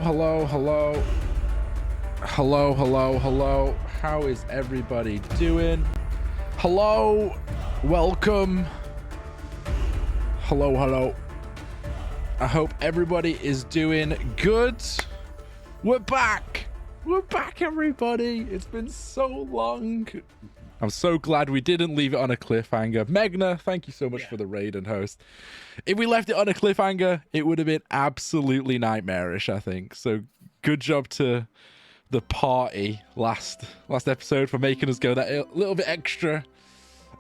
hello, hello. Hello, hello, hello. How is everybody doing? Hello, welcome. Hello, hello. I hope everybody is doing good. We're back. We're back, everybody. It's been so long. I'm so glad we didn't leave it on a cliffhanger. Megna, thank you so much for the raid and host. If we left it on a cliffhanger, it would have been absolutely nightmarish, I think. So good job to the party last episode for making us go that little bit extra.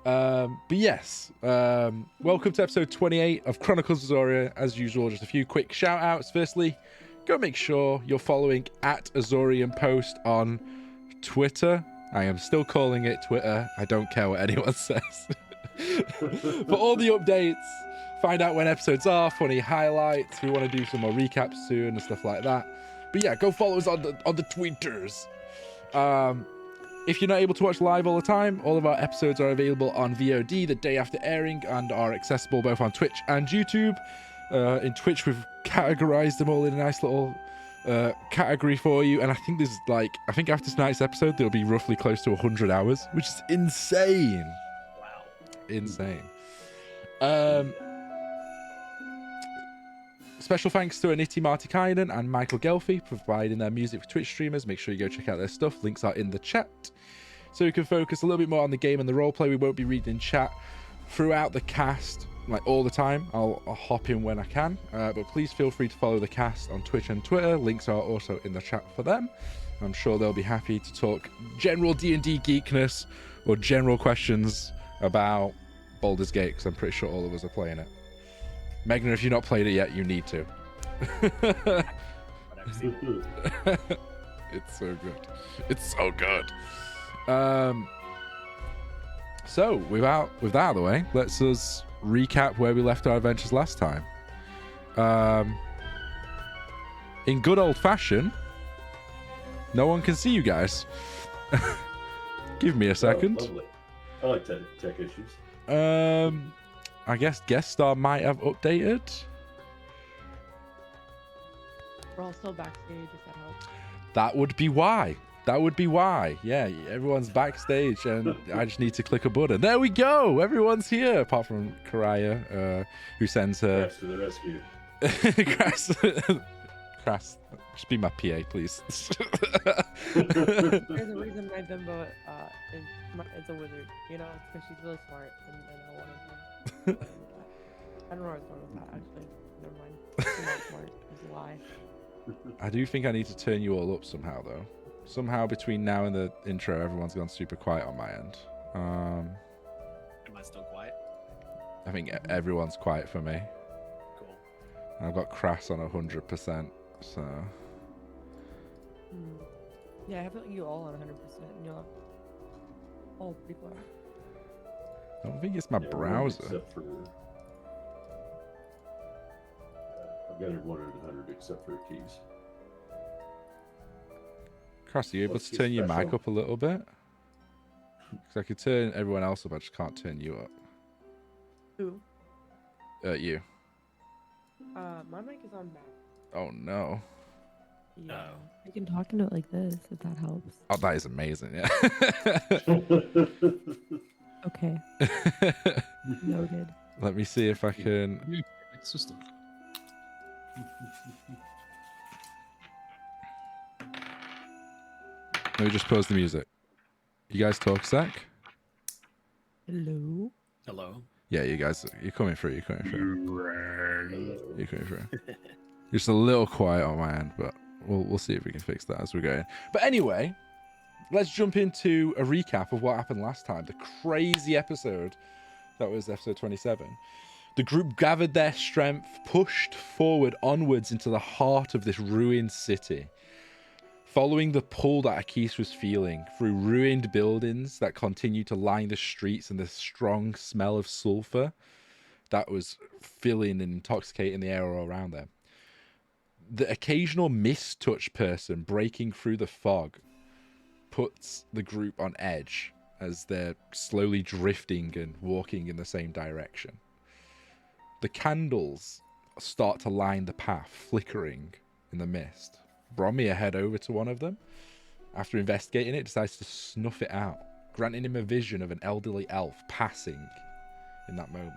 But yes, welcome to episode 28 of Chronicles of Azoria. As usual, just a few quick shout outs. Firstly, go make sure you're following at Azorian Post on Twitter. I am still calling it Twitter. I don't care what anyone says. For all the updates, find out when episodes are, funny highlights. We want to do some more recaps soon and stuff like that. But yeah, go follow us on the tweeters. If you're not able to watch live all the time, all of our episodes are available on VOD the day after airing and are accessible both on Twitch and YouTube. In Twitch, we've categorized them all in a nice little category for you, and I think after tonight's episode there'll be roughly close to 100 hours, which is insane. Wow. Insane. Special thanks to Aniti Martikainen and Michael Gelfi for providing their music for Twitch streamers. Make sure you go check out their stuff. Links are in the chat. So we can focus a little bit more on the game and the roleplay. We won't be reading chat throughout the cast, like all the time. I'll hop in when I can. But please feel free to follow the cast on Twitch and Twitter. Links are also in the chat for them. I'm sure they'll be happy to talk general D&D geekness or general questions about Baldur's Gate, because I'm pretty sure all of us are playing it. Megan, if you've not played it yet, you need to. It's so good. It's so good. So, with that out of the way, let's us recap where we left our adventures last time. In good old fashion, no one can see you guys. Give me a second. Lovely. I like tech issues. I guess guest star might have updated. We're all still backstage, if that helps. That would be why. That would be why. Yeah, everyone's backstage, and I just need to click a button. There we go. Everyone's here, apart from Karaya, who sends her. Crass to the rescue. Crass, just be my PA, please. There's a reason my bimbo is a wizard. You know, it's because she's really smart, and I want to. I don't know where I was going with that, actually. Never mind. She's not smart. It's a lie. I do think I need to turn you all up somehow, though. Somehow between now and the intro, everyone's gone super quiet on my end. Am I still quiet? I think everyone's quiet for me. Cool. I've got Crass on 100%, so... Yeah, I have you all on 100%, and you're all pretty quiet. I don't think it's my browser. Except for... I've got everyone at 100 except for keys. Crass, are you able What's to turn your special? mic up a little bit? Because I could turn everyone else up, I just can't turn you up. Who? You. My mic is on back. Oh, no. Yeah. Oh. I can talk into it like this, if that helps. Oh, that is amazing, yeah. Okay. Noted. Let me see if I can... System. Let me just pause the music. You guys talk, Zach? Hello? Hello. Yeah, you guys, you're coming through, You're coming through. Just a little quiet on my end, but we'll see if we can fix that as we go in. But anyway, let's jump into a recap of what happened last time. The crazy episode that was episode 27. The group gathered their strength, pushed forward onwards into the heart of this ruined city. Following the pull that Akis was feeling through ruined buildings that continued to line the streets and the strong smell of sulfur that was filling and intoxicating the air all around them. The occasional mist-touch person breaking through the fog puts the group on edge as they're slowly drifting and walking in the same direction. The candles start to line the path, flickering in the mist. Bromir head over to one of them. After investigating it, decides to snuff it out, granting him a vision of an elderly elf passing in that moment.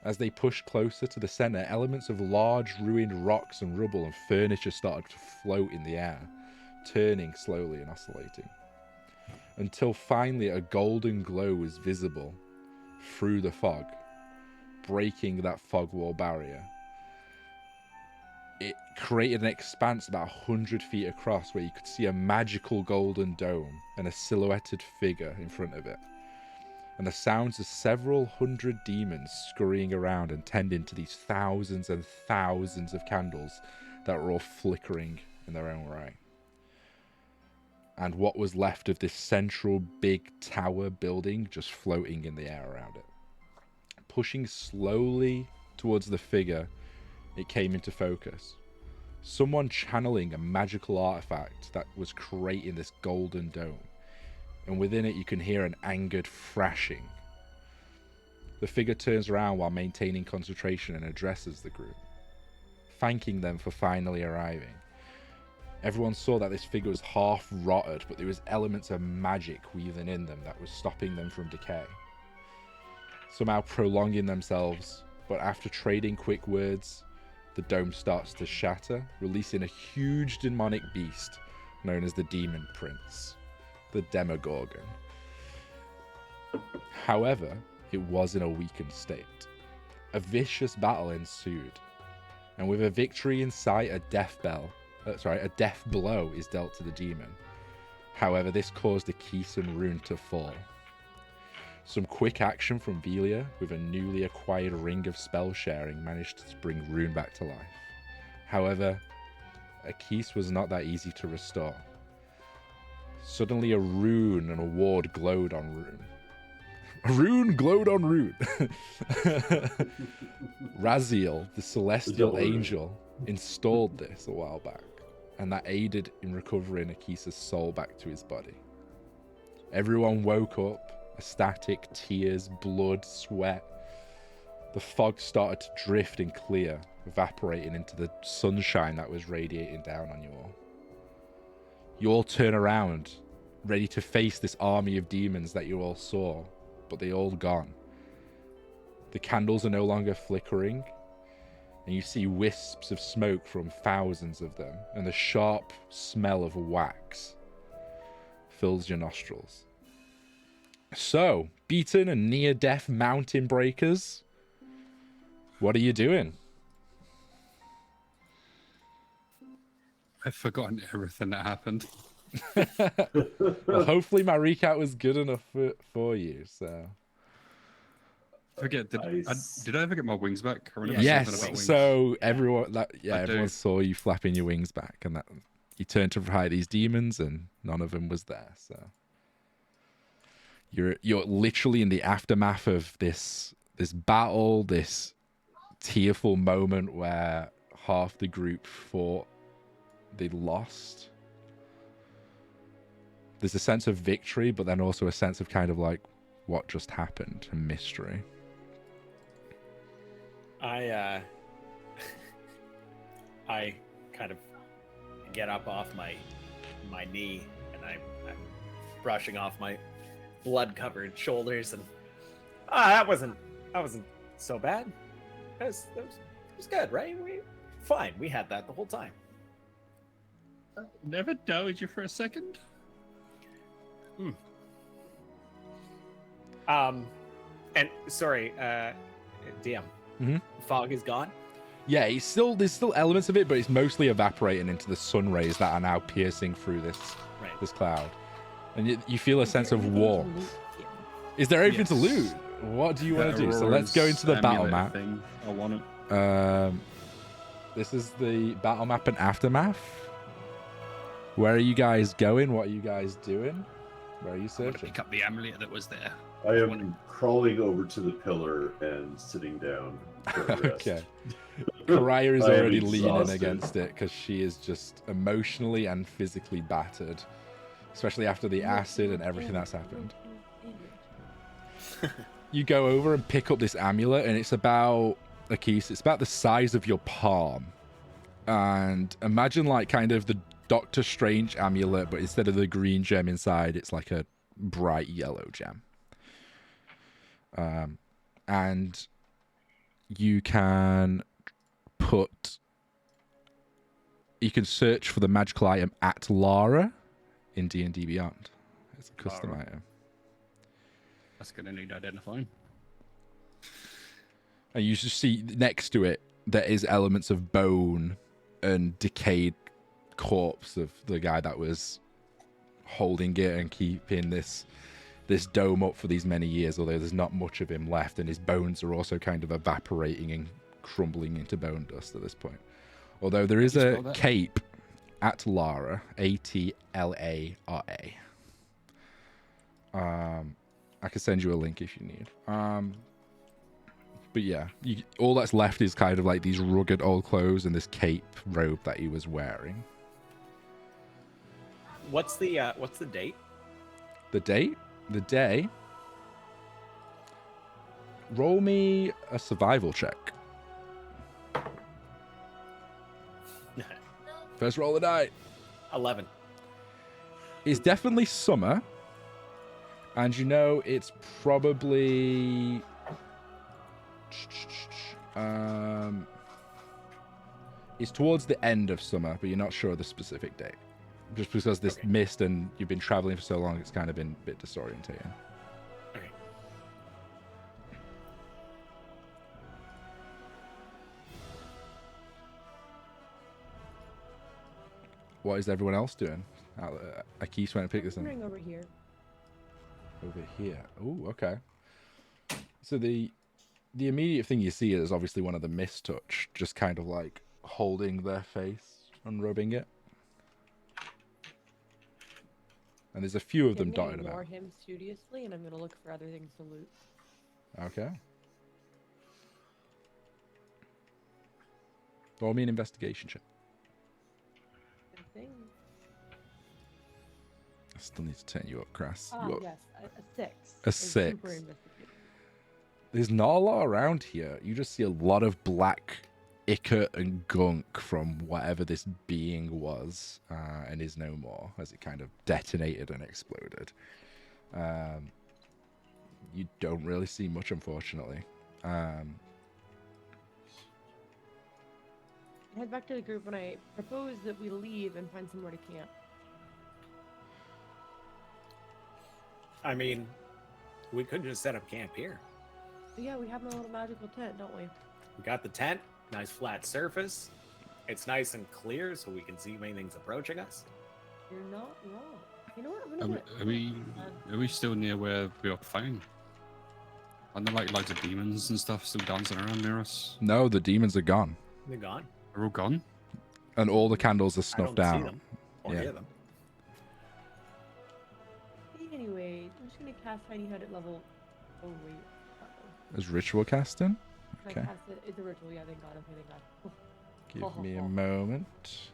As they pushed closer to the center, elements of large ruined rocks and rubble and furniture started to float in the air, turning slowly and oscillating, until finally a golden glow was visible through the fog, breaking that fog wall barrier. It created an expanse about 100 feet across where you could see a magical golden dome and a silhouetted figure in front of it, and the sounds of several hundred demons scurrying around and tending to these thousands and thousands of candles that were all flickering in their own right. And what was left of this central big tower building just floating in the air around it. Pushing slowly towards the figure, it came into focus. Someone channeling a magical artifact that was creating this golden dome. And within it you can hear an angered thrashing. The figure turns around while maintaining concentration and addresses the group, thanking them for finally arriving. Everyone saw that this figure was half rotted, but there was elements of magic weaving in them that was stopping them from decay, somehow prolonging themselves. But after trading quick words, the dome starts to shatter, releasing a huge demonic beast known as the Demon Prince, the Demogorgon. However, it was in a weakened state. A vicious battle ensued, and with a victory in sight, a death blow is dealt to the demon. However, this caused the Keeson rune to fall. Some quick action from Velia with a newly acquired ring of spell sharing managed to bring Rune back to life. However, Akis was not that easy to restore. Suddenly a rune and a ward glowed on Rune. A rune glowed on Rune. Raziel, the celestial angel, installed this a while back, and that aided in recovering Akis's soul back to his body. Everyone woke up, ecstatic, tears, blood, sweat. The fog started to drift and clear, evaporating into the sunshine that was radiating down on you all. You all turn around, ready to face this army of demons that you all saw, but they all gone. The candles are no longer flickering, and you see wisps of smoke from thousands of them, and the sharp smell of wax fills your nostrils. So, beaten and near-death mountain breakers, what are you doing? I've forgotten everything that happened. Well, hopefully my recap was good enough for you, so... Forget, did I ever get my wings back? I remember something about Yes, wings. so everyone do. saw you flapping your wings back, and that you turned to fight these demons, and none of them was there, so... You're literally in the aftermath of this battle, this tearful moment where half the group thought they lost. There's a sense of victory, but then also a sense of kind of like what just happened, a mystery. I kind of get up off my knee, and I'm brushing off my blood-covered shoulders, and that wasn't so bad. It was good, right? Fine. We had that the whole time. Never doubted you for a second. And sorry, DM. Mm-hmm. Fog is gone. Yeah, there's still elements of it, but it's mostly evaporating into the sun rays that are now piercing through this cloud. And you feel a sense of warmth. Is there anything to loot? What do you want to do? So let's go into the battle map. Thing. I want it. This is the battle map and aftermath. Where are you guys going? What are you guys doing? Where are you I want to searching? pick up the amulet that was there. I am crawling over to the pillar and sitting down for a rest. Okay. Karaya is I am already leaning exhausted. against it because she is just emotionally and physically battered, especially after the acid and everything that's happened. You go over and pick up this amulet, and it's about the size of your palm. And imagine like kind of the Doctor Strange amulet, but instead of the green gem inside, it's like a bright yellow gem. And you can search for the magical item at Lara in D&D Beyond. It's a custom item. That's going to need identifying. And you just see next to it, there is elements of bone and decayed corpse of the guy that was holding it and keeping this dome up for these many years, although there's not much of him left, and his bones are also kind of evaporating and crumbling into bone dust at this point. Although there is a cape at Lara, Atlara. I can send you a link if you need. But yeah, all that's left is kind of like these rugged old clothes and this cape robe that he was wearing. What's the date? The date? The day? Roll me a survival check. First roll of the die. 11. It's definitely summer. And you know it's probably... it's towards the end of summer, but you're not sure of the specific date. Just because this mist and you've been traveling for so long, it's kind of been a bit disorientating. Okay. What is everyone else doing? I keep trying to pick this I'm up. wondering over here. Over here. Oh, okay. So the immediate thing you see is obviously one of the mist touch, just kind of like holding their face and rubbing it. And there's a few of them I'm gonna dotted ignore about. him studiously, and I'm gonna look for other things to loot. Okay. Roll me an investigation check. Good thing. I still need to turn you up, Crass. Ah, You up. yes, a 6. A It's 6. super investigative. There's not a lot around here. You just see a lot of black ichor and gunk from whatever this being was, and is no more, as it kind of detonated and exploded. You don't really see much, unfortunately. I head back to the group and I propose that we leave and find somewhere to camp. I mean, we could just set up camp here. But yeah, we have my little magical tent, don't we? We got the tent, nice flat surface. It's nice and clear, so we can see if anything's approaching us. You're not wrong. You know what? I'm Are gonna we, are we still near where we were fighting? Aren't there like loads of demons and stuff still dancing around near us? No, the demons are gone, They're gone. They're all gone? and all the candles are I snuffed don't see out. them or Yeah. hear them. Anyway, I'm just gonna cast Tiny Head at level. Oh wait. Uh-oh. Is ritual casting? Can Okay. I cast it? It's a ritual. Yeah, thank God. Okay, thank God. Give me a moment.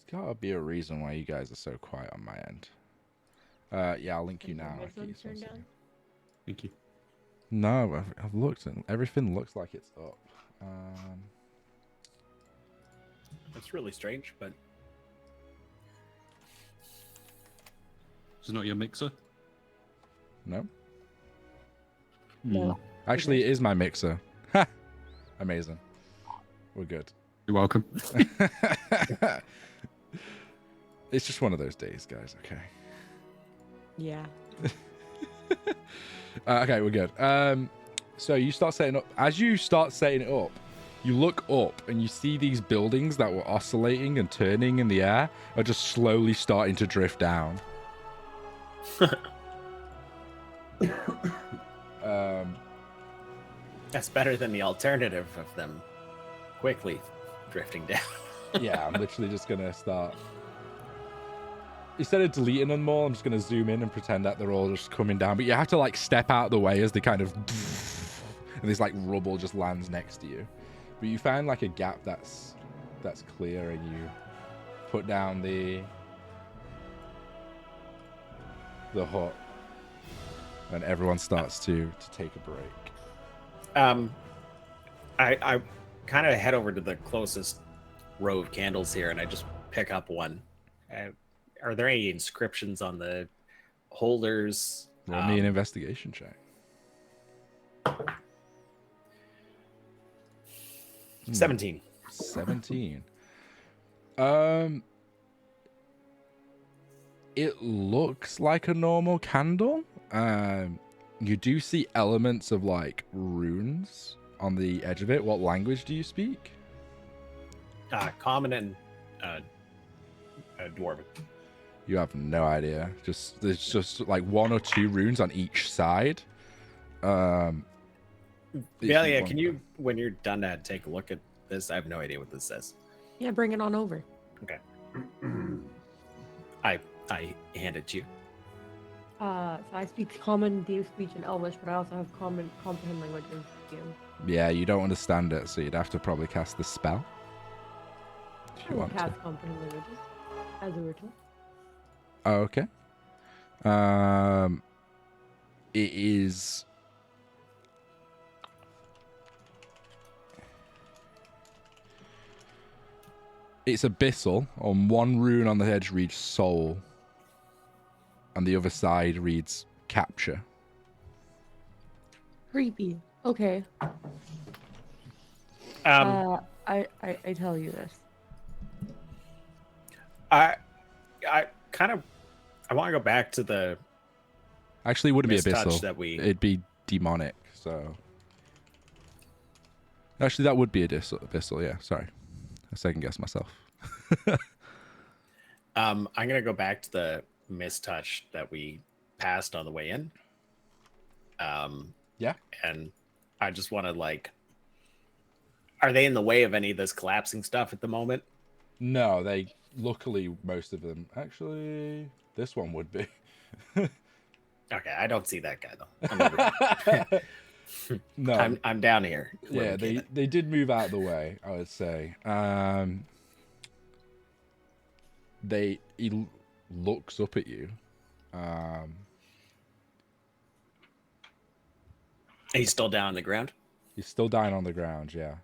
There's gotta be a reason why you guys are so quiet on my end. Yeah, I'll link you Is your now. wisdom turned down? Thank you. No, I've looked and everything looks like it's up. It's really strange, but Is it not your mixer? No. No. Actually, it is my mixer. Ha! Amazing. We're good. You're welcome. It's just one of those days, guys. Okay. Yeah. Okay, we're good. So you start setting up. As you start setting it up, you look up and you see these buildings that were oscillating and turning in the air are just slowly starting to drift down. that's better than the alternative of them quickly drifting down. Yeah, I'm literally just gonna start. Instead of deleting them all, I'm just gonna zoom in and pretend that they're all just coming down. But you have to like step out of the way as they kind of, and this like rubble just lands next to you. But you find like a gap that's clear, and put down the hut, and everyone starts to take a break. I kind of head over to the closest row of candles here, and I just pick up one. Are there any inscriptions on the holders? Roll me an investigation check. 17. 17. It looks like a normal candle. You do see elements of like runes on the edge of it. What language do you speak? Common and dwarven. You have no idea. There's just like 1 or 2 runes on each side. Yeah, It's can you, when you're done, take a look at this? I have no idea what this says. Yeah, bring it on over. Okay. I hand it to you. So I speak common, deep speech, and Elvish, but I also have common comprehend languages. Yeah, you don't understand it, so you'd have to probably cast the spell. If I you will want to. cast comprehend languages as a ritual. Oh, okay. It is. It's abyssal. On one rune on the edge reads soul, and the other side reads capture. Creepy. Okay. Um, I tell you this. I kind of want to go back to the Actually, it wouldn't be mistouch abyssal. that we. It'd be demonic. So. Actually, that would be abyssal. Yeah, sorry. I second guessed myself. I'm gonna go back to the mistouch that we passed on the way in. Yeah. And I just want to like, are they in the way of any of this collapsing stuff at the moment? No, they. Luckily, most of them. Actually, this one would be. Okay, I don't see that guy though. No, I'm down here. yeah, they did move out of the way, I would say. He looks up at you. He's still down on the ground. He's still dying on the ground, yeah.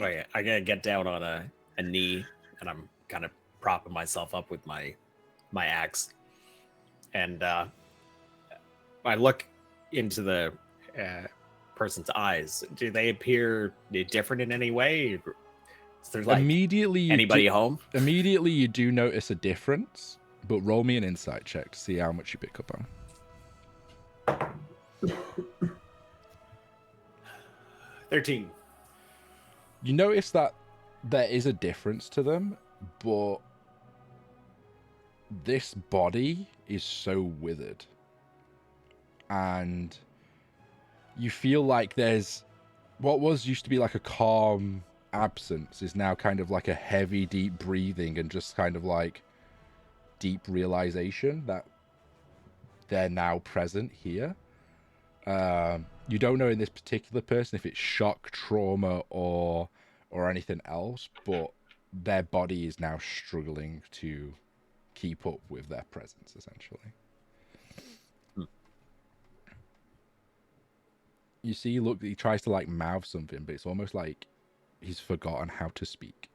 Oh yeah, I gotta get down on a knee, and I'm kind of propping myself up with my axe, and I look into the person's eyes. Do they appear different in any way? Is there like Immediately, anybody home? Immediately, you do notice a difference, but roll me an insight check to see how much you pick up on. 13. You notice that there is a difference to them, but this body is so withered. And you feel like there's what was used to be like a calm absence is now kind of like a heavy, deep breathing and just kind of like deep realization that they're now present here. You don't know in this particular person if it's shock, trauma, or anything else, but their body is now struggling to keep up with their presence, essentially. You see, look, he tries to like mouth something, but it's almost like he's forgotten how to speak.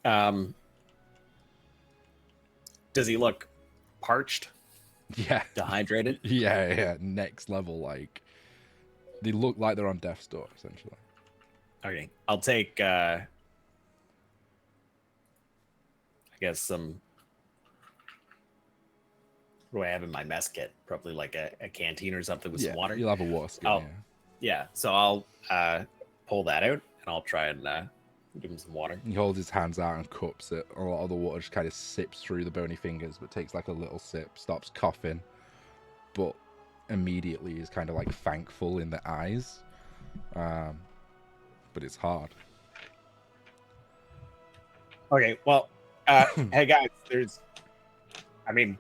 Does he look parched? Yeah. Dehydrated? Yeah, next level. Like, they look like they're on death's door, essentially. Okay, I'll take, I guess some. What do I have in my mess kit? Probably like a canteen or something with some water. You'll have a water skin, Oh. Yeah, so I'll pull that out and I'll try and give him some water. He holds his hands out and cups it. A lot of the water just kind of sips through the bony fingers, but takes like a little sip, stops coughing, but immediately is kind of like thankful in the eyes. But it's hard. Okay, well, hey guys, I'm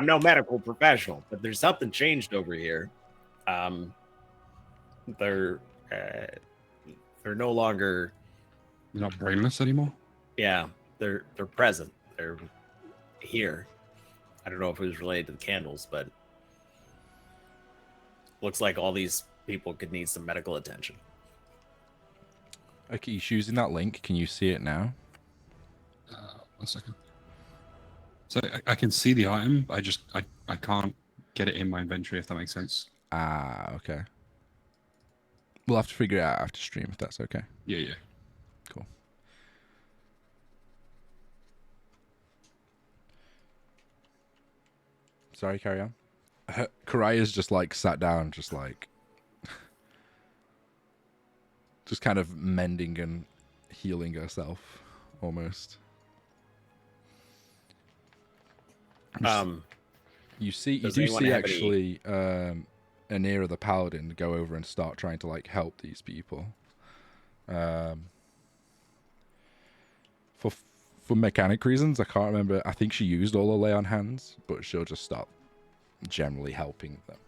no medical professional, but there's something changed over here. They're no longer You're not brainless anymore? Yeah, they're present. They're here. I don't know if it was related to the candles, but looks like all these people could need some medical attention. Okay, he's using that link. Can you see it now? 1 second. So I can see the item. I can't get it in my inventory, if that makes sense. Ah, okay. We'll have to figure it out after stream if that's okay. Yeah, yeah. Cool. Sorry, carry on. Karaya's just like sat down, just like just kind of mending and healing herself almost. You Does do anyone see have any- actually Anira the Paladin go over and start trying to like help these people. For mechanic reasons, I can't remember. I think she used all her lay on hands, but she'll just start generally helping them.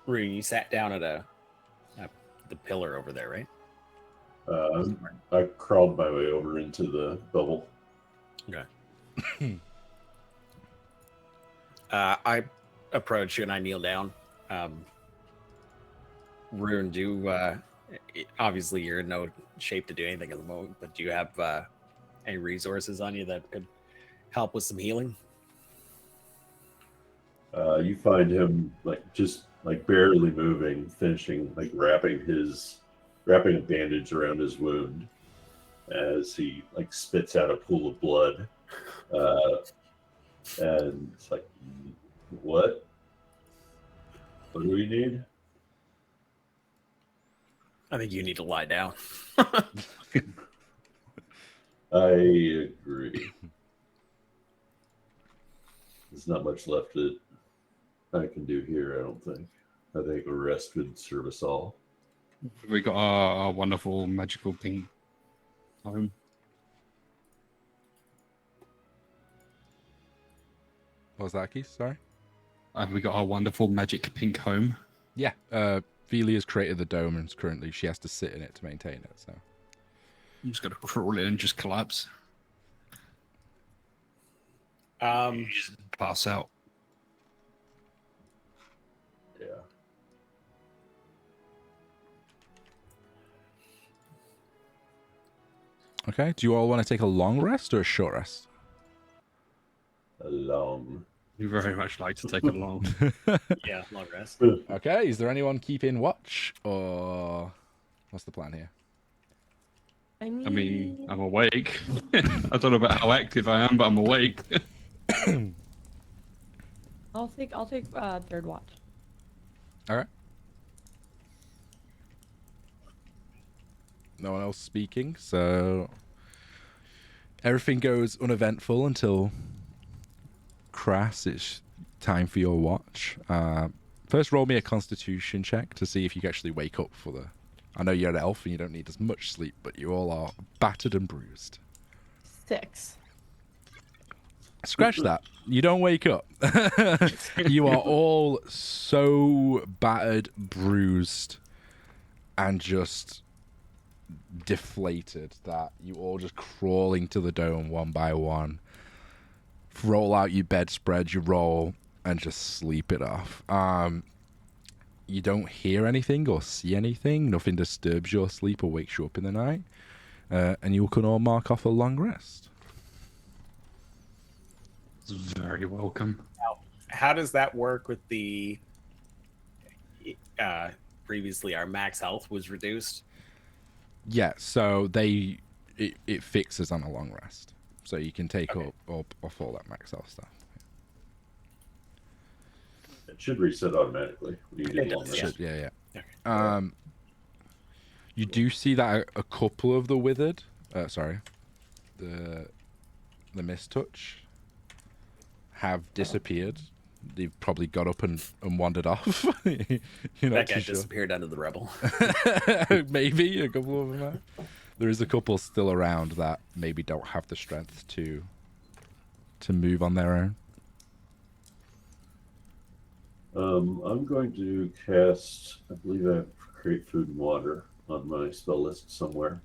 Rune, you sat down at the pillar over there, right? I crawled my way over into the bubble. Okay. I approach you and I kneel down. Rune, obviously you're in no shape to do anything at the moment, but do you have any resources on you that could help with some healing? You find him just barely moving, finishing wrapping a bandage around his wound as he spits out a pool of blood. And it's like, what? What do we need? I think you need to lie down. I agree. There's not much left that I can do here, I don't think. I think a rest would serve us all. We got our wonderful magical pink home. What was that, Keith? Sorry? Have we got our wonderful magic pink home? Yeah. Velia's created the dome and currently she has to sit in it to maintain it, so. I'm just going to crawl in and just collapse. Just pass out. Yeah. Okay. Do you all want to take a long rest or a short rest? A long. We very much like to take it long. Yeah, long rest. Okay. Is there anyone keeping watch or what's the plan here? I I mean, mean, I'm awake. I don't know about how active I am, but I'm awake. I'll take third watch. All right. No one else speaking, so everything goes uneventful until Crass. It's time for your watch. First, roll me a Constitution check to see if you can actually wake up for the. I know you're an elf and you don't need as much sleep, but you all are battered and bruised. 6. Scratch that. You don't wake up. You are all so battered, bruised, and just deflated that you all just crawling to the dome one by one. Roll out your bedspread, you roll, and just sleep it off. You don't hear anything or see anything. Nothing disturbs your sleep or wakes you up in the night. And you can all mark off a long rest. It's very welcome. How does that work with the previously our max health was reduced? Yeah, so it fixes on a long rest. So you can take up off all that max health stuff. It should reset automatically when you do It long does, rest. Yeah. Okay. You do see that a couple of the withered, the mistouch have disappeared. They've probably got up and wandered off. You're not That guy too sure. disappeared under the rubble. Maybe a couple of them are. There is a couple still around that maybe don't have the strength to move on their own. I'm going to cast. I believe I have create food and water on my spell list somewhere.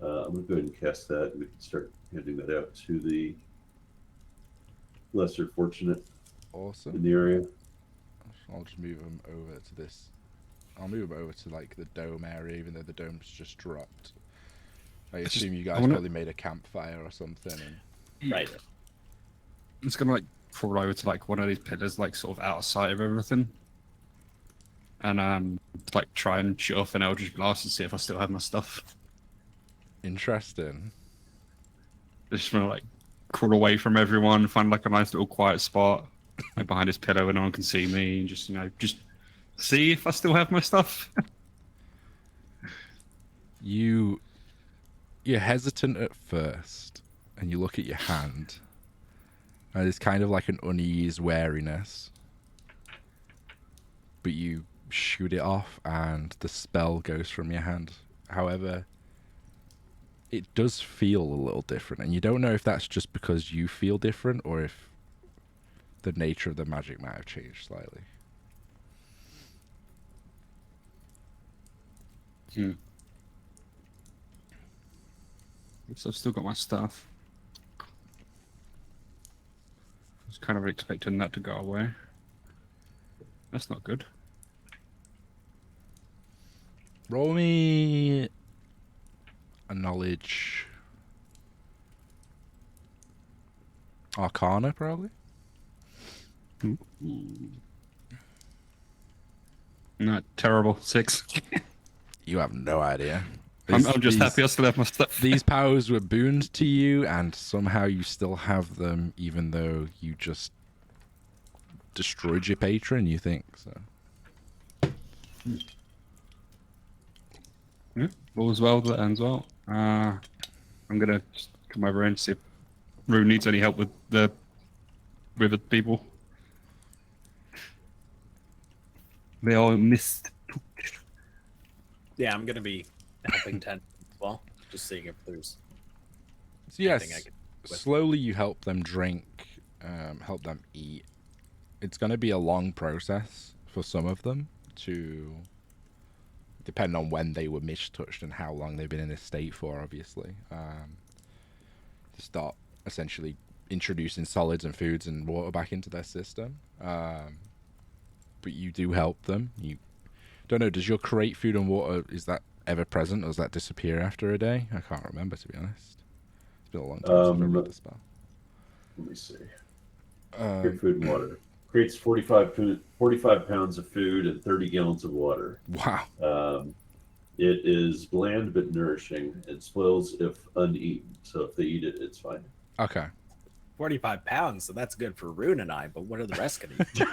I'm going to go ahead and cast that, and we can start handing that out to the lesser fortunate in Awesome. the area. I'll just move them over to this. I'll move them over to like the dome area, even though the dome's just dropped. I assume you guys wanna- probably made a campfire or something. And... Right. It's gonna like crawl over to like one of these pillars, like sort of out of sight of everything, and like try and shoot off an Eldritch Blast and see if I still have my stuff. Interesting. Just wanna like crawl away from everyone, find like a nice little quiet spot, like behind this pillar where no one can see me, and just just see if I still have my stuff. You're hesitant at first, and you look at your hand, and it's kind of like an unease wariness. But you shoot it off, and the spell goes from your hand. However, it does feel a little different, and you don't know if that's just because you feel different or if the nature of the magic might have changed slightly. So I've still got my stuff. I was kind of expecting that to go away. That's not good. Roll me a knowledge arcana, probably. Not terrible. 6. You have no idea. I'm just happy I still have my stuff. These powers were boons to you, and somehow you still have them, even though you just destroyed your patron, you think, so. Yeah, all's well that ends well. I'm gonna just come over and see if Rue needs any help with the people. They all missed. Yeah, I'm gonna be helping Ten as well, just seeing if there's So yes, anything I can with. slowly you help them drink, help them eat. It's going to be a long process for some of them to, depend on when they were mistouched and how long they've been in this state for, obviously, to start essentially introducing solids and foods and water back into their system. But you do help them. You don't know, does your create food and water, is that ever present, or does that disappear after a day? I can't remember, to be honest. It's been a long time since I read the spell. Let me see. Create food and water. Creates 45 pounds of food and 30 gallons of water. Wow. It is bland but nourishing and spoils if uneaten. So if they eat it, it's fine. Okay. 45 pounds, so that's good for Rune and I, but what are the rest gonna eat?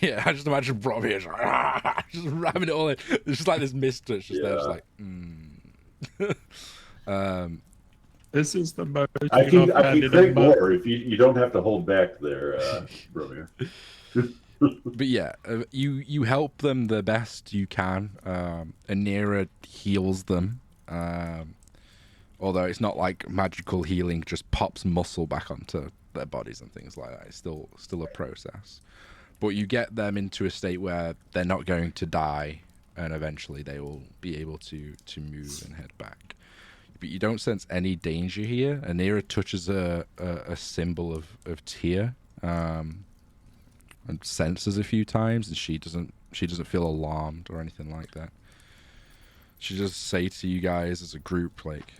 Yeah, I just imagine Robbie is like, just ramming it all in. It's just like this mist. It's just there, just like, This is the most. I can create more if you don't have to hold back there, Romeo. But yeah, you help them the best you can. Anira heals them. Although it's not like magical healing just pops muscle back onto their bodies and things like that. It's still a process. But you get them into a state where they're not going to die, and eventually they will be able to move and head back. But you don't sense any danger here. Anira touches a symbol of tear, and senses a few times, and she doesn't feel alarmed or anything like that. She just say to you guys as a group, like,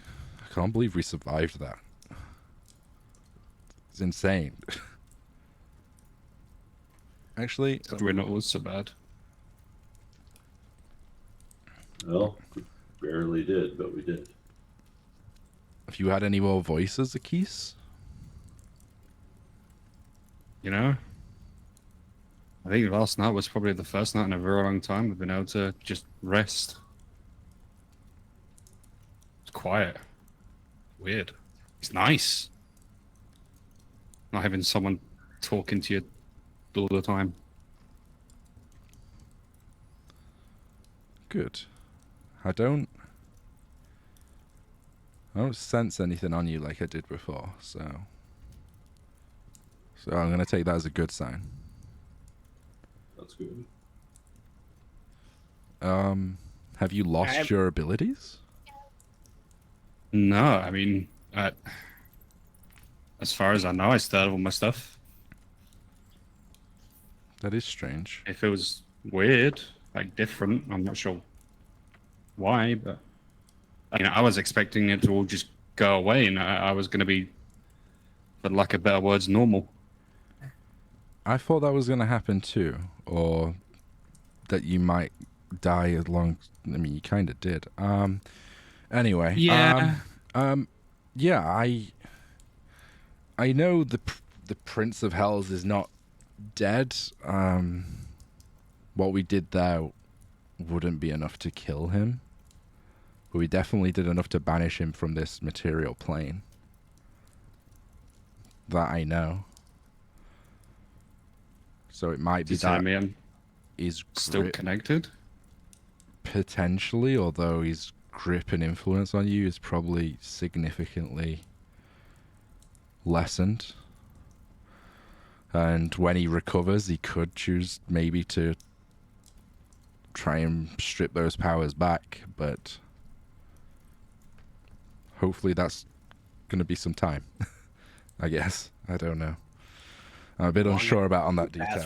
I can't believe we survived that. It's insane. Actually, We're not all so bad. Well, we barely did, but we did. have you had any more voices, Akis? You know, I think last night was probably the first night in a very long time we've been able to just rest. It's quiet. Weird. It's nice. Not having someone talking to you all the time. Good. I don't sense anything on you like I did before, so So I'm going to take that as a good sign. That's good. Have you lost your abilities? No, I mean, as far as I know, I still have all my stuff. That is strange. If it was weird, like different, I'm not sure why, but I was expecting it to all just go away, and I was going to be, for lack of better words, normal. I thought that was going to happen too, or that you might die as long. I mean, you kind of did. Anyway. Yeah. Yeah. I know the Prince of Hells is not dead. What we did there wouldn't be enough to kill him, but we definitely did enough to banish him from this material plane. That I know. So it might be that he's still connected? Potentially, although his grip and influence on you is probably significantly lessened. And when he recovers, he could choose maybe to try and strip those powers back, but hopefully that's going to be some time. I guess. I don't know. I'm a bit unsure about on that detail.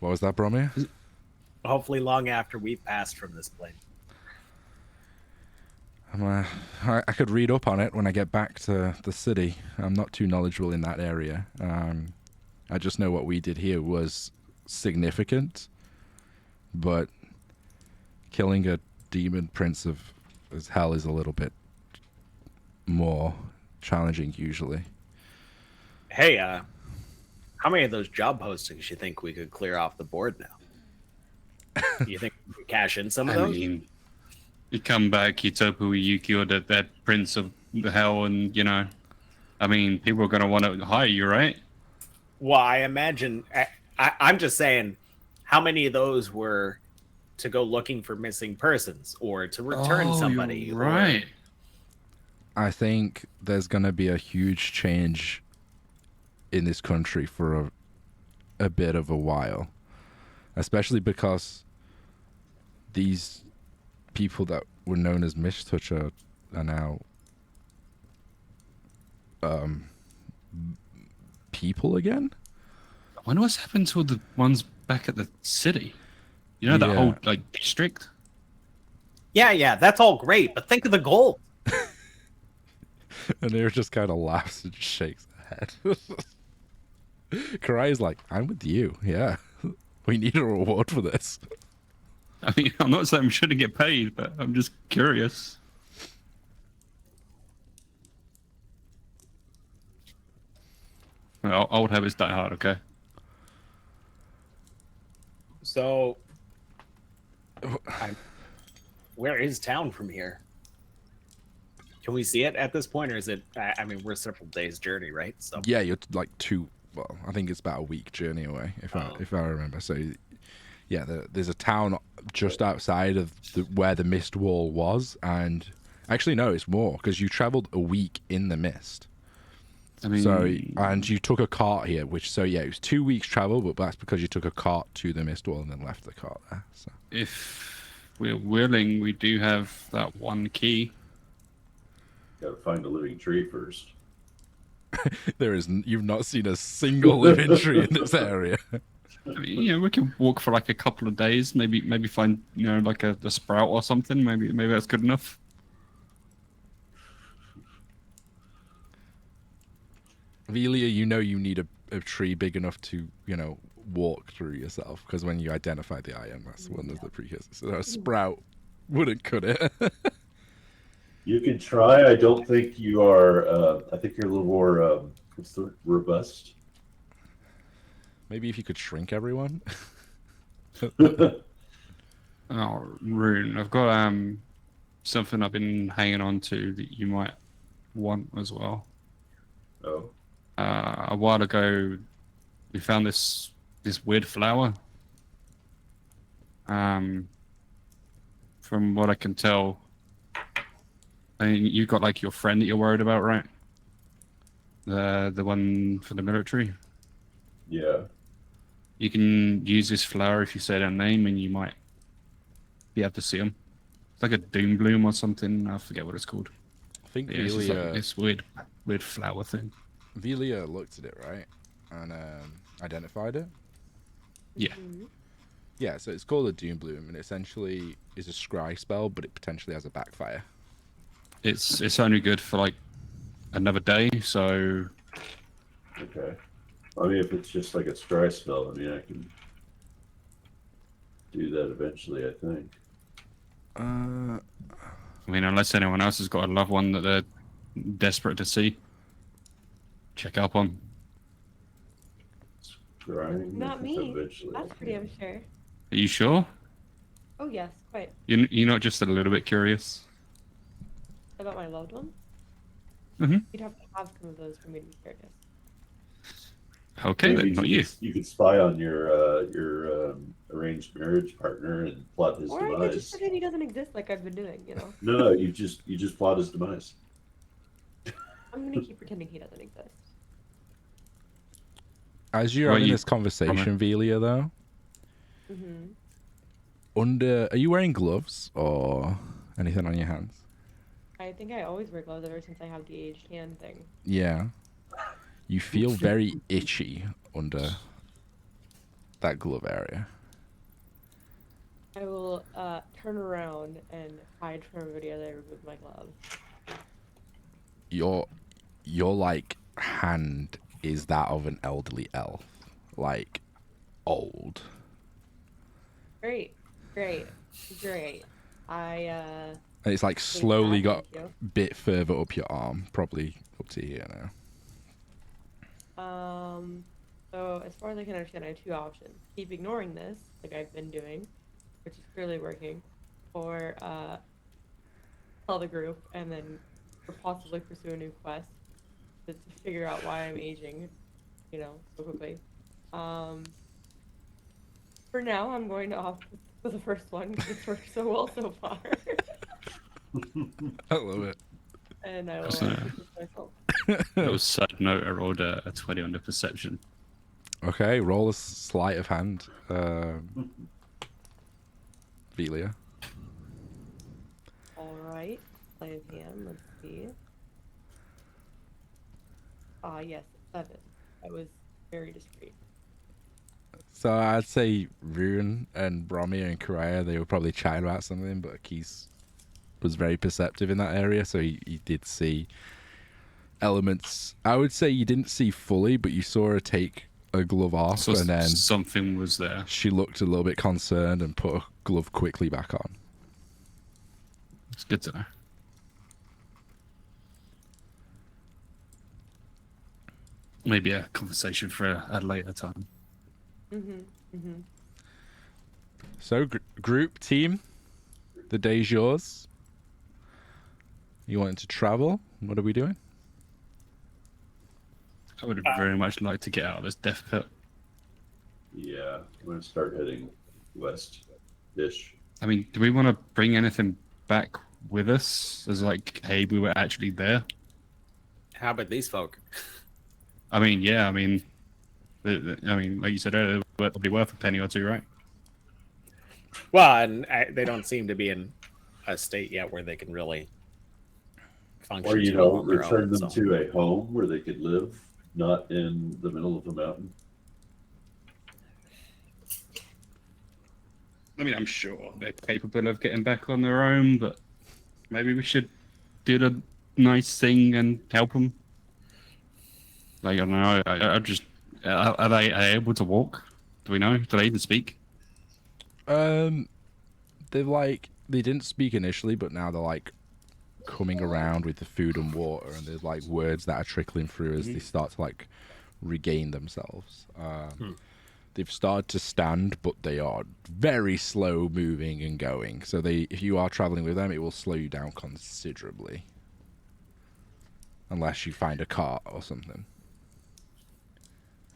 What was that, Bromir? Hopefully long after we passed from this plane. I could read up on it when I get back to the city. I'm not too knowledgeable in that area. I just know what we did here was significant, but killing a demon prince of hell is a little bit more challenging usually. Hey, how many of those job postings you think we could clear off the board now? You think we could cash in some of those? I mean, you come back, you topu, you cured that prince of the hell, and I mean, people are going to want to hire you, right? Well, I imagine. I'm just saying, how many of those were to go looking for missing persons or to return somebody? You're right. I think there's going to be a huge change in this country for a bit of a while, especially because these people that were known as Mishtouch are now people again. I wonder what's happened to the ones back at the city. That whole district. Yeah, that's all great, but think of the gold. And Nero just kind of laughs and shakes the head. Karai's like, I'm with you. Yeah, we need a reward for this. I mean, I'm not saying we shouldn't get paid, but I'm just curious. Well, old habits die hard, okay? So, where is town from here? Can we see it at this point, or is it? I mean, we're several days' journey, right? So yeah, you're like well, I think it's about a week journey away, if I remember. So, yeah, there's a town just outside of where the mist wall was, and actually no, it's more because you traveled a week in the mist. I mean, and you took a cart here, it was 2 weeks travel, but that's because you took a cart to the mist wall and then left the cart there. So if we're willing, we do have that one key. Gotta find a living tree first. You've not seen a single living tree in this area. I mean, we can walk for like a couple of days, maybe find like a sprout or something. Maybe that's good enough. Velia, you need a tree big enough to walk through yourself, because when you identify the iron, that's one of the precursors. So a sprout wouldn't cut it. You can try. I don't think you are. I think you're a little more robust. Maybe if you could shrink everyone. Oh, Rune, I've got something I've been hanging on to that you might want as well. Oh. A while ago, we found this weird flower. From what I can tell, I mean, you got like your friend that you're worried about, right? The one for the military. Yeah. You can use this flower if you say their name, and you might be able to see them. It's like a doom bloom or something. I forget what it's called. I think Yeah, it's just like Velia, this weird flower thing. Velia looked at it, right? And identified it. Yeah. Mhm. Yeah, so it's called a Doom Bloom, and essentially is a scry spell, but it potentially has a backfire. It's only good for like another day, so Okay. I mean, if it's just like a scry spell, I mean, I can do that eventually, I think. I mean, unless anyone else has got a loved one that they're desperate to see, check up on. Scrying, I Not think me. eventually I That's for damn can. sure. Are you sure? Oh yes, quite. You're not just a little bit curious? About my loved one? Mhm. You'd have to have some of those for me to be curious. Okay, Maybe then, not you. you could spy on your arranged marriage partner and plot his Or I could just demise. pretend he doesn't exist like I've been doing, you know? No, you just plot his demise. I'm gonna keep pretending he doesn't exist. As you're Well, having you- this conversation, Velia, though, Mm-hmm. are you wearing gloves or anything on your hands? I think I always wear gloves ever since I have the aged hand thing. Yeah. You feel very itchy under that glove area. I will turn around and hide from everybody as I remove my glove. Your like hand is that of an elderly elf, like old. Great, great, great. And it's like Take slowly that, got thank you. a bit further up your arm, probably up to here now. So as far as I can understand, I have two options: keep ignoring this, like I've been doing, which is clearly working, or tell the group and then or possibly pursue a new quest to figure out why I'm aging, you know, so quickly. For now, I'm going to opt for the first one because it's worked so well so far, I love it. and I will So- keep this myself. That was sad note. I rolled a 20 on the perception. Okay, roll a sleight of hand, Velia. All right, play of hand. Let's see. Ah, yes, 7. That was very discreet. So I'd say Rune and Bromir and Karaya, they were probably chatting about something, but Keith was very perceptive in that area, so he did see elements. I would say you didn't see fully, but you saw her take a glove off, So and then something was there. she looked a little bit concerned and put a glove quickly back on. It's good to know. Maybe a conversation for a later time. So, group, team, the day's yours. You wanting to travel? What are we doing? I would very much like to get out of this death pit. Yeah, I'm gonna start heading west-ish. I mean, do we want to bring anything back with us? As like, hey, we were actually there. How about these folk? I mean, yeah. I mean, like you said earlier, they're probably worth a penny or two, right? Well, and they don't seem to be in a state yet where they can really function. Or, you too know, well on their return own, them so. to a home where they could live, not in the middle of the mountain. I mean, I'm sure they're capable of getting back on their own, but maybe we should do the nice thing and help them. Like, I don't know. I just are they able to walk? Do we know? Do they even speak? They didn't speak initially, but now they're like coming around with the food and water, and there's like words that are trickling through as they start to like regain themselves. They've started to stand, but they are very slow moving and going. So if you are traveling with them, it will slow you down considerably, unless you find a cart or something.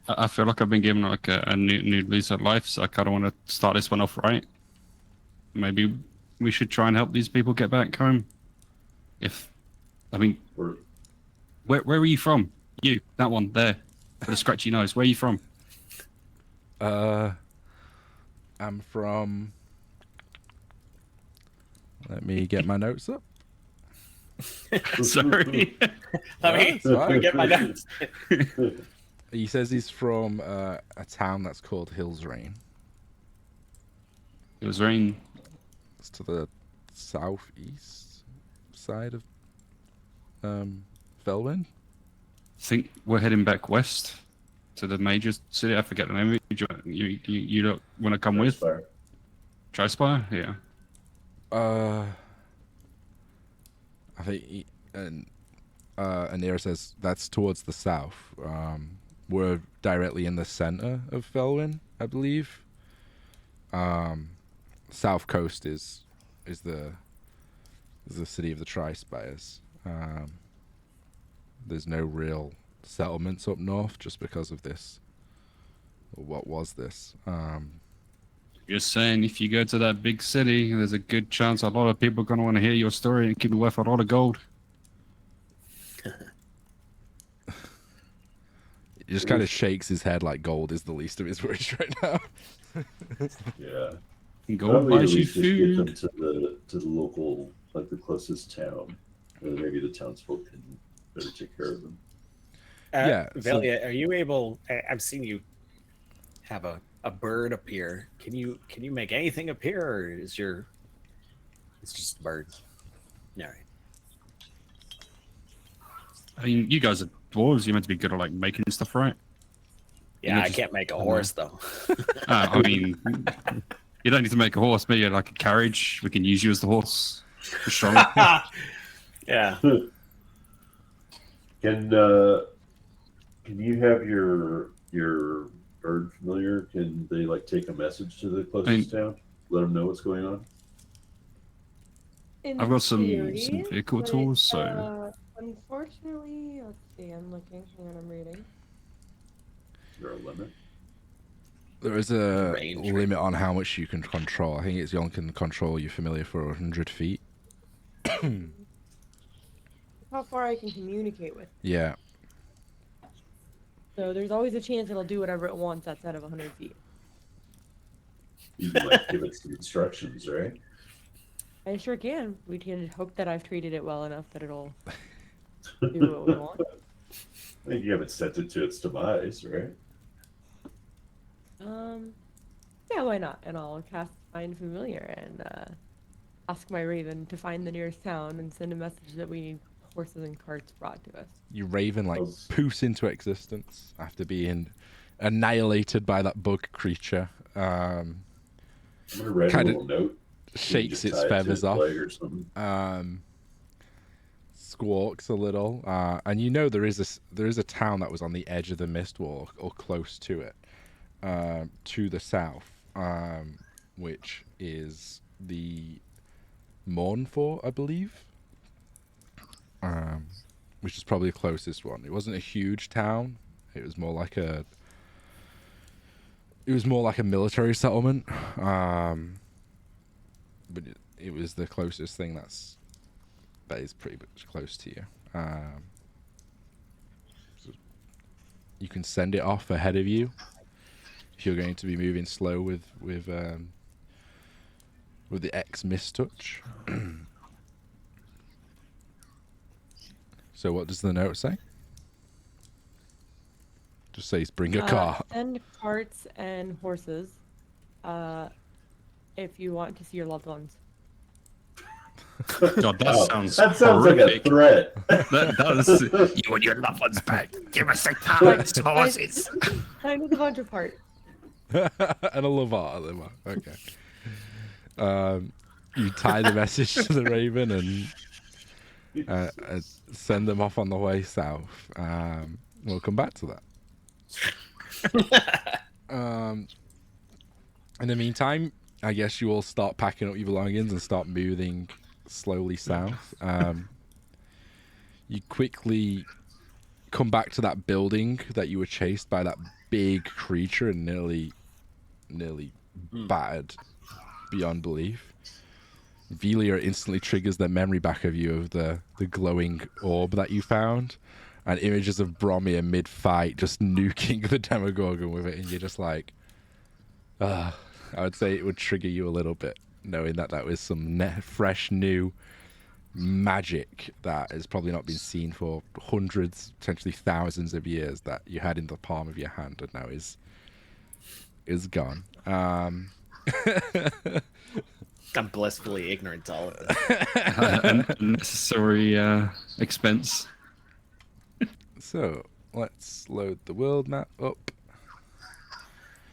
I feel like I've been given like a new lease of life, so I kind of want to start this one off right. Maybe we should try and help these people get back home. Where are you from? You, that one there, with a scratchy nose. Where are you from? I'm from. Let me get my notes up. Sorry. It's fine. get my notes. He says he's from a town that's called Hillsrain. It was rain. It's to the southeast side of Felwyn. I think we're heading back west to the major city. I forget the name of it. You don't want to come with? Fire. Trispire? Yeah. I think Anira says that's towards the south. We're directly in the center of Felwyn, I believe. South coast is the city of the Trispires. There's no real settlements up north just because of this. Or what was this? Just saying, if you go to that big city, there's a good chance a lot of people are going to want to hear your story and keep it worth a lot of gold. He just kind of shakes his head like gold is the least of his worries right now. Yeah. Gold Probably at buys you least just get them food. to the local, like the closest town, and then maybe the townsfolk can better take care of them. Yeah, so- Velia, are you able? I've seen you have a bird appear. Can you make anything appear, or it's just a bird? All right. I mean, you guys are dwarves. You're meant to be good at like making stuff, right? Yeah, I just- can't make a horse though. I mean, you don't need to make a horse. Maybe like a carriage. We can use you as the horse. You're strong. Yeah. Can you have your bird familiar? Can they like take a message to the closest town? Let them know what's going on. In I've got some theory, vehicle but tools, so unfortunately, let's see. I'm looking. Hang on, I'm reading. Is there a limit? There is a Range, limit on how much you can control. I think it's you only can control your familiar for 100 feet. How far I can communicate with. Yeah. So there's always a chance it'll do whatever it wants outside of 100 feet. You can like give it some instructions, right? I sure can. We can hope that I've treated it well enough that it'll do what we want. I think you haven't sent it to its demise, right? Yeah, why not? And I'll cast Find Familiar and ask my raven to find the nearest town and send a message that we need horses and carts brought to us. Your raven like Oh. poofs into existence after being annihilated by that bug creature. I'm gonna write Kinda a little note. Shakes Just its tie it to feathers its off. leg or something. Squawks a little, and you know there is a town that was on the edge of the mist wall or close to it, to the south, which is the Mournfort, I believe, which is probably the closest one. It wasn't a huge town; it was more like a military settlement, but it was the closest thing that is pretty much close to you. So you can send it off ahead of you if you're going to be moving slow with the X mistouch. So what does the note say? Just says bring a car. Send carts and horses if you want to see your loved ones. God, that Oh, sounds that sounds like a horrific. threat. That does. You and your loved ones back. Give us the cards, horses. Kind of a bunch of parts. And a Levar. Okay. You tie the message to the raven and send them off on the way south. We'll come back to that. In the meantime, I guess you all start packing up your belongings and start moving slowly south. You quickly come back to that building that you were chased by that big creature and nearly battered beyond belief. Velia instantly triggers the memory back of you of the glowing orb that you found. and images of Bromir mid-fight just nuking the Demogorgon with it, and you're just like, I would say it would trigger you a little bit, knowing that that was some fresh, new magic that has probably not been seen for hundreds, potentially thousands of years, that you had in the palm of your hand and now is gone. I'm blissfully ignorant to all of this. An unnecessary expense. So let's load the world map up.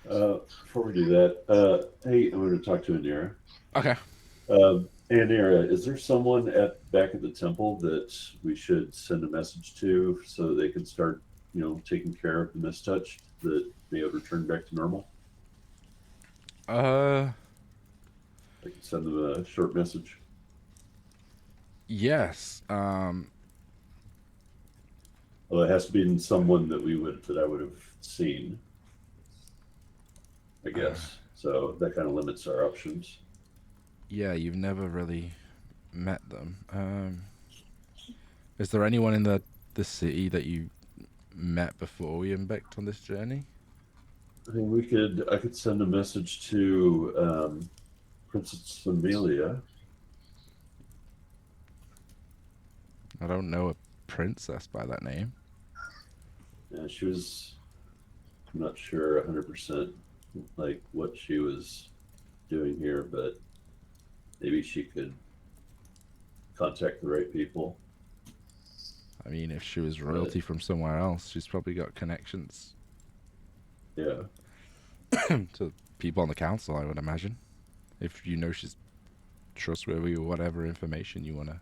Before we do that, hey, I'm going to talk to Anira. Okay. Anira, is there someone back at the temple that we should send a message to so they can start, taking care of the mistouch that may have returned back to normal? I can send them a short message. Yes. Well, it has to be someone that I would have seen, I guess. So that kind of limits our options. Yeah, you've never really met them. Is there anyone in the city that you met before we embarked on this journey? I mean, I could send a message to Princess Amelia. I don't know a princess by that name. Yeah, I'm not sure 100% like what she was doing here, but maybe she could contact the right people. I mean, if she was royalty from somewhere else, she's probably got connections Yeah. to people on the council, I would imagine. If you know she's trustworthy or whatever information you want to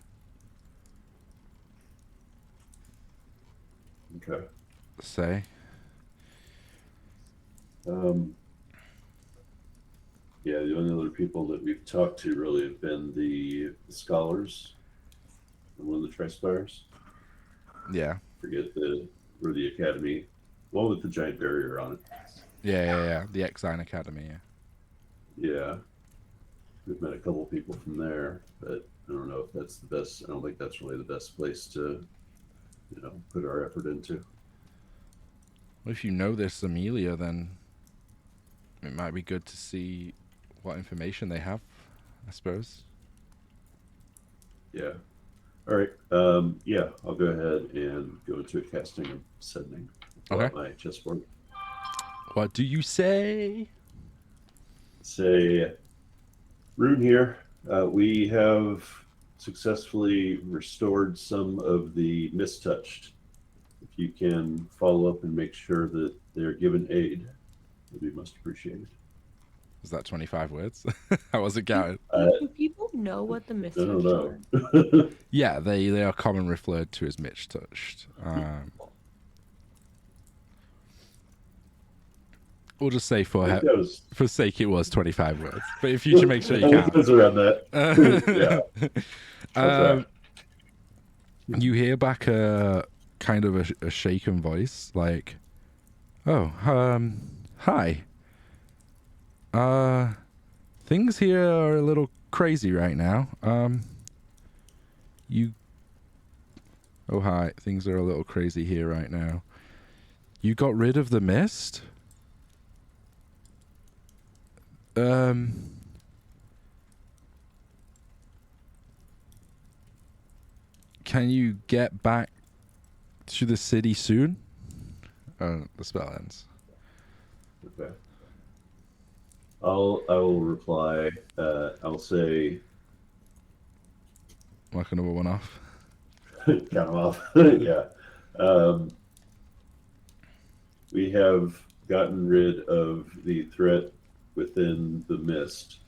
Okay. say. Yeah, the only other people that we've talked to really have been the scholars and one of the Trispires. Yeah. Forget where the academy, one with the giant barrier on it. Yeah. The Exine Academy, yeah. Yeah. We've met a couple people from there, but I don't know if that's the best. I don't think that's really the best place to, put our effort into. Well, if you know this Amelia, then it might be good to see what information they have, I suppose. Yeah. All right. Yeah, I'll go ahead and go into a casting and sending. Okay. My chessboard. What do you say? Say, Rune here. We have successfully restored some of the mistouched. If you can follow up and make sure that they're given aid, it'd be most appreciated. Was that 25 words? How was it counted? Do people know what the I mystery don't are? know. Yeah, they are commonly referred to as Mitch touched. We'll just say for sake it was 25 words. But if you should make sure you I count. was around that. Yeah. You hear back a kind of a shaken voice, like, "Oh, hi. Things here are a little crazy right now. Oh, hi. Things are a little crazy here right now. You got rid of the mist? Can you get back to the city soon?" The spell ends. Okay. I will reply. I'll say. Mark another one off. Count them off. Yeah. We have gotten rid of the threat within the mist.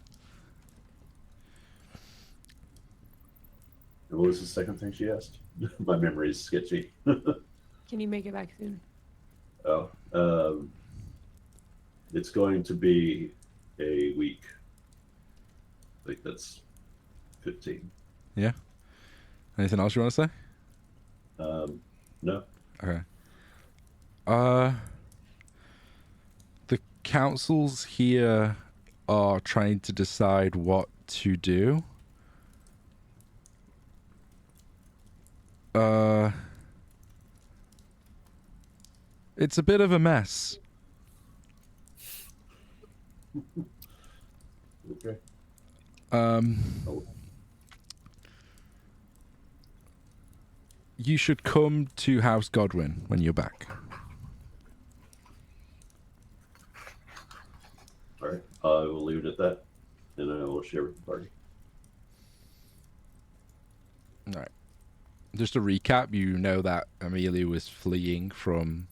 And what was the second thing she asked? My memory is sketchy. Can you make it back soon? It's going to be a week. I think that's 15. Yeah. Anything else you want to say? No. Okay. The councils here are trying to decide what to do. It's a bit of a mess. Okay. Um, you should come to House Godwin when you're back. All right. I will leave it at that, and I will share with the party. All right. Just to recap, you know that Amelia was fleeing from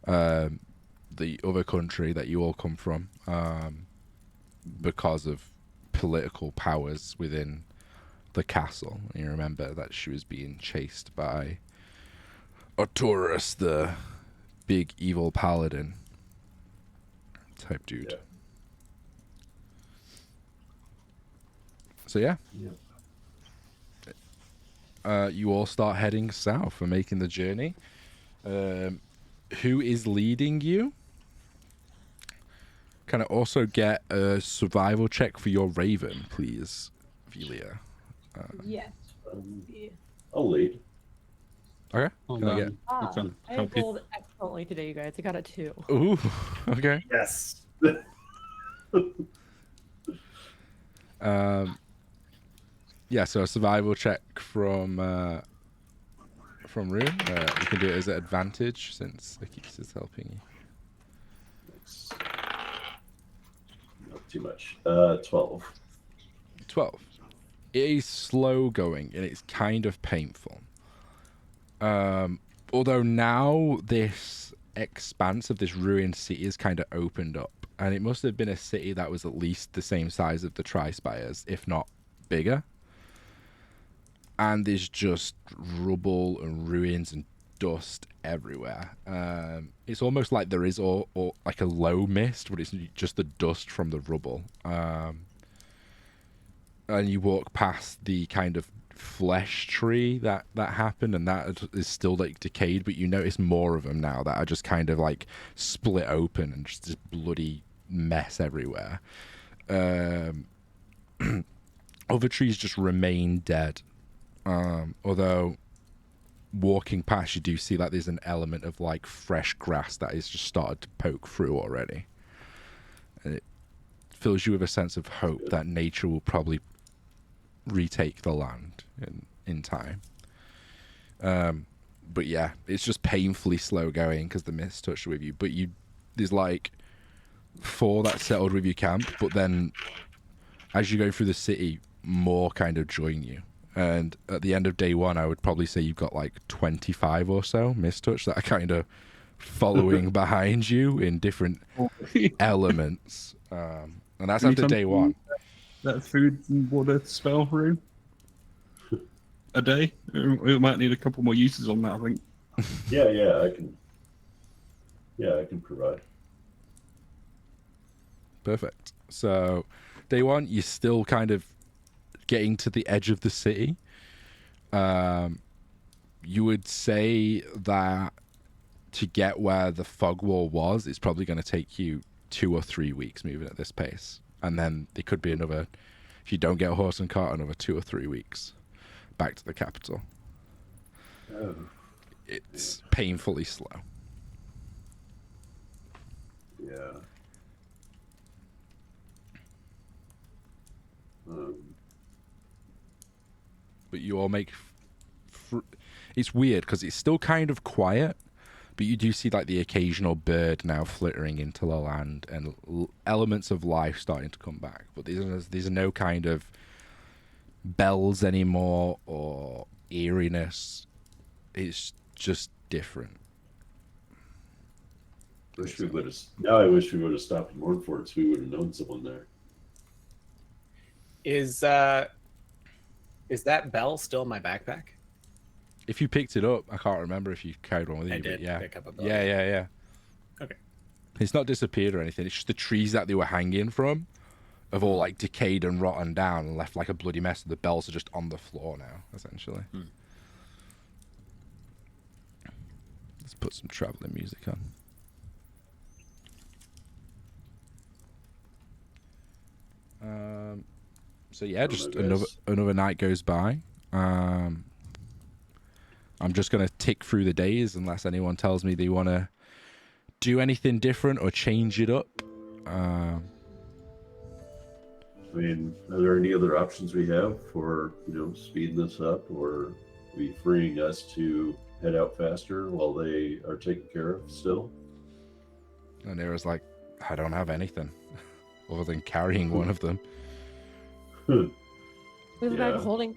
the other country that you all come from because of political powers within the castle. And you remember that she was being chased by Arturus, the big evil paladin type dude. Yeah. So yeah, Yeah. you all start heading south and making the journey. Who is leading you? Can I also get a survival check for your raven, please, Velia? Yes. I'll lead. Okay. Hold Can I on. get? I'm trying to I help you. rolled excellently today, you guys. I got a 2. Ooh. Okay. Yes. Yeah. So a survival check from Rune. You can do it as an advantage since Akis is helping you. Thanks. Not too much. 12. 12. It is slow going and it's kind of painful. Although now this expanse of this ruined city is kind of opened up, and it must have been a city that was at least the same size of the Tri-Spires, if not bigger. And there's just rubble and ruins and dust everywhere. It's almost like there is or like a low mist, but it's just the dust from the rubble. And you walk past the kind of flesh tree that happened, and that is still like decayed, but you notice more of them now that are just kind of like split open and just this bloody mess everywhere. Other trees just remain dead. Although walking past, you do see that there's an element of like fresh grass that is just started to poke through already. And it fills you with a sense of hope that nature will probably retake the land in time. But yeah, it's just painfully slow going because the mist touched with you. But there's like 4 that settled with your camp, but then as you go through the city, more kind of join you. And at the end of day 1, I would probably say you've got like 25 or so mistouch that are kind of following behind you in different elements. And that's after day 1. That food and water spell room a day. We might need a couple more uses on that, I think. Yeah, I can. Yeah, I can provide. Perfect. So day 1, you're still kind of getting to the edge of the city. You would say that to get where the fog wall was, it's probably going to take you 2 or 3 weeks moving at this pace. And then it could be another, if you don't get a horse and cart, another 2 or 3 weeks back to the capital. Oh, It's painfully slow. yeah. But you all make it's weird because it's still kind of quiet, but you do see like the occasional bird now flittering into the land and elements of life starting to come back. But these are no kind of bells anymore or eeriness. It's just different. Wish we would have. Now I wish we would have stopped in Mournfort, so we would have known someone there. Is that bell still in my backpack? If you picked it up, I can't remember if you carried one with you. I did but yeah. pick up a bell. Yeah. Okay. It's not disappeared or anything. It's just the trees that they were hanging from have all like decayed and rotten down and left like a bloody mess. The bells are just on the floor now, essentially. Let's put some traveling music on. So yeah, just another night goes by. I'm just gonna tick through the days unless anyone tells me they want to do anything different or change it up. I mean, are there any other options we have for, speeding this up, or are we freeing us to head out faster while they are taken care of still? And Nira's like, I don't have anything other than carrying one of them. We have a bag Yeah. of holding.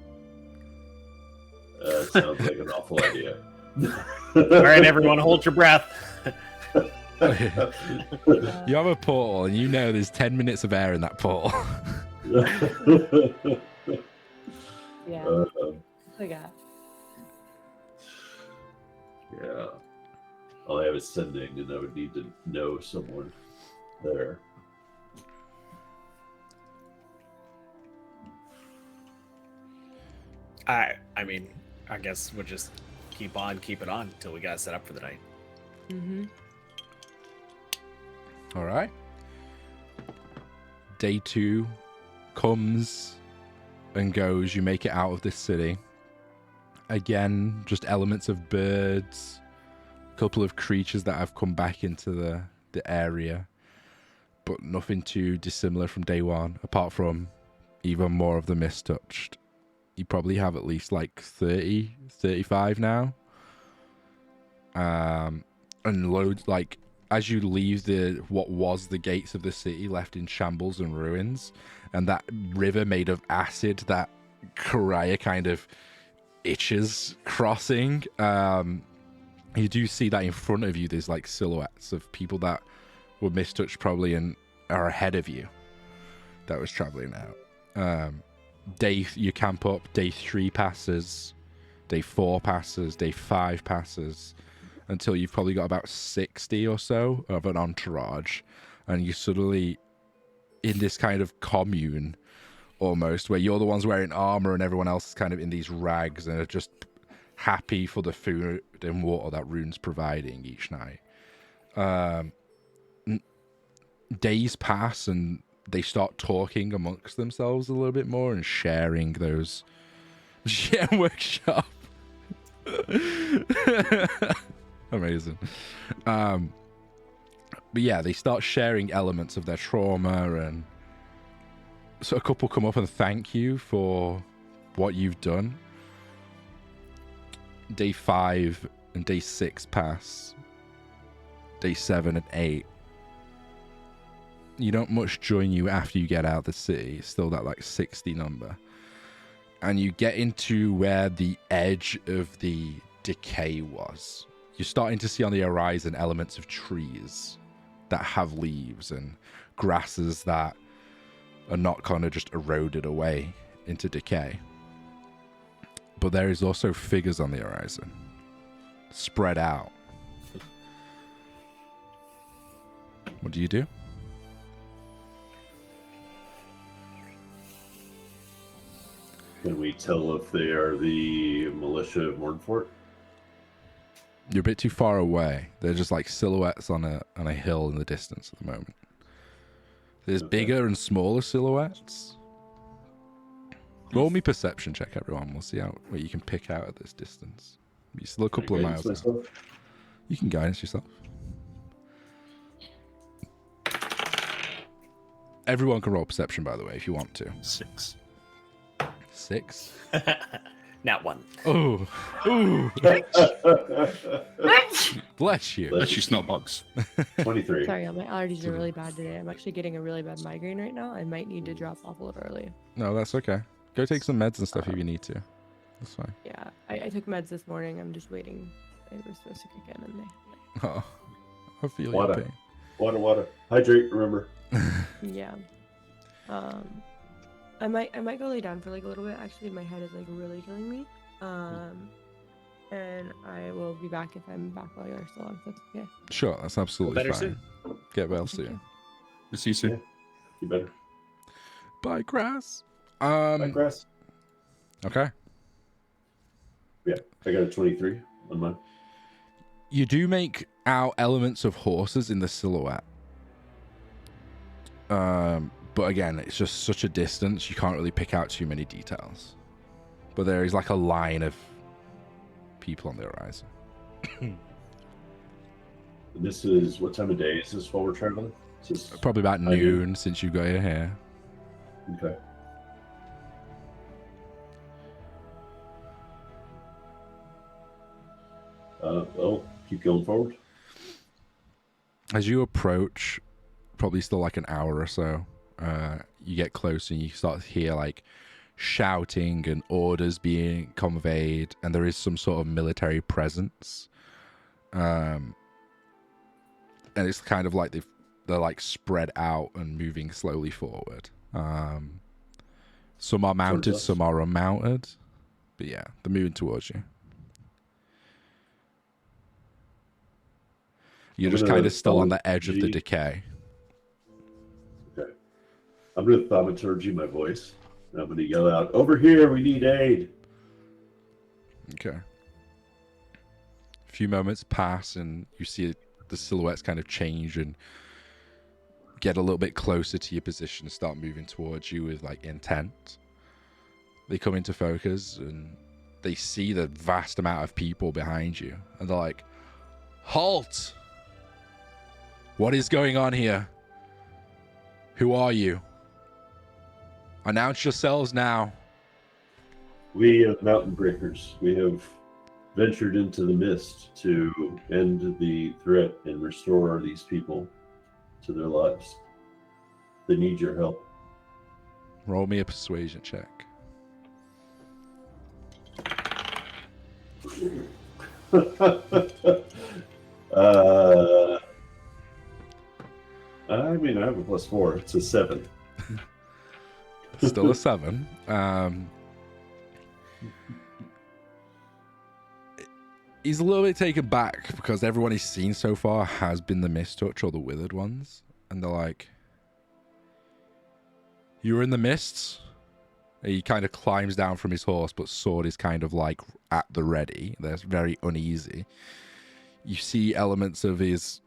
Sounds like an awful idea. All right, everyone, hold your breath. You have a portal, and you know there's 10 minutes of air in that portal. Yeah. I got. Yeah. All I have is sending, and I would need to know someone there. I mean, I guess we'll just keep it on until we got set up for the night. Mm-hmm. All right. Day 2 comes and goes. You make it out of this city. Again, just elements of birds, a couple of creatures that have come back into the area, but nothing too dissimilar from day 1, apart from even more of the mist-touched. You probably have at least like 30, 35 now. And loads, like, as you leave what was the gates of the city left in shambles and ruins, and that river made of acid that Karaya kind of itches crossing, you do see that in front of you there's like silhouettes of people that were mistouched probably and are ahead of you that was traveling out. You camp up, day 3 passes, day 4 passes, day 5 passes, until you've probably got about 60 or so of an entourage, and you're suddenly in this kind of commune almost, where you're the ones wearing armor and everyone else is kind of in these rags and are just happy for the food and water that Rune's providing each night. Days pass and they start talking amongst themselves a little bit more and sharing those workshop. Amazing. But yeah, they start sharing elements of their trauma, and so a couple come up and thank you for what you've done. Day 5 and day 6 pass. Day 7 and 8. You don't much join you after you get out of the city. It's still that like 60 number. And you get into where the edge of the decay was. You're starting to see on the horizon elements of trees that have leaves and grasses that are not kind of just eroded away into decay. But there is also figures on the horizon, spread out. What do you do? Can we tell if they are the militia of Mournfort? You're a bit too far away. They're just like silhouettes on a hill in the distance at the moment. There's bigger and smaller silhouettes. Roll me perception check, everyone. We'll see what you can pick out at this distance. You're still a couple of miles out. You can guidance yourself. Everyone can roll perception, by the way, if you want to. 6. 6? Not 1. Oh. Ooh. Bless you. That's your snot box. 23. Sorry, my allergies are really bad today. I'm actually getting a really bad migraine right now. I might need to drop off a little early. No, that's okay. Go take some meds and stuff if you need to. That's fine. Yeah, I took meds this morning. I'm just waiting. They were supposed to kick in, and they. Oh, I feel Water. your pain. Water. Hydrate, remember. Yeah. I might go lay down for like a little bit. Actually, my head is like really killing me. And I will be back if I'm back while you're still on. If that's okay. Sure, that's absolutely Better fine. soon. Get well Thank soon. you. We'll see you soon. You better. Bye, Grass. Bye, Grass. Okay. Yeah, I got a 23 on mine. You do make out elements of horses in the silhouette. But again, it's just such a distance, you can't really pick out too many details. But there is like a line of people on the horizon. This is what time of day is this while we're traveling? Is this Probably about high noon? noon since you got here. Okay. Well, keep going forward. As you approach, probably still like an hour or so, you get closer and you start to hear like shouting and orders being conveyed, and there is some sort of military presence. And it's kind of like they're like spread out and moving slowly forward. Some are mounted, us. some are unmounted, but yeah, they're moving towards you. You're I'm just gonna kind of still on follow the edge of the G. decay. Okay. I'm going to thaumaturgy my voice. And I'm going to yell out, "Over here, we need aid." Okay. A few moments pass and you see the silhouettes kind of change and get a little bit closer to your position and start moving towards you with like intent. They come into focus and they see the vast amount of people behind you and they're like, "Halt! What is going on here? Who are you? Announce yourselves now." We have mountain breakers. We have ventured into the mist to end the threat and restore these people to their lives. They need your help. Roll me a persuasion check. I mean, I have a +4. It's a 7. Still a 7. He's a little bit taken back because everyone he's seen so far has been the Mist Touch or the Withered ones. And they're like, "You were in the mists?" He kind of climbs down from his horse, but sword is kind of like at the ready. They're very uneasy. You see elements of his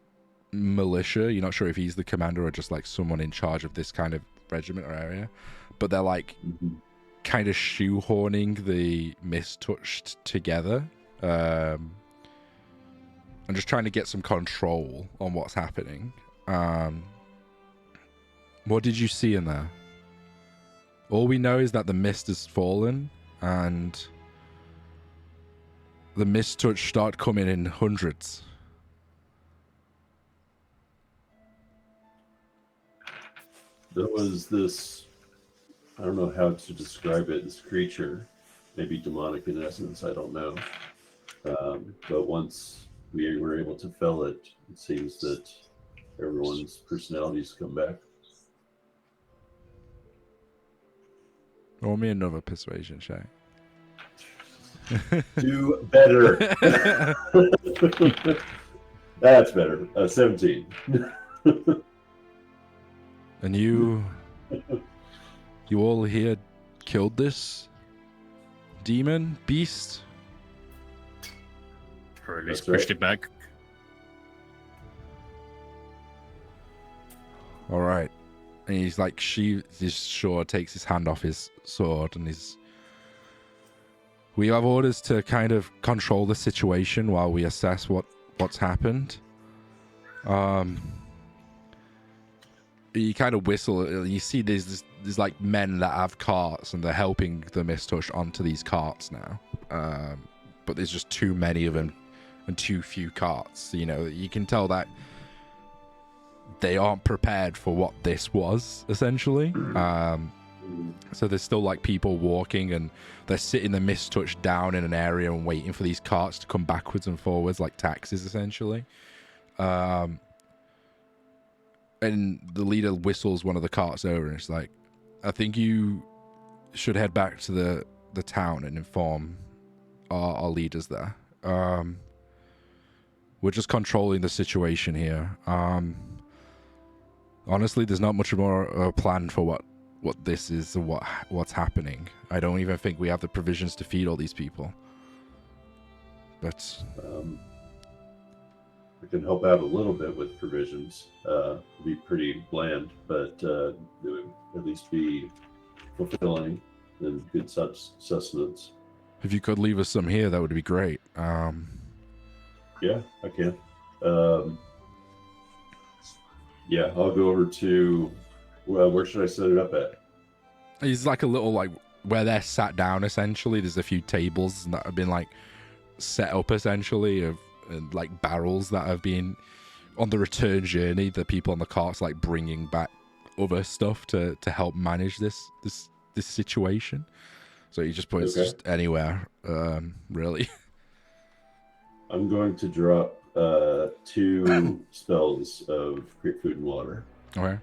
militia. You're not sure if he's the commander or just like someone in charge of this kind of regiment or area. But they're like kind of shoehorning the Mist Touched together. I'm just trying to get some control on what's happening. What did you see in there? All we know is that the mist has fallen and the Mist Touch start coming in hundreds. There was this, I don't know how to describe it, this creature, maybe demonic in essence, I don't know. But once we were able to fell it, it seems that everyone's personalities come back. Roll me another persuasion check. Do better. That's better. 17. And you all here killed this demon beast? Or at least That's right. pushed it back. All right. And he's like, this Shaw takes his hand off his sword and we have orders to kind of control the situation while we assess what's happened. You kind of whistle. You see there's like men that have carts and they're helping the Mist Touch onto these carts now. But there's just too many of them and too few carts. You know, you can tell that they aren't prepared for what this was, essentially. So there's still like people walking and they're sitting the Mist Touch down in an area and waiting for these carts to come backwards and forwards like taxis, essentially. And the leader whistles one of the carts over and it's like, "I think you should head back to the town and inform our leaders there. We're just controlling the situation here. Honestly, there's not much more plan for what this is and what's happening. I don't even think we have the provisions to feed all these people. But We can help out a little bit with provisions. It'll be pretty bland, but it would at least be fulfilling and good sustenance. if you could leave us some here, that would be great. Yeah, I can. Yeah, I'll go over to. Well, where should I set it up at? It's like a little like where they're sat down. Essentially, there's a few tables that have been like set up essentially of and like barrels that have been on the return journey. The people on the carts like bringing back other stuff to help manage this situation. So you just put it just anywhere, really. I'm going to drop 2 spells of create food and water. Okay.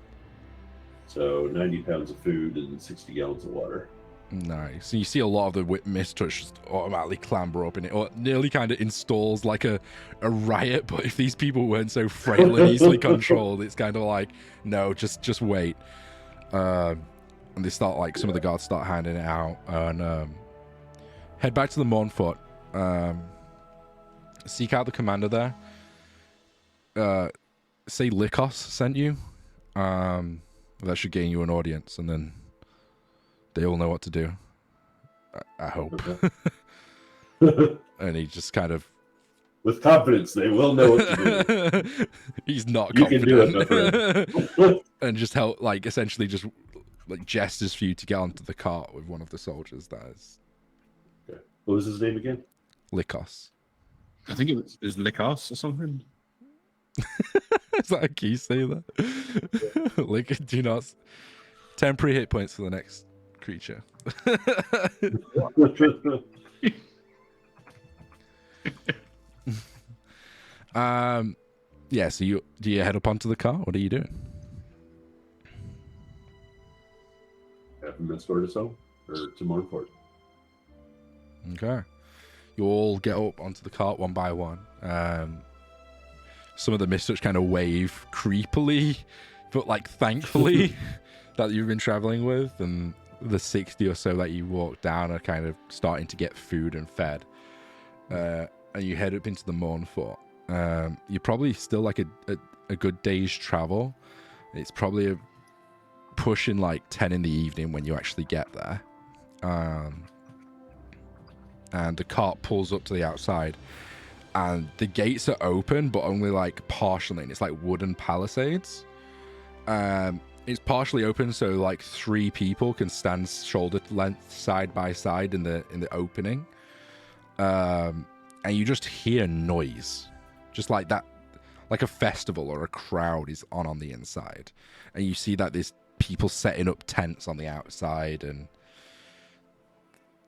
So 90 pounds of food and 60 gallons of water. Nice. And you see a lot of the mist touch just automatically clamber up in it, or nearly kind of installs like a riot. But if these people weren't so frail and easily controlled, it's kind of like, no, just wait. And they start like some of the guards start handing it out and head back to the Mournfort. Seek out the commander there. Say Lycos sent you. That should gain you an audience, and then they all know what to do. I hope. Okay. And he just kind of... With confidence, they will know what to do. He's not You confident. can do it, my friend. And just help, like, essentially just like gestures for you to get onto the cart with one of the soldiers. That is Okay. What was his name again? Lycos. I think it was Lycos or something. Is that a key say that? Like, do not... Temporary hit points for the next creature. Yeah, so do you head up onto the car? What are you doing? Have him escort us home or to Mournfort. Okay. You all get up onto the cart one by one. Some of the Mistouch kind of wave creepily, but like thankfully that you've been traveling with, and the 60 or so that you walk down are kind of starting to get food and fed. And you head up into the Mournfort. You're probably still like a good day's travel. It's probably pushing like 10 in the evening when you actually get there. And the cart pulls up to the outside, and the gates are open, but only like partially, and it's like wooden palisades. It's partially open, so like 3 people can stand shoulder length side by side in the opening. And you just hear noise, just like that, like a festival or a crowd is on the inside. And you see that there's people setting up tents on the outside, and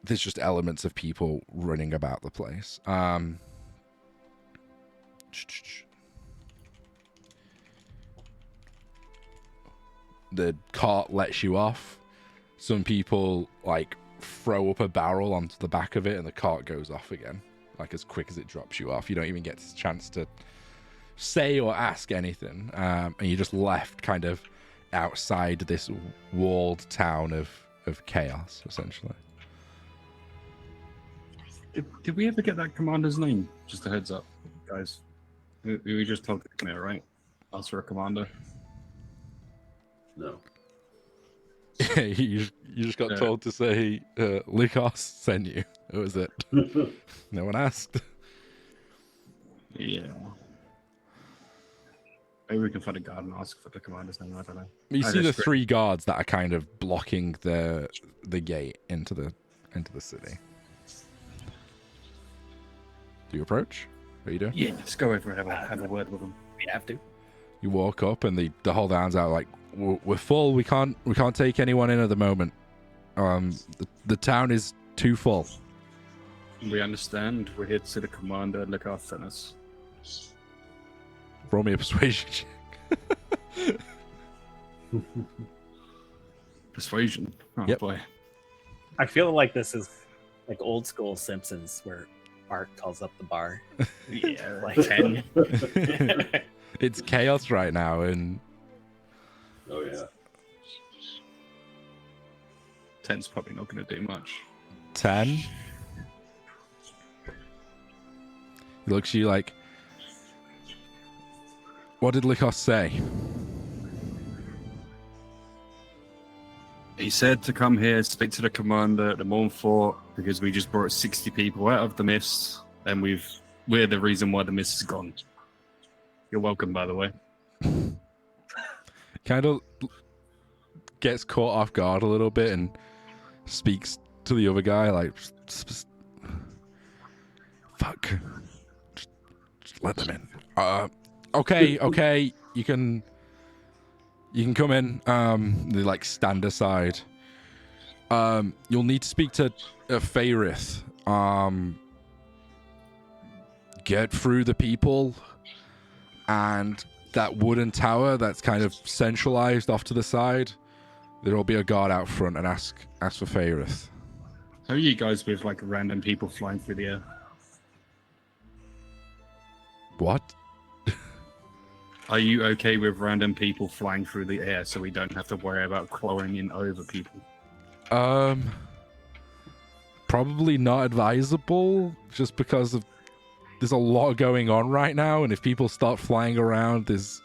there's just elements of people running about the place. The cart lets you off. Some people like throw up a barrel onto the back of it, and the cart goes off again, like as quick as it drops you off. You don't even get a chance to say or ask anything, and you're just left kind of outside this walled town of chaos, essentially. Did we ever get that commander's name? Just a heads up, guys. We just told there, right? Ask for a commander. No. you just got told to say Lycos sent you. That was it. No one asked. Yeah. Maybe we can find a guard and ask for the commander's name. I don't know. You see the 3 guards that are kind of blocking the gate into the city. Do you approach? What are you doing? Yeah, let's go over and have a word with them. We have to. You walk up, and they hold their hands out like, we're full. We can't take anyone in at the moment. The town is too full. We understand. We're here to see the commander. Look after us. Roll me a persuasion check. Persuasion. Oh Yep. boy. I feel like this is like old school Simpsons where Bart calls up the bar. Yeah, Like 10. It's chaos right now, and Oh yeah. 10's probably not going to do much. 10. He looks at you like, what did Lycos say? He said to come here, speak to the commander at the Mournfort, because we just brought 60 people out of the mist, and we're the reason why the mist is gone. You're welcome, by the way. kind of gets caught off guard a little bit and speaks to the other guy like, fuck, just let them in. Okay, you can come in. They like stand aside. You'll need to speak to Faerith. Get through the people and that wooden tower that's kind of centralized off to the side. There'll be a guard out front and ask for Faerith. How are you guys with like random people flying through the air? What? Are you okay with random people flying through the air so we don't have to worry about clawing in over people? Probably not advisable, just because there's a lot going on right now, and if people start flying around, it's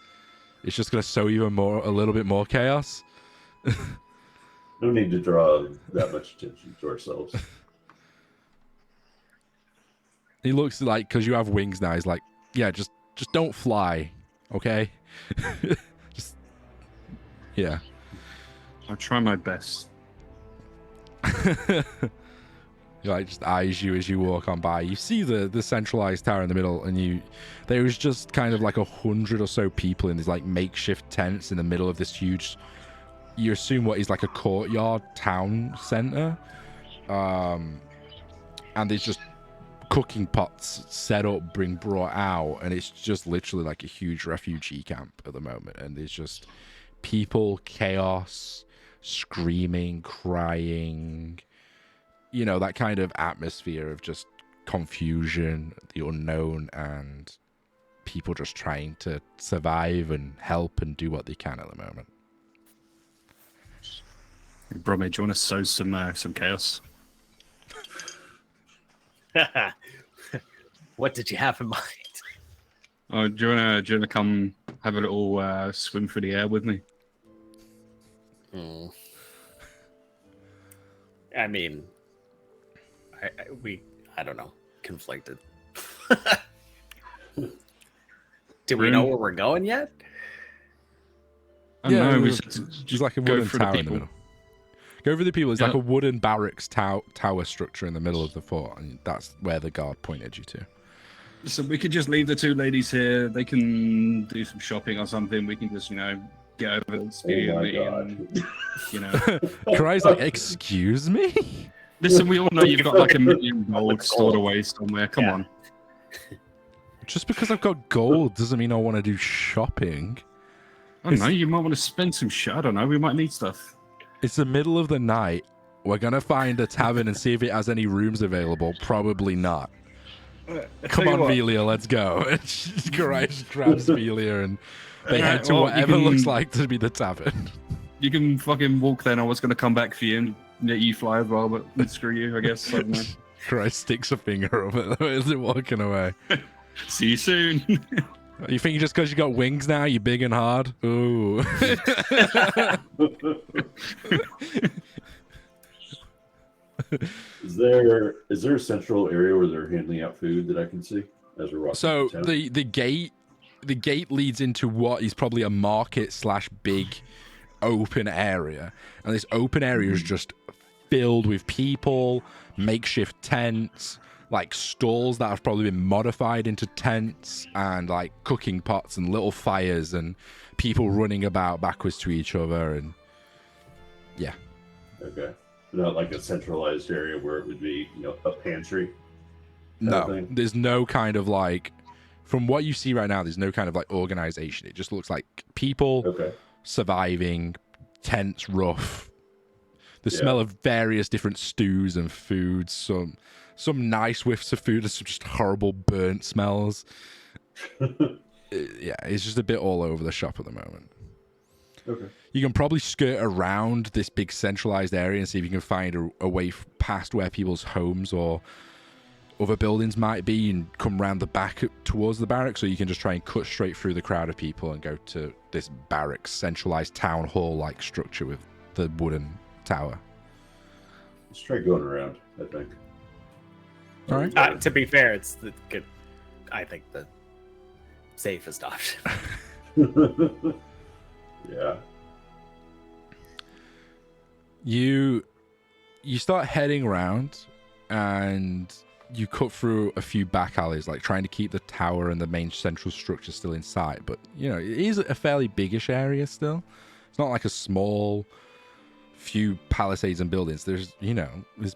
just going to sow a little bit more chaos. No need to draw that much attention to ourselves. He looks like, because you have wings now, he's like, yeah, just don't fly, okay? Yeah. I'll try my best. He like just eyes you as you walk on by. You see the centralized tower in the middle, and there was just kind of like 100 or so people in these like makeshift tents in the middle of this huge, you assume what is like a courtyard town center. And there's just cooking pots set up, brought out, and it's just literally like a huge refugee camp at the moment. And there's just people, chaos, screaming, crying, that kind of atmosphere of just confusion, the unknown, and people just trying to survive and help and do what they can at the moment. Bromé, do you want to sow some chaos? What did you have in mind? Oh, do you want to come have a little swim through the air with me? I mean, I don't know, conflicted. Do we know where we're going yet? I don't know. There's like a wooden tower in the middle. Go for the people. It's like a wooden barracks tower structure in the middle of the fort, and that's where the guard pointed you to. So we could just leave the two ladies here. They can do some shopping or something. We can just, get over the speed of me and, Christ, like, excuse me? Listen, we all know you've got like $1 million gold stored away somewhere. Come on. Just because I've got gold doesn't mean I want to do shopping. I don't know. You might want to spend some shit. I don't know. We might need stuff. It's the middle of the night. We're going to find a tavern and see if it has any rooms available. Probably not. Come on, Velia, let's go. Christ grabs Velia and they head to whatever looks like to be the tavern. You can fucking walk then. I was going to come back for you and let you fly as well, but screw you, I guess. I don't know. Christ sticks a finger up it as they're walking away. See you soon. You think just because you got wings now, you're big and hard? Ooh. Is there a central area where they're handing out food that I can see as we're walking? So the gate leads into what is probably a market / big open area, and this open area is just filled with people, makeshift tents, like stalls that have probably been modified into tents, and like cooking pots and little fires and people running about backwards to each other, and yeah. Okay. Not like a centralized area where it would be, a pantry. No, there's no kind of like, from what you see right now, there's no kind of like organization. It just looks like people surviving, tents rough. The smell of various different stews and foods, some nice whiffs of food, and some just horrible burnt smells. It's just a bit all over the shop at the moment. Okay. You can probably skirt around this big centralized area and see if you can find a way past where people's homes or other buildings might be and come around the back towards the barracks, or you can just try and cut straight through the crowd of people and go to this barracks centralized town hall like structure with the wooden tower. Let's try going around, I think. All right. To be fair, it's I think the safest option. Yeah. You start heading around, and you cut through a few back alleys, like trying to keep the tower and the main central structure still in sight. But you know, it is a fairly biggish area still. It's not like a small few palisades and buildings. There's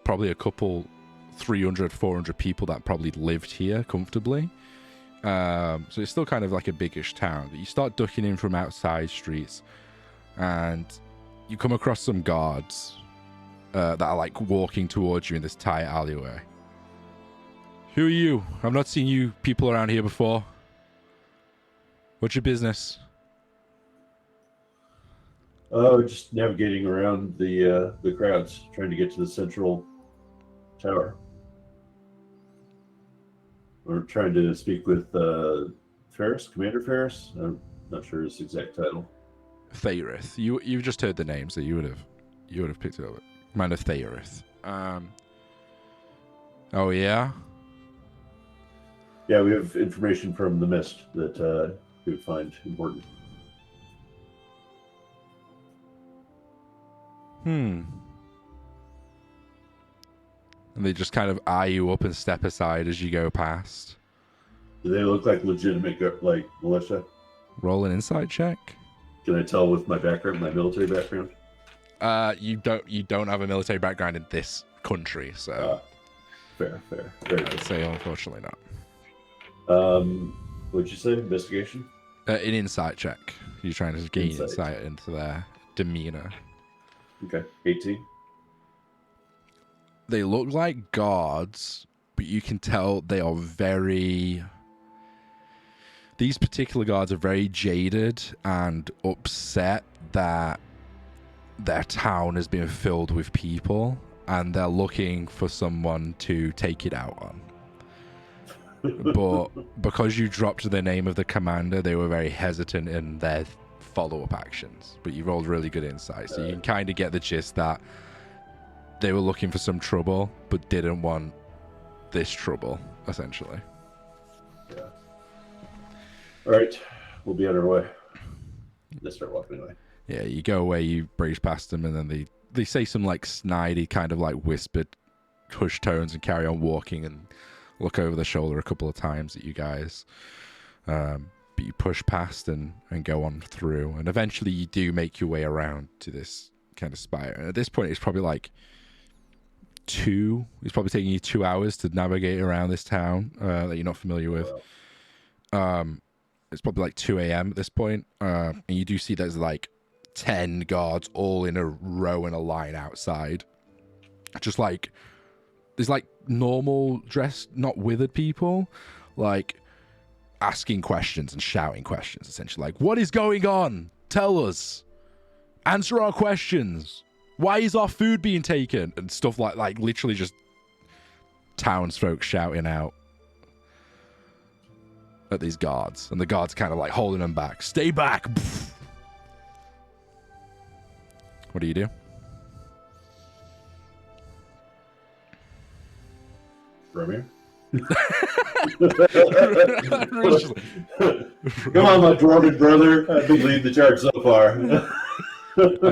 probably a couple 300, 400 people that probably lived here comfortably. So it's still kind of like a biggish town. But you start ducking in from outside streets, and you come across some guards that are like walking towards you in this tight alleyway. Who are you? I've not seen you people around here before. What's your business? Oh, just navigating around the crowds, trying to get to the central tower. We're trying to speak with Ferris, Commander Ferris. I'm not sure his exact title. Thaerith. You've just heard the name, so you would have picked it up. Commander Thaerith. Oh yeah. Yeah, we have information from the Mist that we would find important. And they just kind of eye you up and step aside as you go past. Do they look like legitimate, like militia? Roll an insight check. Can I tell with my background, my military background? You don't have a military background in this country, so Fair. Very I'd good. say unfortunately not. What'd you say? Investigation? An insight check. You're trying to gain Insight. insight into their demeanor. Okay, 18. They look like guards, but you can tell they are very... These particular guards are very jaded and upset that their town has been filled with people, and they're looking for someone to take it out on. But because you dropped the name of the commander, they were very hesitant in their follow-up actions. But you rolled really good insight, so you can kind of get the gist that they were looking for some trouble, but didn't want this trouble, essentially. Yeah. All right, we'll be on our way. Let's start walking away. Yeah, you go away, you breeze past them, and then they say some like snidey kind of like whispered hushed tones and carry on walking and look over the shoulder a couple of times at you guys. But you push past and go on through, and eventually you do make your way around to this kind of spire. And at this point, it's probably like it's probably taking you 2 hours to navigate around this town that you're not familiar with. It's probably like 2 a.m. at this point, and you do see there's like 10 guards all in a row in a line outside. Just like there's like normal dressed, not withered people, like asking questions and shouting questions, essentially. Like, what is going on? Tell us. Answer our questions. Why is our food being taken? And stuff like literally just townsfolk shouting out at these guards. And the guards kind of like holding them back. Stay back. What do you do? Romeo? I Come on, my dwarven brother. I've been leading the charge so far.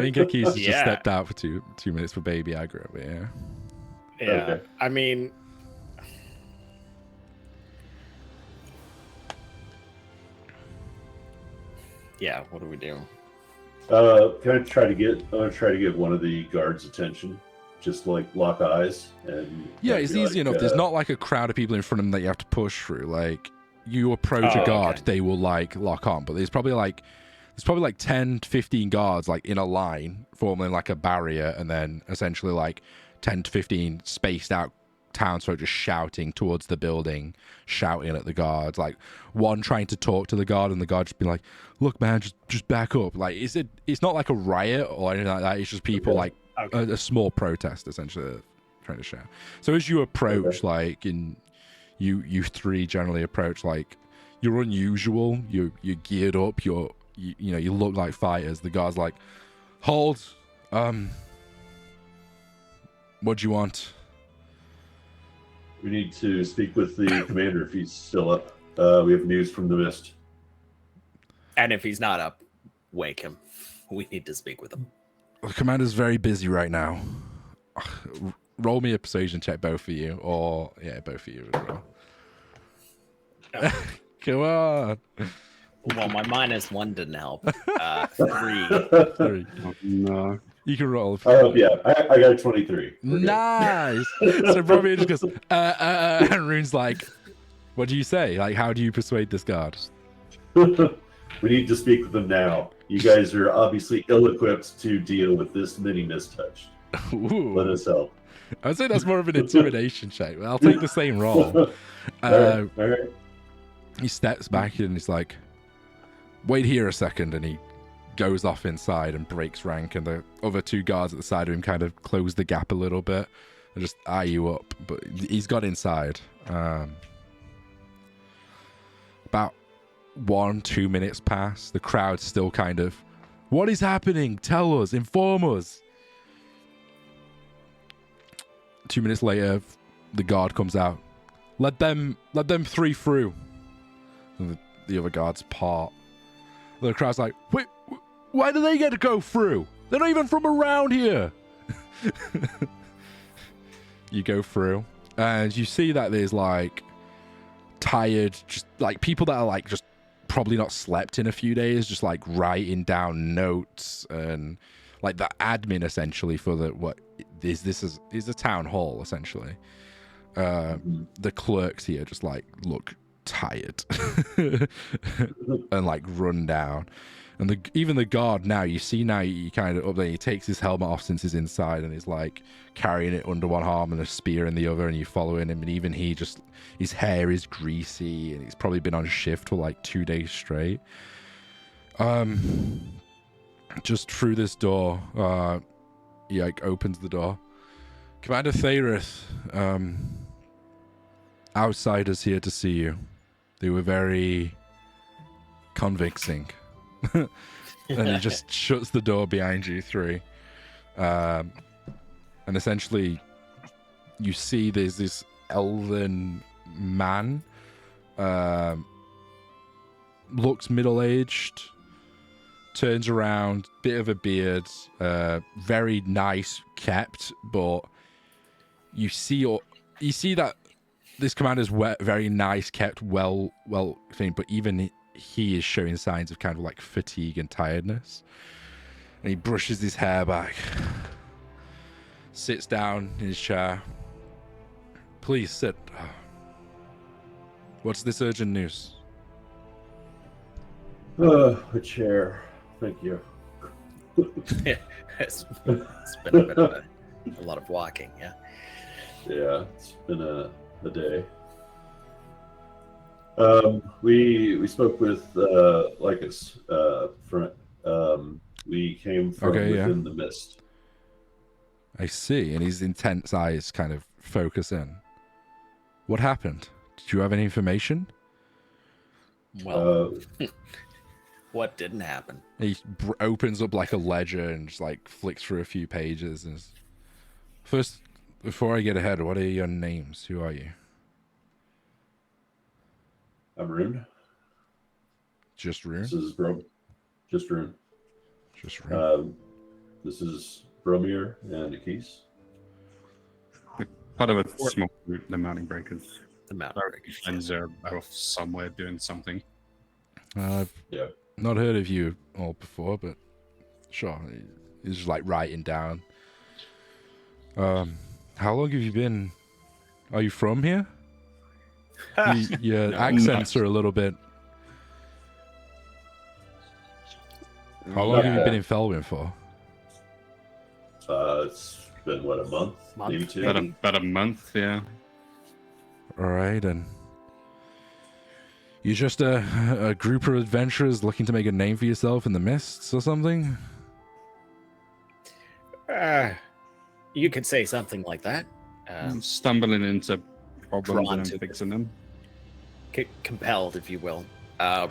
think Aki's just Yeah. stepped out for two minutes for baby aggro, but yeah. Yeah. Okay. I mean, yeah. What do we do? Can I try to get one of the guards' attention? Just like lock eyes and Yeah, it's be easy like, enough. There's not like a crowd of people in front of them that you have to push through. Like, you approach Oh, a guard, okay. they will like lock on. But there's probably like 10 to 15 guards like in a line forming like a barrier, and then essentially like 10 to 15 spaced out townsfolk just shouting towards the building, shouting at the guards, like one trying to talk to the guard and the guard just being like, look man, just back up. Like it's not like a riot or anything like that. It's just people Okay. like Okay. a small protest essentially trying to shout. So as you approach, like you three generally approach, like you're unusual, you're geared up, you look like fighters. The guard's like, hold, what do you want? We need to speak with the commander if he's still up. We have news from the Mist. And if he's not up, wake him. We need to speak with him. The commander's very busy right now. Roll me a persuasion check, both of you, or yeah, both of you as well. Oh. Come on. Well, my -1 didn't help. 3. 3. Oh, no. You can roll. Oh yeah, I got a 23. We're good. Nice. So Bromir just goes, and Rune's like, what do you say? Like, how do you persuade this guard? We need to speak with them now. You guys are obviously ill-equipped to deal with this many mistouched. Ooh. Let us help. I would say that's more of an intimidation check. I'll take the same roll. All right. He steps back and he's like, wait here a second, and he goes off inside and breaks rank, and the other 2 guards at the side of him kind of close the gap a little bit and just eye you up, but he's got inside. About 1-2 minutes pass. The crowd's still kind of, what is happening? Tell us, inform us. 2 minutes later, the guard comes out. Let them 3 through. And the other guards part. The crowd's like, wait, why do they get to go through? They're not even from around here. You go through, and you see that there's like tired, just like people that are like just probably not slept in a few days, just like writing down notes and like the admin essentially for the what this is a town hall essentially. The clerks here just like look tired and like run down, and even the guard now, you see now, you kind of up there, he takes his helmet off since he's inside and he's like carrying it under one arm and a spear in the other, and you following him, and even he just, his hair is greasy and he's probably been on shift for like 2 days straight. Just through this door, he like opens the door. Commander Thaerith, outsiders here to see you. They were very convincing. And he just shuts the door behind you 3. And essentially, you see there's this elven man. Looks middle-aged. Turns around, bit of a beard. Very nice kept, but you see that this commander's very nice kept, well thing, but even he is showing signs of kind of like fatigue and tiredness. And he brushes his hair back, sits down in his chair. Please sit. What's this urgent news? A chair. Thank you. It's been a bit of a lot of walking, yeah. Yeah, it's been a day. We spoke with Lycus. We came from within the mist. I see, and his intense eyes kind of focus in. What happened? Did you have any information? Well, what didn't happen? He opens up like a ledger and just like flicks through a few pages. And first, before I get ahead, what are your names? Who are you? I'm Rune. Just Rune? This is Just Rune. Just Rune. This is Bromir and Akis. Part of a small group, the Mounting Breakers. The Mountain Breakers. Friends are off somewhere doing something. I've not heard of you all before, but sure. He's just like writing down. How long have you been? Are you from here? Your accents are a little bit. How long have you been in Felwyn for? It's been what, a month? Maybe 2. About a month, yeah. All right, and you're just a group of adventurers looking to make a name for yourself in the mists or something? You could say something like that. Stumbling into problems drawn and to fixing them. Compelled, if you will. I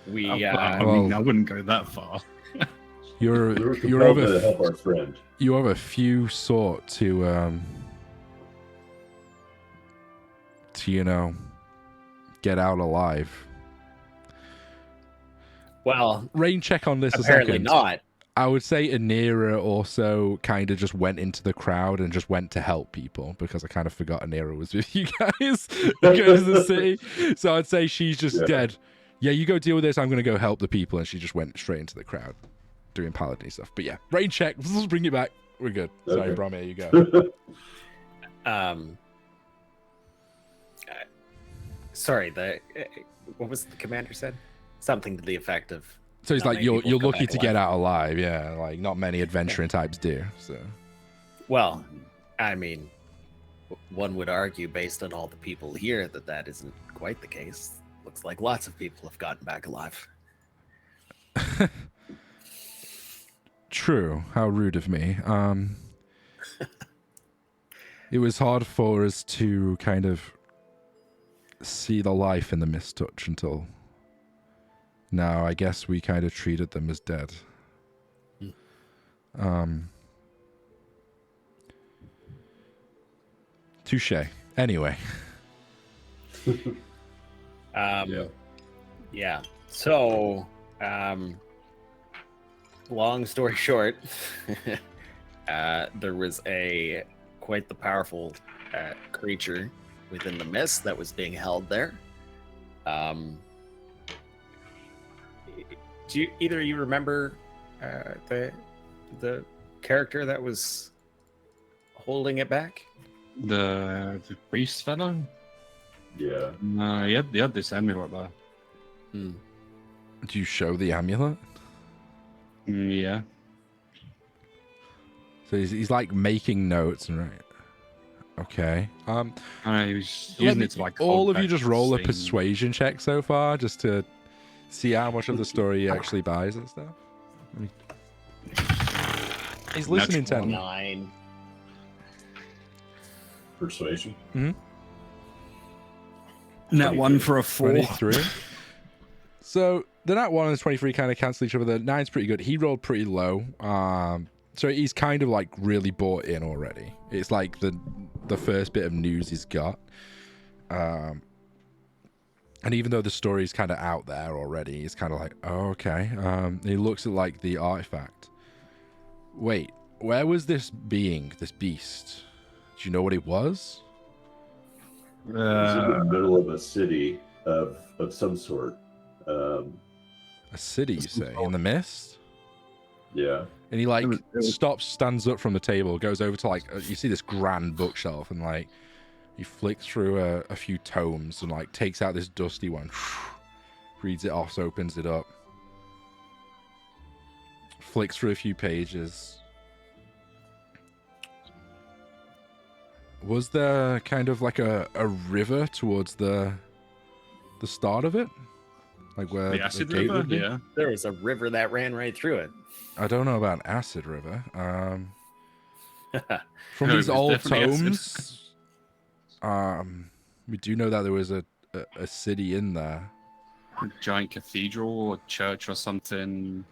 mean, I wouldn't go that far. We were You're compelled over. to help our friend. You have a few sort to get out alive. Well, Rain check on this a apparently second. not. I would say Anira also kind of just went into the crowd and just went to help people because I kind of forgot Anira was with you guys going to the city. So I'd say she's just dead. Yeah, you go deal with this. I'm going to go help the people. And she just went straight into the crowd doing paladin stuff. But yeah, rain check. Let's bring it back. We're good. Sorry, Okay. Bromir, you go. Sorry, what was the commander said? Something to the effect of. So he's not like, many you're people come lucky back to get alive. out alive. Yeah, like not many adventuring types do. So Well, I mean, one would argue based on all the people here that isn't quite the case. Looks like lots of people have gotten back alive. true. How rude of me. It was hard for us to kind of see the life in the Mistouch until now. I guess we kind of treated them as dead. Touche. Anyway. Yeah. So, long story short, there was quite the powerful creature within the mist that was being held there. Do either of you remember the character that was holding it back? The priest fellow? Yeah. No, he had this amulet there. Do you show the amulet? Yeah. So he's like making notes and right. Okay. He was using it to like. all hold of you back just the roll a scene. persuasion check so far, just to see how much of the story he actually buys and stuff. He's listening Natural intently. 9. Persuasion. Net one for a 4. 23. So the nat 1 and the 23 kind of cancel each other. The 9's pretty good. He rolled pretty low. So he's kind of like really bought in already. It's like the first bit of news he's got. And even though the story's kind of out there already, he's kind of like, oh, okay. He looks at like the artifact. Wait, where was this being, this beast? Do you know what it was? It was in the middle of a city of some sort. A city, you say, in the mist? Yeah. And he like It was- stops, stands up from the table, goes over to like you see this grand bookshelf, and like he flicks through a few tomes and like takes out this dusty one, reads it off, opens it up, flicks through a few pages. Was there kind of like a river towards the start of it, like where The acid gate river? would be? Yeah. There was a river that ran right through it. I don't know about acid river. From No, these it was old definitely acid. tomes, we do know that there was a city in there. A giant cathedral or church or something.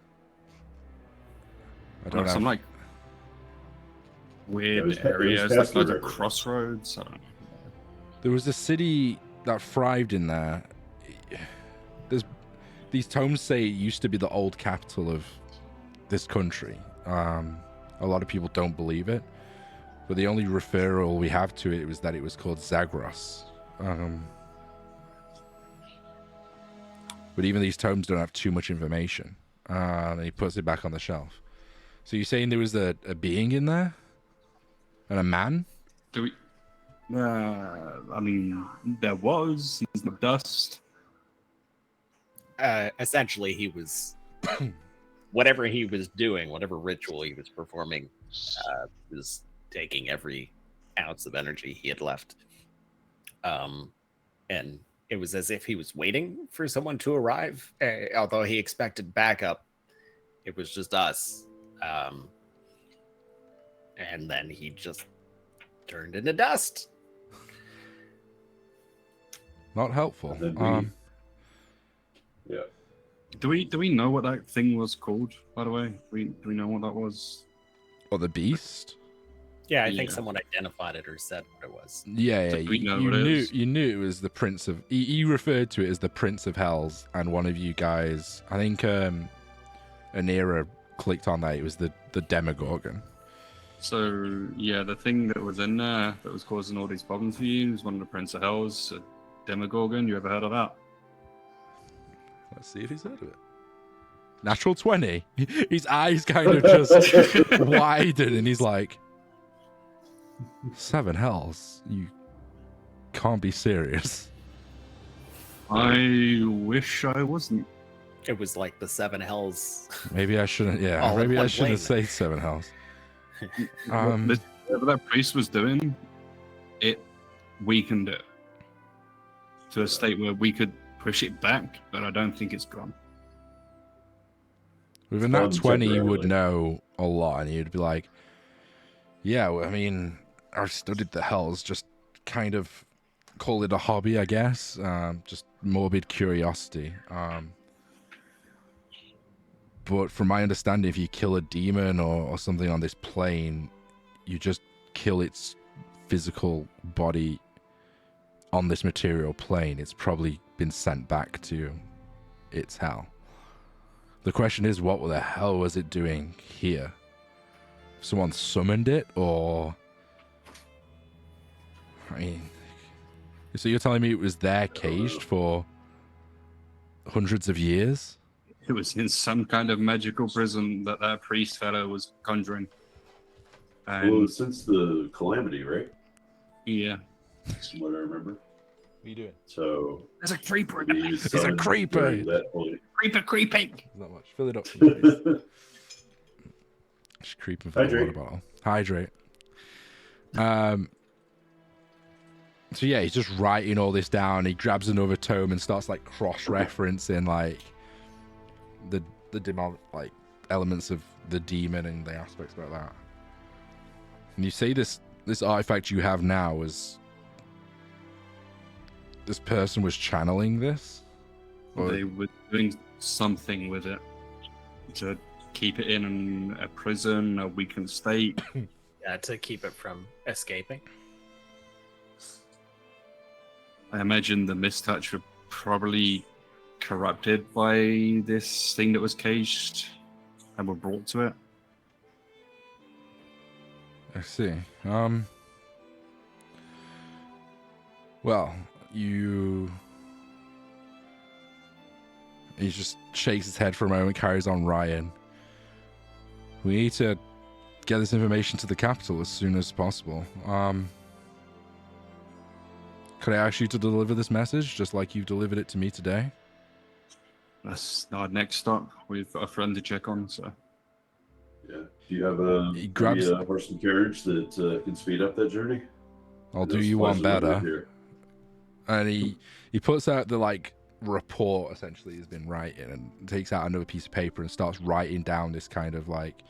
I don't know. Some like It weird was areas, past like the loads of river. crossroads. I don't know. There was a city that thrived in there. These tomes say it used to be the old capital of this country. A lot of people don't believe it, but the only referral we have to it was that it was called Zagros. But even these tomes don't have too much information. And he puts it back on the shelf. So you're saying there was a being in there? And a man? Do we? I mean, there was the dust. Essentially, he was whatever he was doing, whatever ritual he was performing, was taking every ounce of energy he had left. And it was as if he was waiting for someone to arrive. Although he expected backup, it was just us. And then he just turned into dust. Not helpful. And then yeah. Do we know what that thing was called? By the way, do we know what that was? Or the beast? Yeah, I think Yeah. someone identified it or said what it was. Yeah, So yeah. we know You what it knew is. you knew it was the Prince of. He referred to it as the Prince of Hells, and one of you guys, I think, Anira clicked on that, it was the Demogorgon. So yeah, the thing that was in there that was causing all these problems for you was one of the Prince of Hell's, a Demogorgon. You ever heard of that? Let's see if he's heard of it. Natural 20. His eyes kind of just widen, and he's like, 7 hells? You can't be serious. I wish I wasn't. It was like the 7 hells. Maybe I shouldn't. Yeah, All in maybe I one shouldn't plane. say 7 hells. Whatever that priest was doing, it weakened it to a state where we could push it back, but I don't think it's gone. With a nat 20, you would temporarily. know a lot, and you'd be like, yeah, well, I mean, I've studied the hells, just kind of call it a hobby, I guess. Just morbid curiosity. But from my understanding, if you kill a demon or something on this plane, you just kill its physical body on this material plane. It's probably been sent back to its hell. The question is, what the hell was it doing here? Someone summoned it, or... I mean... So you're telling me it was there caged for hundreds of years? It was in some kind of magical prison that priest fellow was conjuring. And Well, since the calamity, right? yeah, From what I remember. What are you doing? So there's a creeper. maybe he was It's a summoned creeper. during that point. Creeper creeping. Not much. Fill it up. please. Just creeping for the Hydrate. water bottle. Hydrate. So yeah, he's just writing all this down. He grabs another tome and starts like cross-referencing like the demon, like elements of the demon and the aspects about that. And you say this artifact you have now is this person was channeling this? Or- They were doing something with it to keep it in a prison, a weakened state. Yeah, to keep it from escaping. I imagine the mistouch were probably corrupted by this thing that was caged and were brought to it. I see. Well, he just shakes his head for a moment, carries on writing. We need to get this information to the capital as soon as possible. Could I ask you to deliver this message, just like you delivered it to me today? That's our next stop. We've got a friend to check on, so Yeah. Do you have a, He grabs- maybe a horse and carriage that can speed up that journey? I'll do Those you one supplies are over better. here. And he puts out the like report essentially he's been writing, and takes out another piece of paper and starts writing down this kind of like,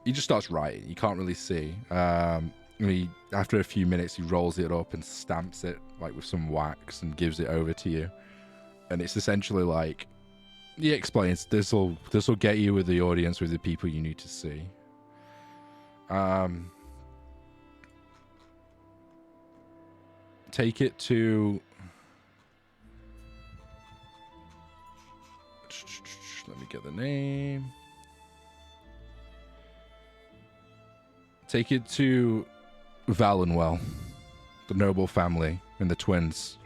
he just starts writing. You can't really see. After a few minutes, he rolls it up and stamps it like with some wax and gives it over to you. And it's essentially like, he explains this will get you with the audience, with the people you need to see. Take it to... Let me get the name. Take it to Valenwell, the noble family and the twins.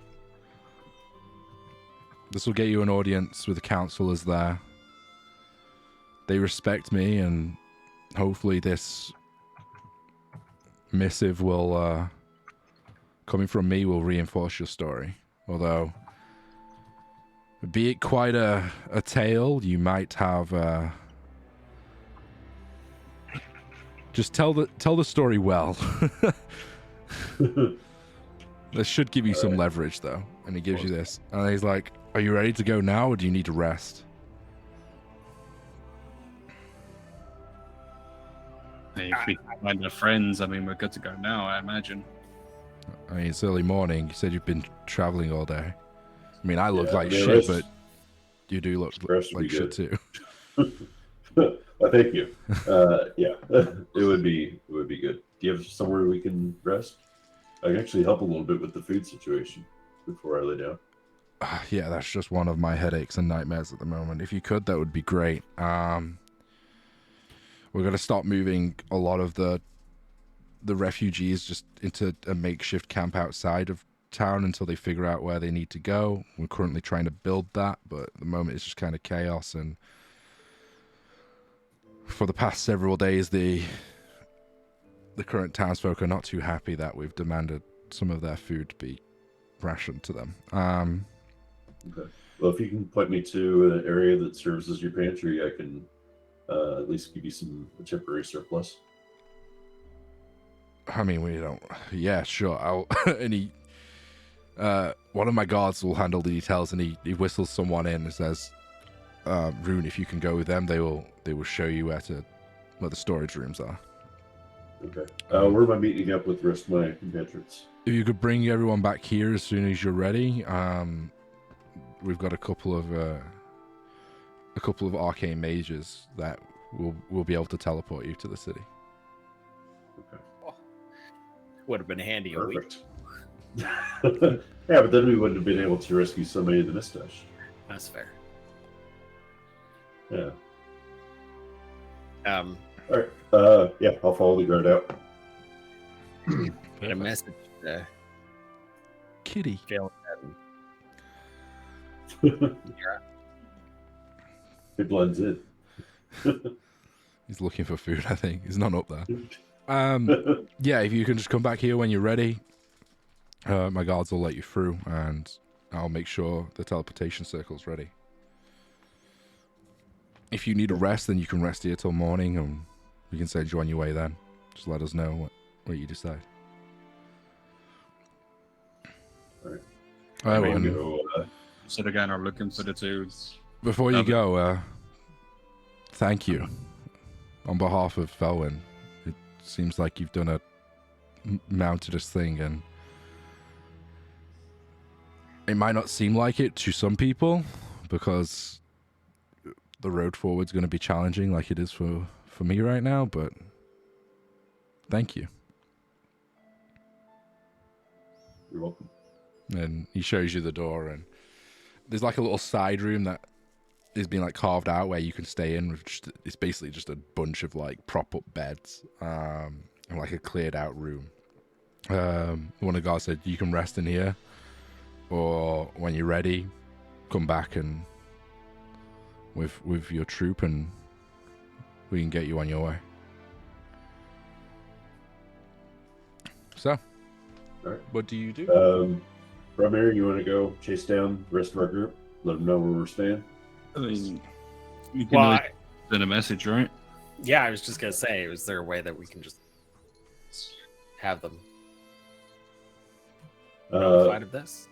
This will get you an audience with the counselors there. They respect me, and hopefully this missive will, coming from me, will reinforce your story. Although, be it quite a tale, you might have, just tell the story well. This should give you some leverage, though. And he gives you this. And he's like, are you ready to go now, or do you need to rest? hey, if we can find our friends, I mean, we're good to go now, I imagine. I mean, it's early morning. You said you've been traveling all day. I mean, I look Yeah, like I mean, shit, rest- but you do look rest would like be shit, good. too. Thank you. Yeah, it would be good. Do you have somewhere we can rest? I can actually help a little bit with the food situation before I lay down. Yeah, that's just one of my headaches and nightmares at the moment. If you could, that would be great. we're going to start moving a lot of the refugees just into a makeshift camp outside of town until they figure out where they need to go. We're currently trying to build that, but at the moment it's just kind of chaos. And for the past several days, the current townsfolk are not too happy that we've demanded some of their food to be rationed to them. Okay. Well, if you can point me to an area that serves as your pantry, I can at least give you a temporary surplus. I mean, we don't. Yeah, sure. I'll. And he, one of my guards will handle the details, and he whistles someone in and says, "Rune, if you can go with them, they will show you where the storage rooms are." Okay. Where am I meeting up with the rest of my compatriots? If you could bring everyone back here as soon as you're ready. We've got a couple of arcane mages that will be able to teleport you to the city. Okay. Would have been handy a week. Perfect. Yeah, but then we wouldn't have been able to rescue somebody in the Mistache. That's fair. Yeah. Um, All right. Yeah, I'll follow the guard out. get a message to Kitty. Phil. It blends in. He's looking for food, I think. He's not up there. Yeah, if you can just come back here when you're ready, my guards will let you through, and I'll make sure the teleportation circle's ready. If you need a rest, then you can rest here till morning, and we can send you on your way then. Just let us know what you decide. All right. Oh, I'm and gonna go, So again, I'm looking for the two. before you go, thank you on behalf of Felwyn. It seems like you've done a mountainous thing, and it might not seem like it to some people because the road forward's going to be challenging like it is for me right now, but thank you. You're welcome. And he shows you the door, and there's like a little side room that is being like carved out where you can stay in with it's basically just a bunch of like prop up beds, and like a cleared out room. One of the guys said you can rest in here, or when you're ready, come back and with your troop, and we can get you on your way. So, All right. what do you do? Romero, you want to go chase down the rest of our group? Let them know where we're staying? I mean, you can Well, always send a message, right? yeah, I was just gonna say, is there a way that we can just have them notified of this?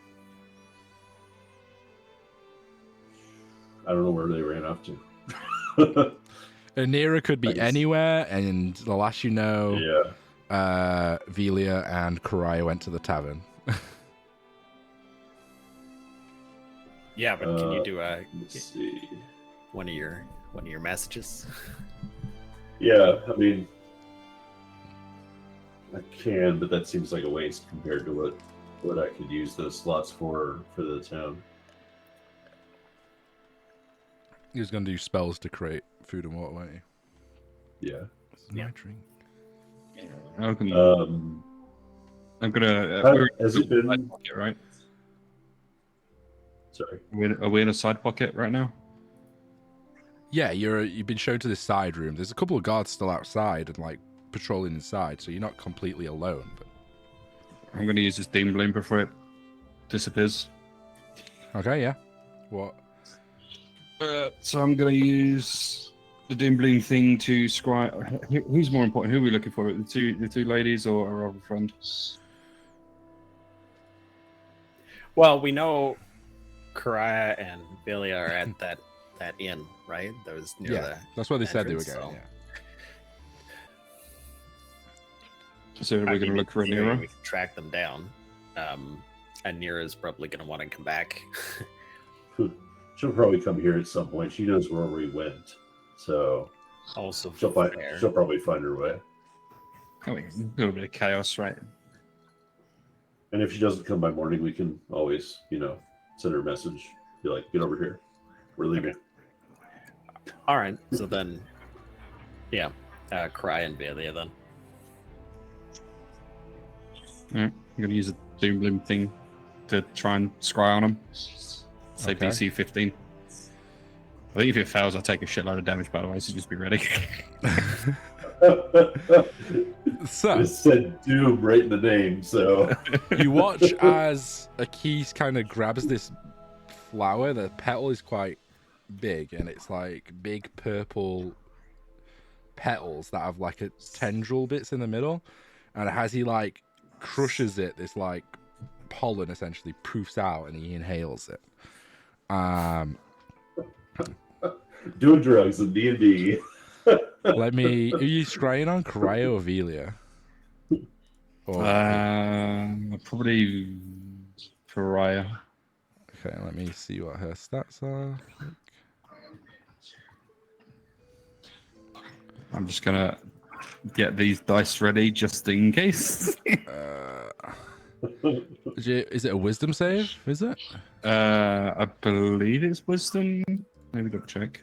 I don't know where they ran off to. Anira could be Nice. anywhere, and the last you know, Yeah. Velia and Karaya went to the tavern. Yeah, but can you do Let's see. one of your messages? Yeah, I mean, I can, but that seems like a waste compared to what I could use those slots for the town. He was going to do spells to create food and water, weren't you? Yeah. This is my Yeah. drink. How can I'm gonna. Has it been? Side pocket, right? Sorry. Are we in a side pocket right now? Yeah, you've been shown to this side room. There's a couple of guards still outside and like patrolling inside, so you're not completely alone. But I'm gonna use this demon bloom before it disappears. okay, yeah. What? So I'm gonna use the doom bloom thing to scry. Who's more important? Who are we looking for? The two ladies or our other friend? Well, we know Karaya and Billy are at that inn, right? That was near Yeah, that's where they said they were entrance, going. so- Yeah. So we're gonna look for in theory, Anira. We can track them down. And Nira's probably gonna want to come back. She'll probably come here at some point. She knows where we went, so Also, she'll fair. probably find her way. I mean, a little bit of chaos, right? And if she doesn't come by morning, we can always, send her a message. Be like, get over here. We're leaving. All right. So then, yeah, Cry and Velia then. Alright, I'm gonna use a Doom Bloom thing to try and scry on him. Say Okay. DC 15. I think if it fails, I'll take a shitload of damage, by the way, so just be ready. So It said Doom right in the name, so you watch as Akis kind of grabs this flower. The petal is quite big, and it's like big purple petals that have like a tendril bits in the middle. And as he like crushes it, this like pollen essentially poofs out, and he inhales it. doing drugs in D&D. Let me. Are you scrying on Cryo or Velia? Or, Probably Pariah. okay, let me see what her stats are. I'm just gonna get these dice ready just in case. Is it a wisdom save? Is it? I believe it's wisdom. Maybe double check.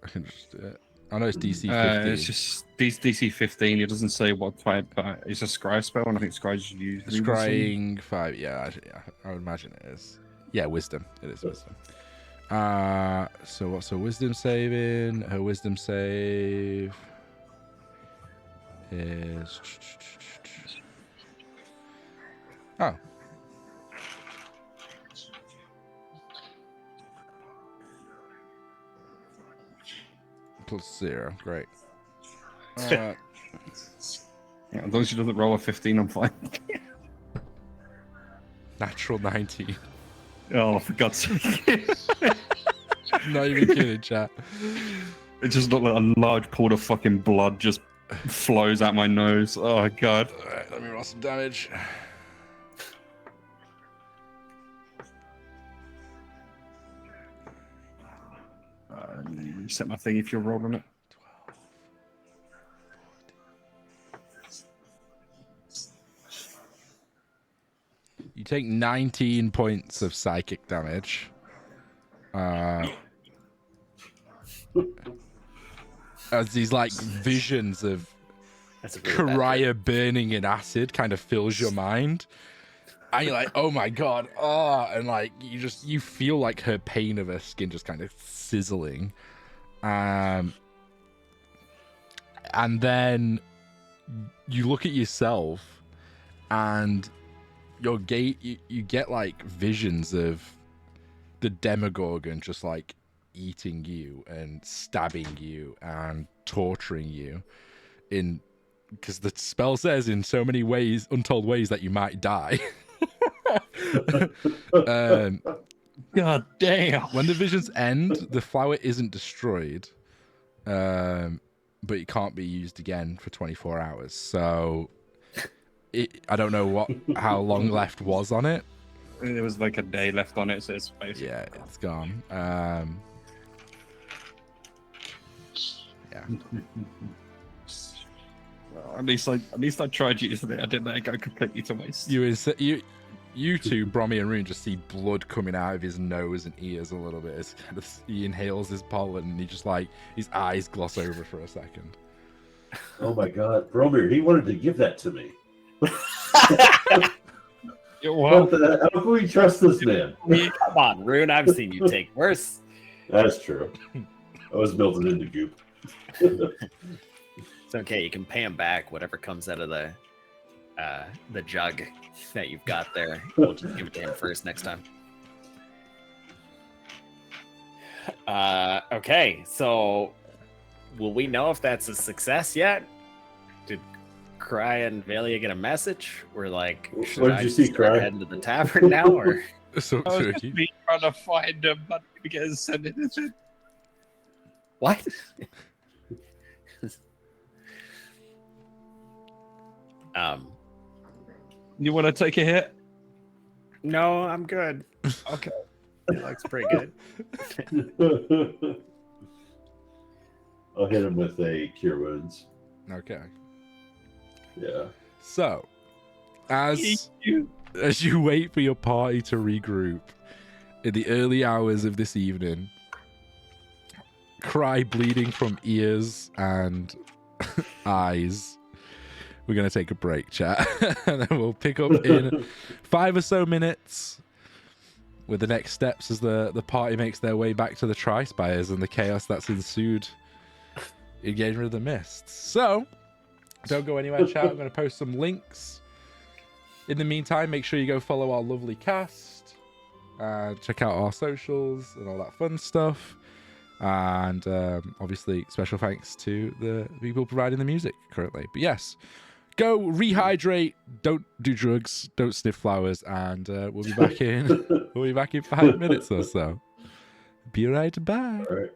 I can just do it. I know it's DC 15. It's just DC 15. It doesn't say what type. It's a scry spell, and I think scries use wisdom. Scrying 5. Yeah, I would imagine it is. Yeah, wisdom. It is wisdom. So what's her wisdom saving? Her wisdom save is. Oh. +0. Great. Yeah, as long as she doesn't roll a 15, I'm fine. Natural 19. Oh, for God's sake. Not even kidding, chat. It just looked like a large pool of fucking blood just flows out my nose. Oh, God. Alright, let me roll some damage. Set my thing if you're rolling it. 12. You take 19 points of psychic damage. As these like visions of That's a really bad Karaya burning in acid kind of fills your mind. And you're like, oh my god, and like you feel like her pain of her skin just kind of sizzling. And then you look at yourself and you get like visions of the Demogorgon just like eating you and stabbing you and torturing you because the spell says in so many ways, untold ways, that you might die. God damn. When the visions end, the flower isn't destroyed, but it can't be used again for 24 hours. So I don't know how long left was on it. There was like a day left on it, so it's basically... Yeah, it's gone. Yeah. Well, at least I tried using it. I didn't let it go completely to waste. You two, Brommy and Rune, just see blood coming out of his nose and ears a little bit as kind of he inhales his pollen, and he just like his eyes gloss over for a second. Oh my god, Bromir, he wanted to give that to me. Well, How can we trust this man? Come on, Rune. I've seen you take worse. That's true. I was melted into goop. It's okay. You can pay him back whatever comes out of the jug that you've got there. We'll just give it to him first next time. Okay, so will we know if that's a success yet? Did Cry and Velia get a message? We're like, should What did I you see, just start Cry? heading to the tavern now, or So I was so just he- me trying to find him, but we get send it. what? You want to take a hit? No, I'm good. Okay, that looks pretty good. I'll hit him with a Cure Wounds. okay. Yeah. So, as you wait for your party to regroup in the early hours of this evening, Cry bleeding from ears and eyes. We're going to take a break, chat. And then we'll pick up in 5 or so minutes with the next steps as the party makes their way back to the Tri-Spires and the chaos that's ensued in getting rid of the mists. So, don't go anywhere, chat. I'm going to post some links. In the meantime, make sure you go follow our lovely cast. Check out our socials and all that fun stuff. And obviously, special thanks to the people providing the music currently. But yes, go rehydrate, don't do drugs, don't sniff flowers, and we'll be back in. We'll be back in 5 minutes or so. Be right back. All right.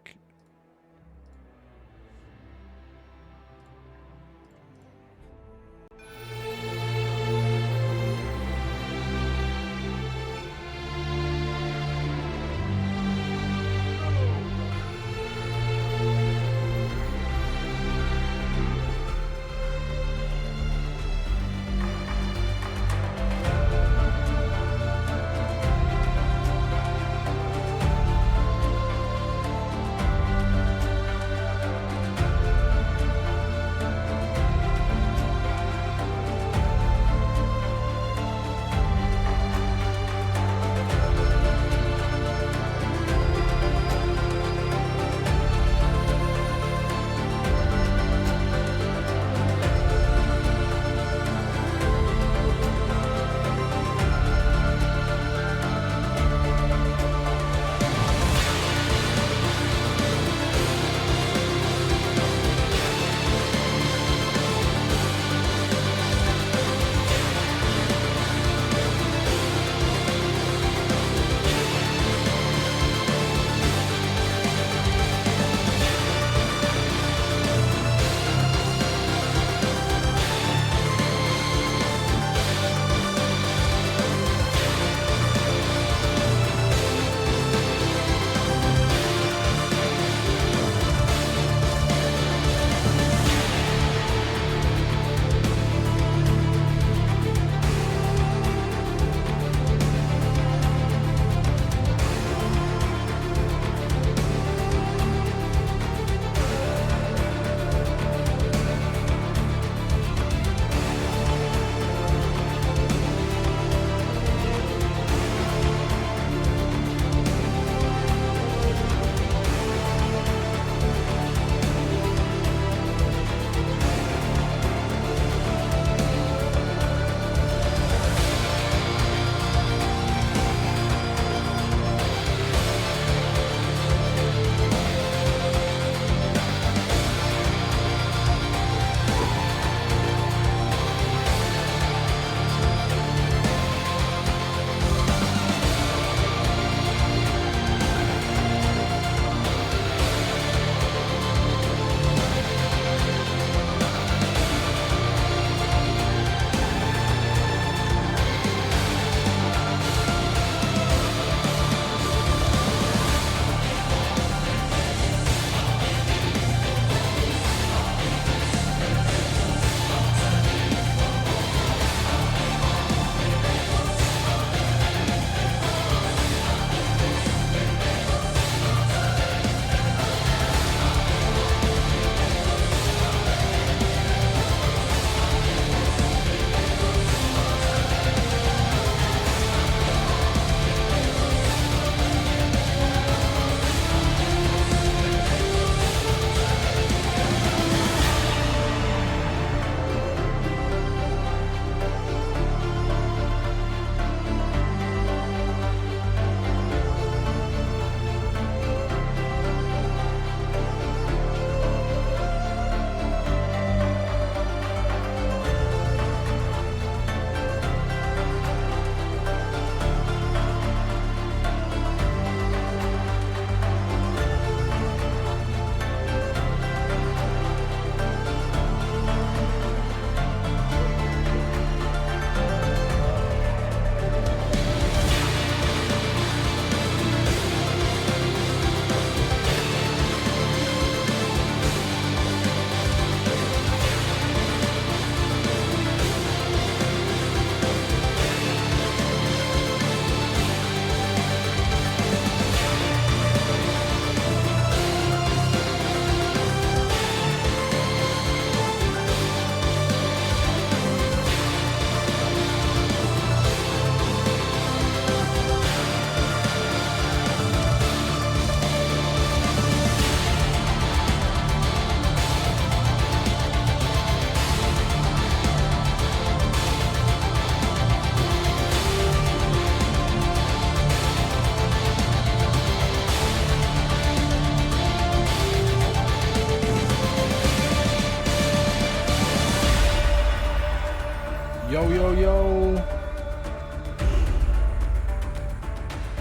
yo.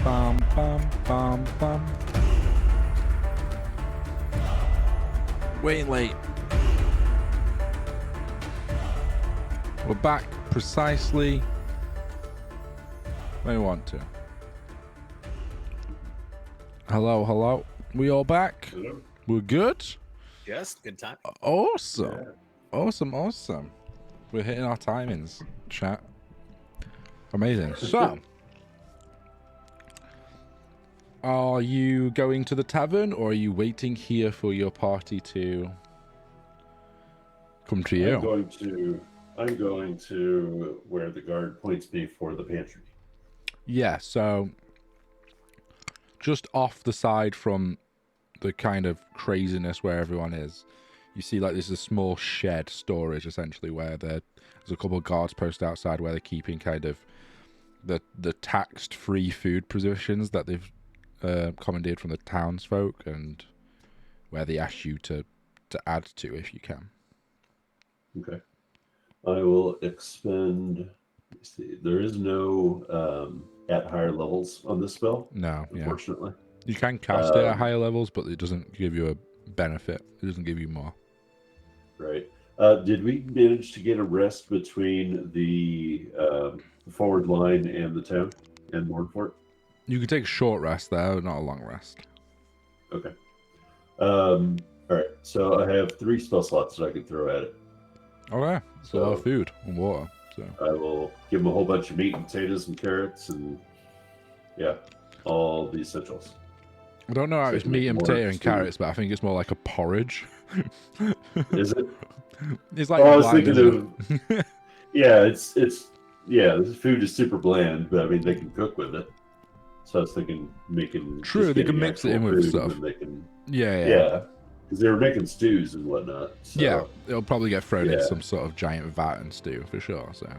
Bum, bum, bum, bum. Waiting late. We're back precisely when we want to. Hello, hello. We all back? Hello. We're good? Yes, good time. Awesome. Yeah. Awesome, awesome. We're hitting our timings, chat. Amazing. So, are you going to the tavern or are you waiting here for your party to come to you? I'm going to where the guard points me for the pantry. Yeah, so just off the side from the kind of craziness where everyone is, you see like this is a small shed storage essentially where there's a couple of guards posted outside where they're keeping kind of the taxed free food positions that they've commandeered from the townsfolk, and where they ask you to add to if you can. Okay. I will expend. Let's see. There is no at higher levels on this spell, No, yeah. unfortunately. You can cast it at higher levels, but it doesn't give you a benefit. It doesn't give you more. Right. Did we manage to get a rest between the forward line and the town and Mornfort? You can take a short rest there, not a long rest. Okay. All right. So I have 3 spell slots that I can throw at it. Okay, it's a lot of So- food and water. So I will give them a whole bunch of meat and potatoes and carrots and all the essentials. I don't know how So it's you make meat and more potato and stew. carrots, but I think it's more like a porridge. Is it? It's like Oh, I was bland, thinking isn't it? Yeah, it's the food is super bland, but I mean they can cook with it. So I was thinking making True, just they can getting mix it actual in with food, stuff. and they can Yeah. because they were making stews and whatnot. So, Yeah, it'll probably get thrown in Yeah. some sort of giant vat and stew for sure. So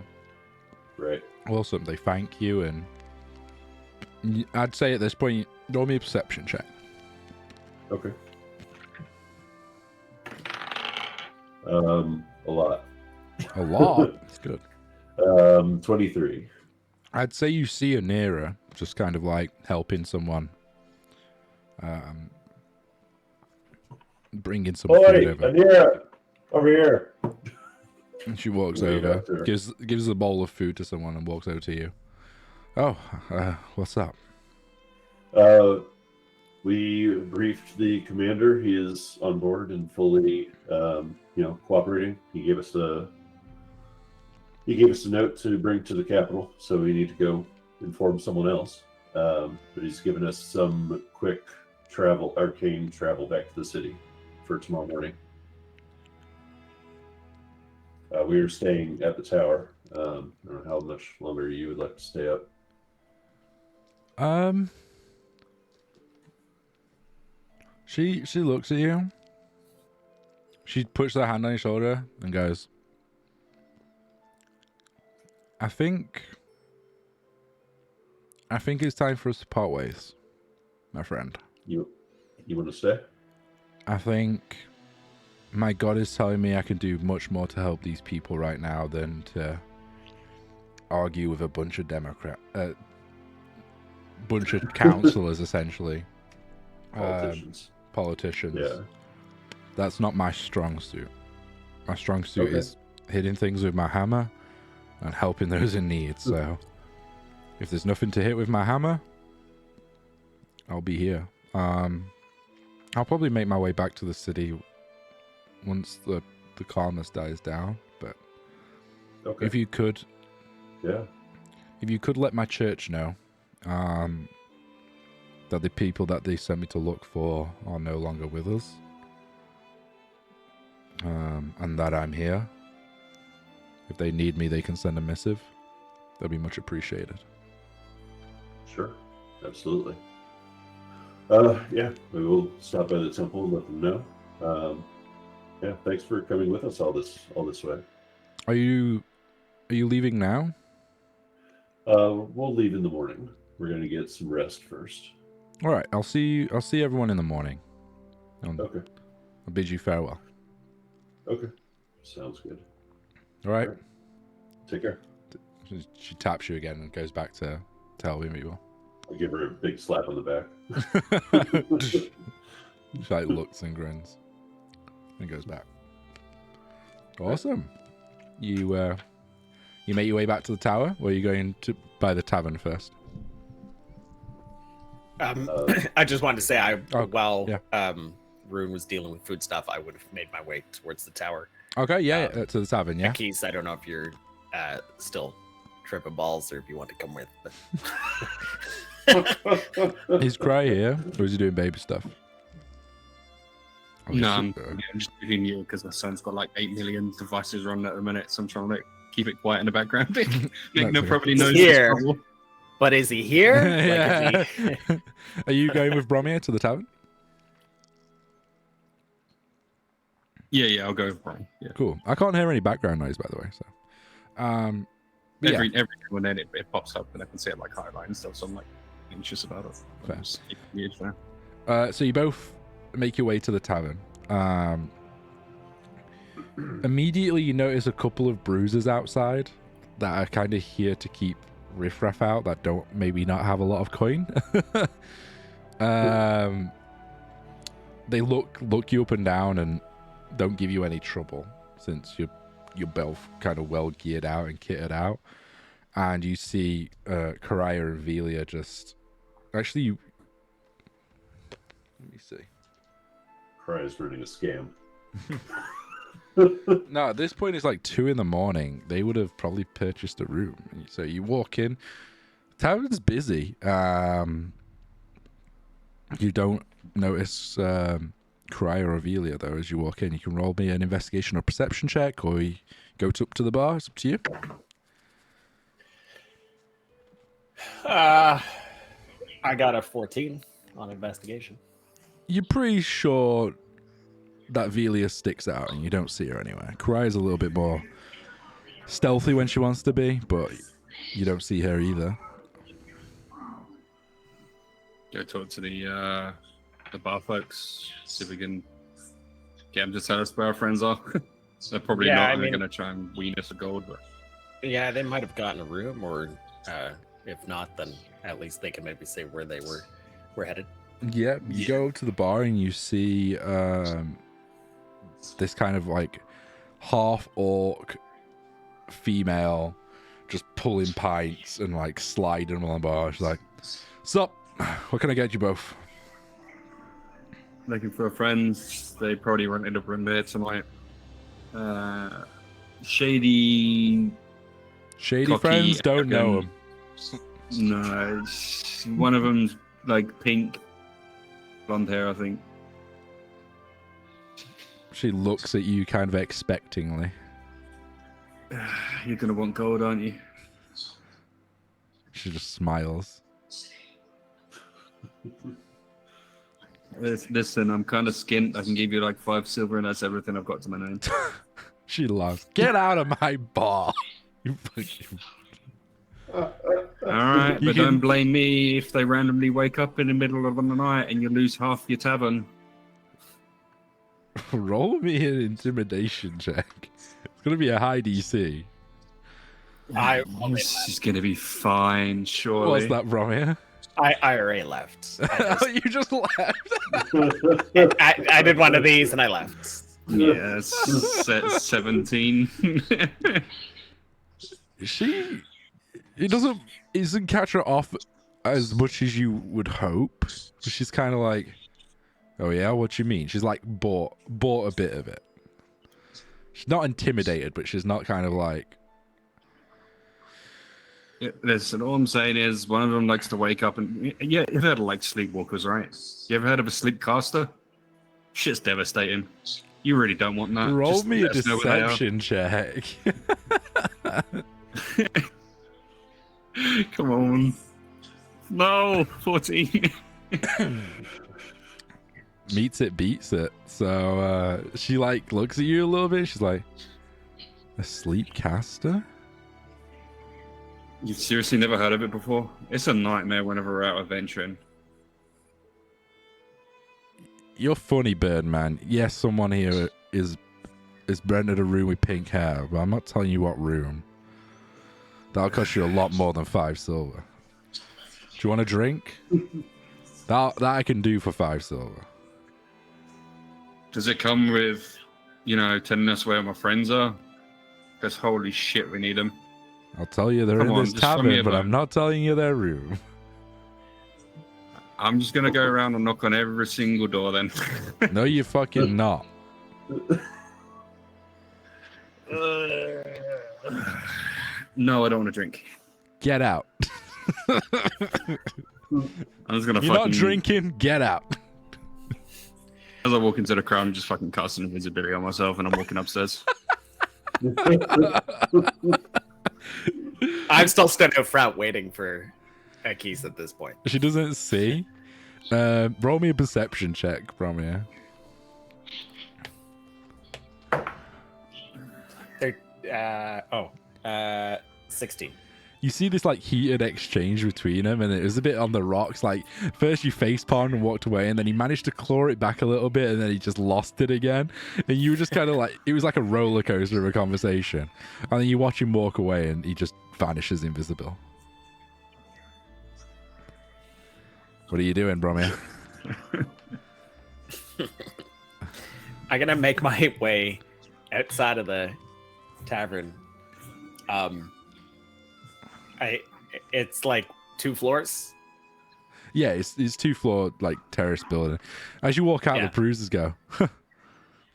right. awesome, they thank you, and I'd say at this point, roll me a perception check. Okay. A lot. A lot. That's good. 23. I'd say you see Anira just kind of like helping someone, bringing some food Oi, over. Anira, over here. And she walks Wait over, up there. gives a bowl of food to someone, and walks over to you. Oh, what's up? We briefed the commander. He is on board and fully, cooperating. He gave us a note to bring to the capital, so we need to go inform someone else. But he's given us some quick arcane travel back to the city for tomorrow morning. We are staying at the tower. I don't know how much longer you would like to stay up. She looks at you. She puts her hand on your shoulder and goes, I think it's time for us to part ways, my friend. You want to stay? I think my God is telling me I can do much more to help these people right now than to argue with a bunch of bunch of counselors, essentially. Politicians. Yeah. That's not my strong suit. My strong suit Okay. is hitting things with my hammer and helping those in need. So if there's nothing to hit with my hammer, I'll be here. I'll probably make my way back to the city once the calmness dies down. But Okay. if you could let my church know that the people that they sent me to look for are no longer with us, and that I'm here. If they need me, they can send a missive. That'd be much appreciated. Sure. Absolutely. We will stop by the temple and let them know. Thanks for coming with us all this way. Are you leaving now? We'll leave in the morning. We're gonna get some rest first. All right. I'll see everyone in the morning. Okay. I'll bid you farewell. Okay. Sounds good. All right. Take care. She taps you again and goes back to helping people. I give her a big slap on the back. She like looks and grins and goes back. Awesome. You make your way back to the tower, or are you going to by the tavern first? I just wanted to say, while yeah. Rune was dealing with food stuff, I would have made my way towards the tower. Okay, yeah, to the tavern, yeah. Keys, I don't know if you're still tripping balls or if you want to come with. But... Is Cry here, or is he doing baby stuff? No, I'm just leaving you because my son's got like 8 million devices running at the minute, so I'm trying to keep it quiet in the background. Nick probably knows here. But is he here? Yeah. Are you going with Bromir to the tavern? Yeah, I'll go with Brom. Yeah. Cool. I can't hear any background noise, by the way. So, every now and then it pops up and I can see it like highlight and stuff. So I'm like anxious about it. Fair. So you both make your way to the tavern. Immediately, you notice a couple of bruisers outside that are kind of here to keep riffraff out that don't maybe not have a lot of coin. They look you up and down and don't give you any trouble since you're both kind of well geared out and kitted out. And you see Karaya and Velia just actually. Let me see. Karaya's running a scam. No, at this point it's like 2 a.m. They would have probably purchased a room. So you walk in, tavern's busy. You don't notice Karaya or Velia though as you walk in. You can roll me an investigation or perception check, or you go up to the bar. It's up to you. I got a 14 on investigation. You're pretty sure that Velia sticks out and you don't see her anywhere. Karaya's a little bit more stealthy when she wants to be, but you don't see her either. Go talk to the bar folks, see if we can get them to tell us where our friends are. They're probably not going to try and wean us a gold, but yeah, they might have gotten a room, or if not, then at least they can maybe say where they were headed. Yeah, you go to the bar and you see this kind of like half orc female just pulling pints and like sliding them on the bar. She's like, "Sup? What can I get you both?" Looking for friends. They probably rented a room there tonight. Shady friends don't know them. No, one of them's like pink, blonde hair, I think. She looks at you kind of expectingly. You're gonna want gold, aren't you? She just smiles. Listen, I'm kind of skint. I can give you like 5 silver, and that's everything I've got to my name. She laughs. Get out of my bar! You fucking. All right, but don't blame me if they randomly wake up in the middle of the night and you lose half your tavern. Roll me an intimidation check. It's gonna be a high DC. She's gonna be fine, surely. What's that from here? I already left. You just left. I did one of these and I left. Yes, 17. It doesn't catch her off as much as you would hope. She's kind of like, "Oh yeah, what you mean?" She's like bought a bit of it. She's not intimidated, but she's not kind of like. Yeah, listen, all I'm saying is one of them likes to wake up and yeah, you've heard of like sleepwalkers, right? You ever heard of a sleep caster? Shit's devastating. You really don't want that. Roll Just me a let us know where they are. deception check. Come on. No, 14. Meets it, beats it. So she like looks at you a little bit. She's like, "A sleep caster? You've seriously never heard of it before? It's a nightmare whenever we're out adventuring. You're funny, Birdman. Yes, someone here is rented a room with pink hair, but I'm not telling you what room. That'll cost you a lot more than 5 silver. Do you want a drink? That I can do for 5 silver. Does it come with, telling us where my friends are? Because holy shit, we need them. I'll tell you they're Come in on, this just throw me tavern, a but bone. I'm not telling you their room. I'm just gonna go around and knock on every single door then. No, you fucking not. No, I don't want to drink. Get out. I'm just gonna You're fucking. not drinking, get out. As I walk into the crowd, I'm just fucking casting invisibility on myself, and I'm walking upstairs. I'm still standing up front waiting for Keys at this point. She doesn't see. Roll me a perception check, Bromia. 16. You see this like heated exchange between them, and it was a bit on the rocks. Like first you facepalmed and walked away, and then he managed to claw it back a little bit, and then he just lost it again. And you were just kind of like, it was like a roller coaster of a conversation. And then you watch him walk away, and he just vanishes invisible. What are you doing, Bromia? I'm gonna make my way outside of the tavern. It's like 2 floors. Yeah, it's 2-floor like terrace building. As you walk out, Yeah. the bruisers go,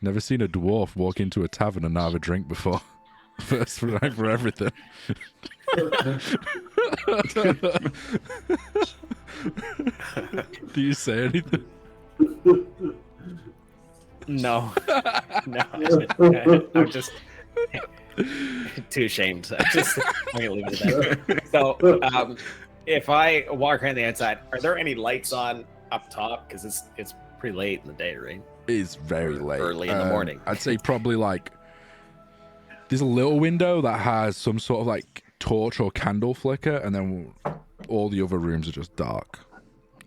never seen a dwarf walk into a tavern and not have a drink before. First right for everything. Do you say anything? No, no, I'm just too ashamed. I'm gonna leave it at that. So, if I walk around the outside, are there any lights on up top? Because it's pretty late in the day, right? It's very late. Early in the morning. I'd say probably like there's a little window that has some sort of like torch or candle flicker, and then all the other rooms are just dark.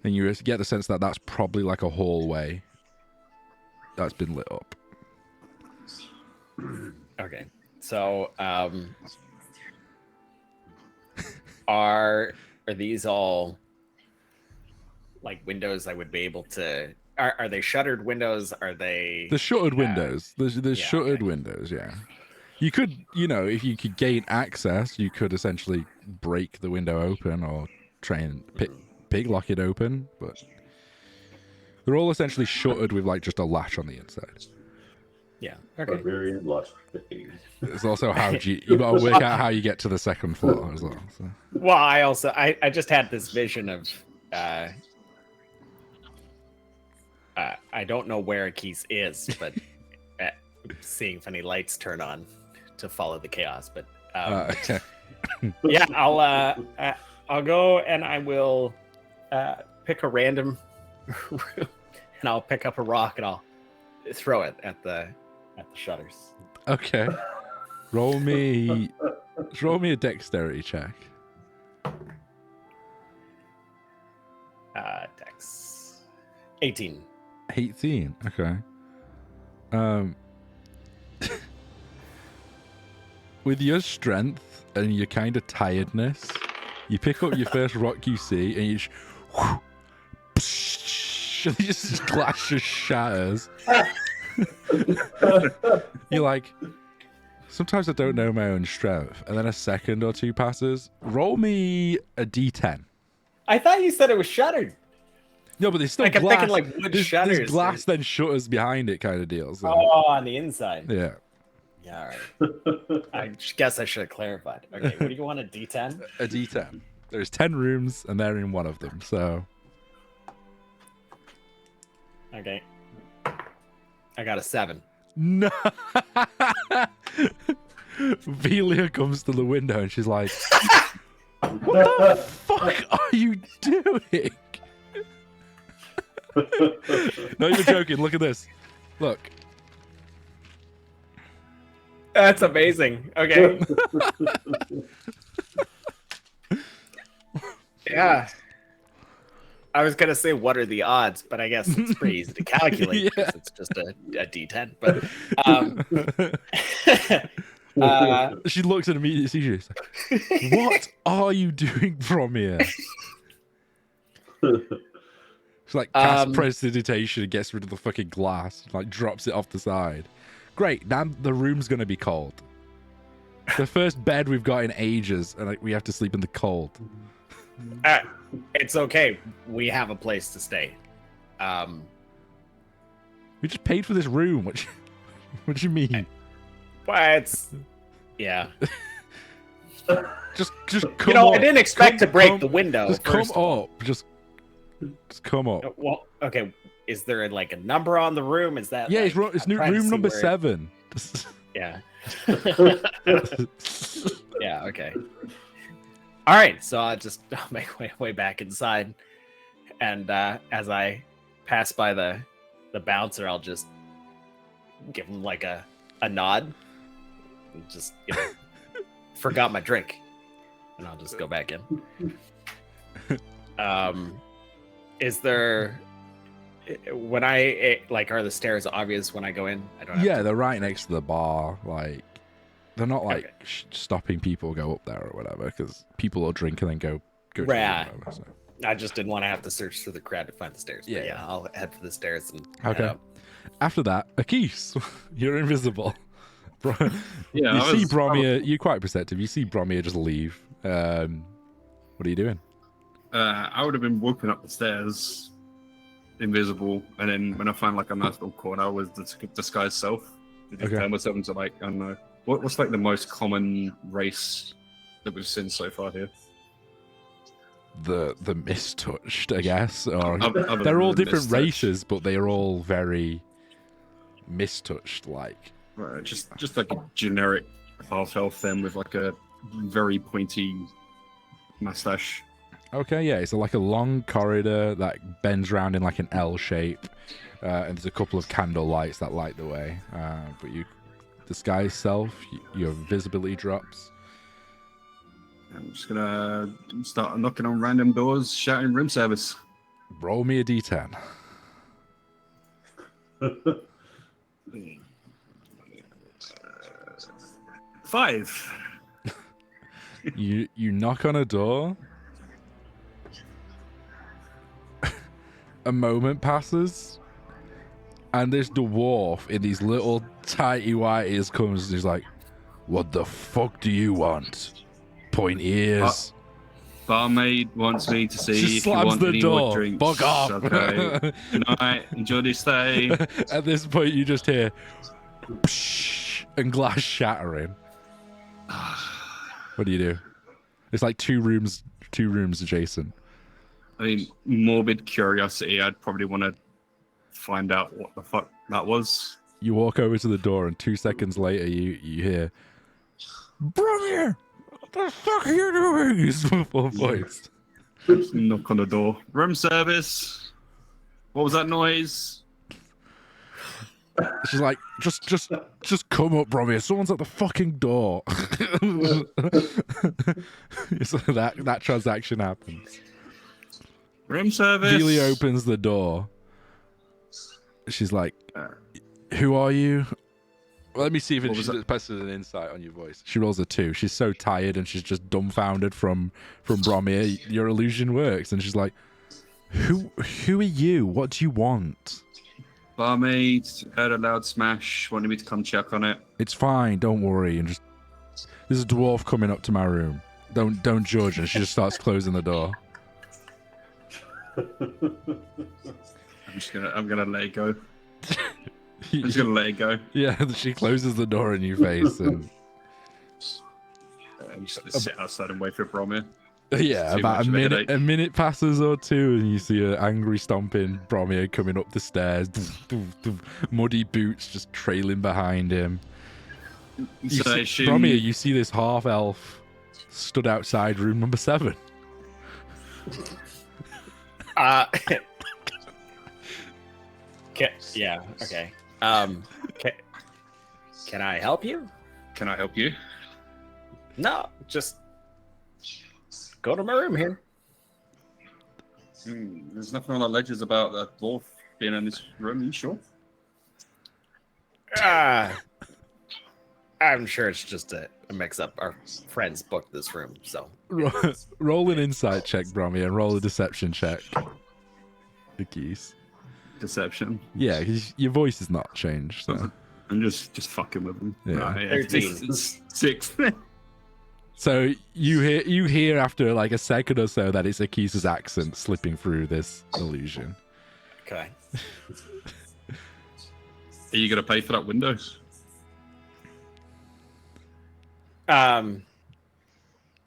And you get the sense that that's probably like a hallway that's been lit up. Okay, so are these all like windows I would be able to? Are they shuttered windows? Are they The shuttered windows. The yeah, shuttered okay. windows, yeah. You could, if you could gain access, you could essentially break the window open or try and pig lock it open, but they're all essentially shuttered with like just a latch on the inside. Yeah. Okay. Barbarian lost. It's also how you got to work out how you get to the second floor as well. So. Well, I just had this vision of I don't know where Keys is, but seeing if any lights turn on to follow the chaos. But Okay. yeah, I'll go and I will pick a random room, and I'll pick up a rock and I'll throw it at the shutters. Okay. Roll me a dexterity check. Dex 18. 18. Okay. With your strength and your kind of tiredness, you pick up your first rock you see, and you just glass just shatters. You're like, sometimes I don't know my own strength, and then a second or two passes. Roll me a d10. I thought you said it was shuttered. No, but there's still Like, I'm glass. thinking, like, wood there's shutters. glass, then shutters behind it, kind of deal. So. Oh, on the inside. Yeah. Yeah, all right. I guess I should have clarified. Okay, what do you want, a D10? A D10. There's 10 rooms, and they're in one of them, so... Okay. I got a 7. No! Velia comes to the window, and she's like, what the fuck are you doing? Not even joking, look at this. Look. That's amazing. Okay. Yeah. I was gonna say what are the odds, but I guess it's pretty easy to calculate Yeah. because it's just a D10. But She looks at immediately, she's like, What are you doing from here? It's like cast prestidigitation and gets rid of the fucking glass, like drops it off the side. Great, now the room's gonna be cold. The first bed we've got in ages, and like, we have to sleep in the cold. It's okay. We have a place to stay. We just paid for this room. What do you mean? But it's yeah. Just come up. I didn't expect to break the window. Just come up. Just come up. Well, okay. Is there like a number on the room? Is that Yeah, like, it's room number 7. Yeah. Yeah. Okay. All right. So I'll make my way back inside, and as I pass by the bouncer, I'll just give him like a nod, and just forgot my drink, and I'll just go back in. Is there when I are the stairs obvious when I go in? I don't. Yeah, they're right next to the bar. Like, they're not like Okay. stopping people go up there or whatever, because people will drink and then go. To Right. or whatever, so. I just didn't want to have to search through the crowd to find the stairs. But Yeah. yeah, I'll head for the stairs and head Okay. up. After that, Akis, you're invisible. You Yeah, see Bromir. You're quite perceptive. You see Bromir just leave. What are you doing? I would have been walking up the stairs, invisible, and then when I find like a nice little corner with the disguised self, I just Okay. turn myself into like, I don't know, what's like the most common race that we've seen so far here? The mistouched, I guess, or Other they're than all the different mistouched. races, but they are all very mistouched. Like, Right, just like a generic half elf then with like a very pointy mustache. okay, yeah, it's like a long corridor that bends around in like an L shape, and there's a couple of candle lights that light the way. But you disguise self, your visibility drops. I'm just gonna start knocking on random doors, shouting room service. Roll me a d10. 5. You knock on a door. A moment passes, and this dwarf in these little tighty white ears comes and he's like, "What the fuck do you want? Point ears." Barmaid wants me to see She if you slams want the any door. more drinks. Fuck off. Okay. Good night. Enjoy your stay. At this point, you just hear psh, and glass shattering. What do you do? It's like two rooms adjacent. I mean, morbid curiosity. I'd probably want to find out what the fuck that was. You walk over to the door, and 2 seconds later, you hear, "Brother, what the fuck are you doing?" He's full voice. Just knock on the door. Room service. What was that noise? She's like, just come up, Bromir. Someone's at the fucking door. So that transaction happens. Room service. Dealey opens the door. She's like, "Who are you?" Well, let me see if What was she that? passes an insight on your voice. She rolls a 2. She's so tired and she's just dumbfounded from Bromir. Your illusion works, and she's like, "Who are you? What do you want?" Barmaid heard a loud smash. Wanted me to come check on it. "It's fine. Don't worry." And just, "There's a dwarf coming up to my room. Don't judge." And she just starts closing the door. I'm gonna let it go. I'm just gonna let it go. Yeah, she closes the door in your face, and I'm just gonna sit outside and wait for Bromir. yeah, Too about much a of a minute. headache. A minute passes or two, and you see an angry stomping Bromir coming up the stairs. Muddy boots just trailing behind him. You So I see, assume Bromir, you see this half elf stood outside room number 7. Yeah. Okay. Can I help you? Can I help you? No, just go to my room here. There's nothing on the ledges about that dwarf being in this room. Are you sure? I'm sure it's just a mix-up. Our friends booked this room, so Roll an insight check, Brommy, and roll a deception check. The keys. Deception. Yeah, because your voice has not changed. So, I'm just fucking with them. Yeah. Right, 13. It's 6. so you hear after like a second or so that it's Akisa's accent slipping through this illusion. okay. Are you gonna pay for that window?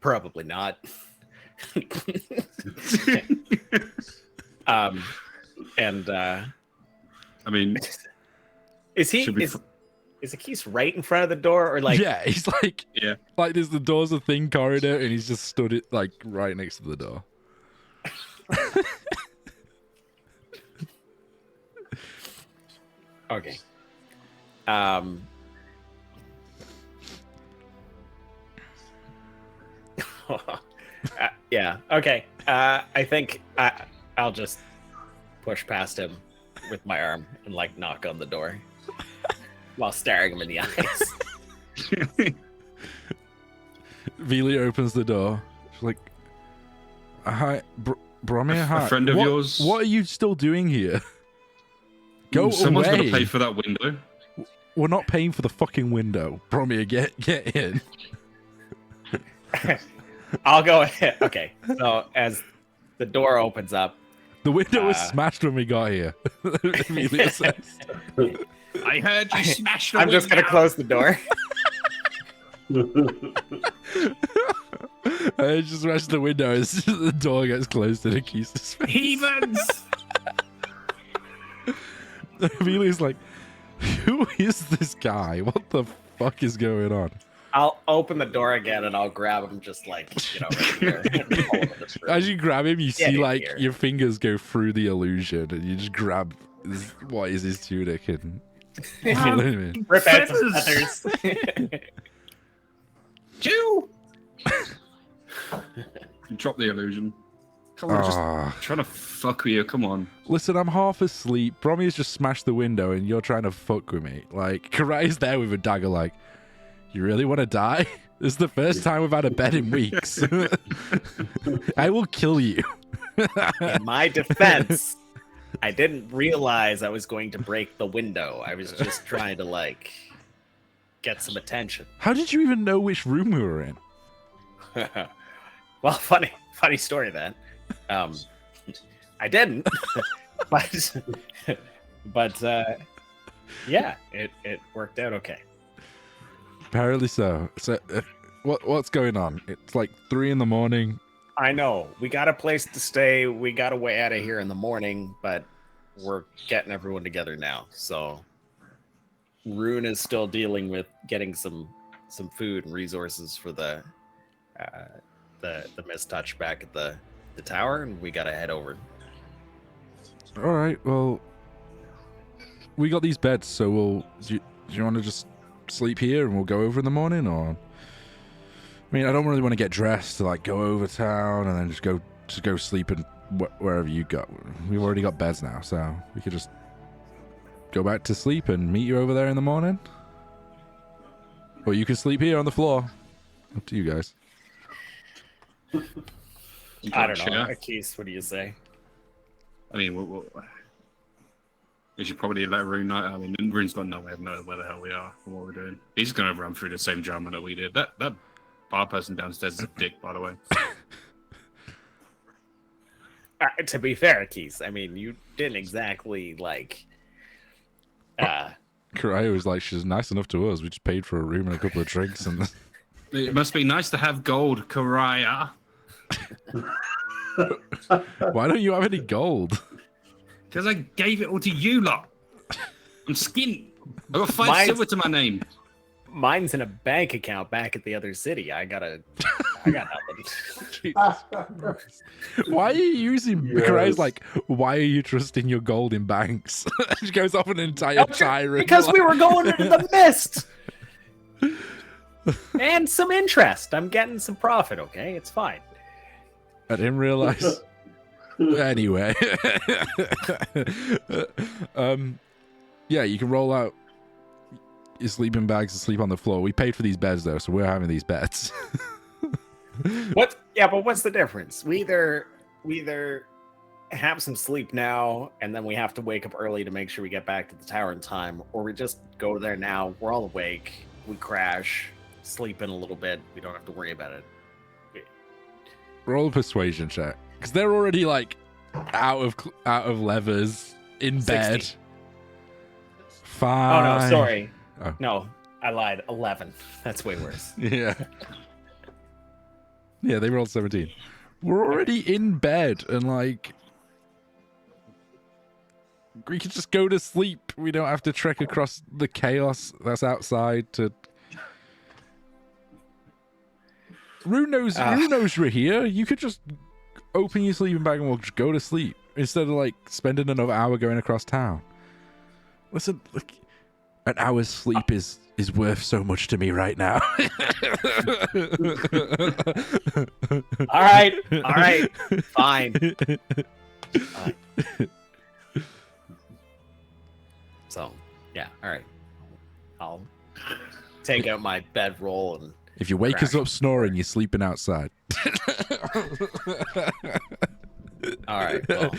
Probably not. And I mean, is he should we is the keys right in front of the door, or like? Yeah, he's like, yeah. like there's the door's a thin corridor, and he's just stood it like right next to the door. Okay. Yeah. Okay. I think I'll just push past him with my arm and like knock on the door while staring him in the eyes. Vili opens the door. She's like, "Hi, Bromir. Hi. A friend of yours? What are you still doing here? Go Someone's away. gonna pay for that window. We're not paying for the fucking window. Bromir, get in." I'll go ahead. Okay. So as the door opens up, The window was smashed when we got here. Vili says. I heard you smashed the I'm just gonna window. close the door. I just smashed the window as the door gets closed to Akisa's face. Heathens! Vili's like, who is this guy? What the fuck is going on? I'll open the door again and I'll grab him just like, right here. And pull him in the room. As you grab him, you Get see in like here. your fingers go through the illusion, and you just grab what is his tunic and pull him in. Rip out the Feathers. feathers. Jew! Drop the illusion. Come on, just Ah. trying to fuck with you. Come on. Listen, I'm half asleep. Brommy's just smashed the window, and you're trying to fuck with me. Like, Karai's there with a dagger, like, you really want to die? This is the first time we've had a bed in weeks. I will kill you. In my defense, I didn't realize I was going to break the window. I was just trying to like get some attention. How did you even know which room we were in? Well, funny story then. I didn't, but yeah, it worked out okay. Apparently so. So, what's going on? It's like 3 a.m. I know we got a place to stay. We got a way out of here in the morning, but we're getting everyone together now. So Rune is still dealing with getting some food and resources for the mistouch back at the tower, and we gotta head over. All right. Well, we got these beds, so do you want to just sleep here and we'll go over in the morning, or? I mean, I don't really want to get dressed to like go over town and then just go sleep in wherever you got. We've already got beds now, so we could just go back to sleep and meet you over there in the morning. Or you can sleep here on the floor. Up to you guys. I don't know. Yeah. Keith, what do you say? I mean, we should probably let Rune know. I mean, Rune's got no way of knowing where the hell we are or what we're doing. He's going to run through the same drama that we did. That bar person downstairs is a dick, by the way. To be fair, Keith, I mean, you didn't exactly like. Karai was like, she's nice enough to us. We just paid for a room and a couple of drinks, and It must be nice to have gold, Karaya. why don't you have any gold? Because I gave it all to you lot. I'm skint. I got 5 Mine's- silver to my name. Mine's in a bank account back at the other city. I got nothing. Why are you using? Yes. Karai's like, why are you trusting your gold in banks? She goes off an entire tirade. Because we were going into the mist. And some interest. I'm getting some profit, okay? It's fine. I didn't realize. Anyway, yeah, you can roll out. your sleeping bags and sleep on the floor. We paid for these beds though, so we're having these beds. What? Yeah, but what's the difference? We either have some sleep now, and then we have to wake up early to make sure we get back to the tower in time, or we just go there now. We're all awake. We crash, sleep in a little bit. We don't have to worry about it. Roll a persuasion check, because they're already like out of levers in 60. bed. Oh Fine. no, sorry. Oh. No, I lied. 11. That's way worse. Yeah. Yeah, they rolled 17. We're already in bed and like we can just go to sleep. We don't have to trek across the chaos that's outside to Rune knows we're here. You could just open your sleeping bag and we'll just go to sleep instead of like spending another hour going across town. Listen, like an hour's sleep is worth so much to me right now. All right. Fine. So, yeah, all right. I'll take out my bedroll and If you wake us crash. up snoring, you're sleeping outside. All right. Well,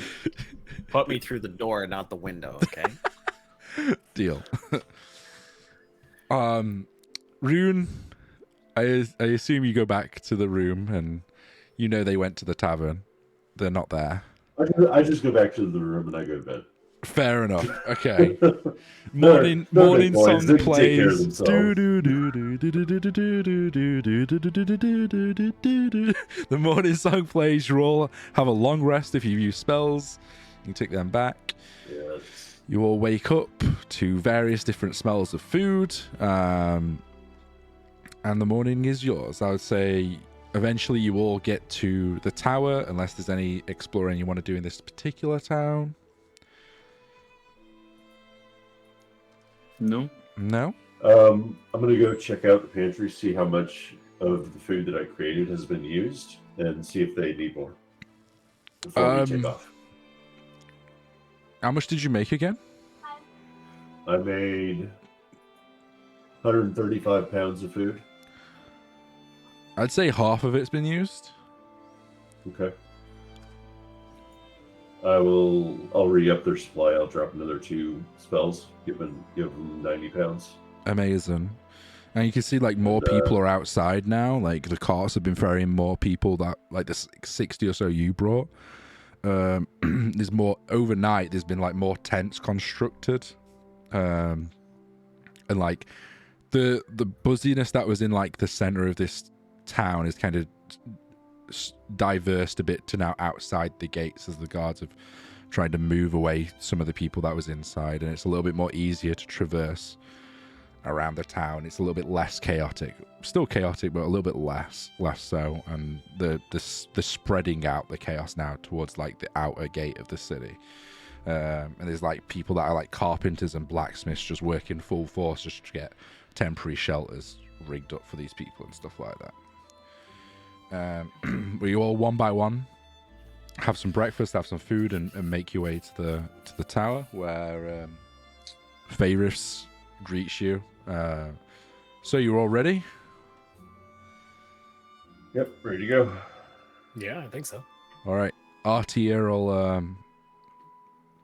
put me through the door and not the window, okay? Deal. Rune, I assume you go back to the room and you know they went to the tavern. They're not there. I just go back to the room and I go to bed. Fair enough. Okay. They're Morning big boys. song They can take care of plays. themselves. The morning song plays. You all have a long rest if you use spells. You take them back. Yes. You all wake up to various different smells of food, and the morning is yours. I would say eventually you all get to the tower, unless there's any exploring you want to do in this particular town. No. No? I'm gonna go check out the pantry, see how much of the food that I created has been used, and see if they need more before we take off. How much did you make again? I made 135 pounds of food. I'd say half of it's been used. Okay. I'll re-up their supply. I'll drop another 2 spells. Give them 90 pounds. Amazing. And you can see like more people are outside now. Like the carts have been ferrying more people that like the 60 or so you brought. There's more overnight. There's been like more tents constructed, and like the buzziness that was in like the center of this town is kind of diversed a bit to now outside the gates as the guards have tried to move away some of the people that was inside, and it's a little bit more easier to traverse around the town. It's a little bit less chaotic, still chaotic, but a little bit less so, and the spreading out the chaos now towards like the outer gate of the city, and there's like people that are like carpenters and blacksmiths just working full force just to get temporary shelters rigged up for these people and stuff like that. We all one by one have some breakfast, have some food, and make your way to the tower where Fayrifs greets you. So you're all ready? Yep, ready to go. Yeah, I think so. All right. Artier will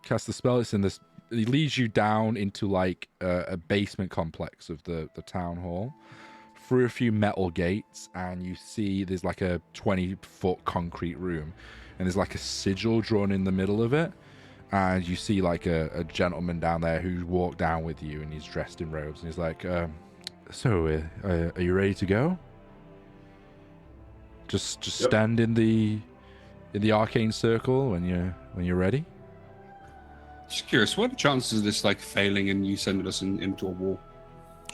cast the spell. It's in this. It leads you down into like a basement complex of the town hall, through a few metal gates, and you see there's like a 20-foot concrete room, and there's like a sigil drawn in the middle of it, and you see like a gentleman down there who walked down with you, and he's dressed in robes, and he's like, so are you ready to go? Just Yep. stand in the arcane circle when you're ready. Just curious, what are the chances of this like failing and you sending us into a war?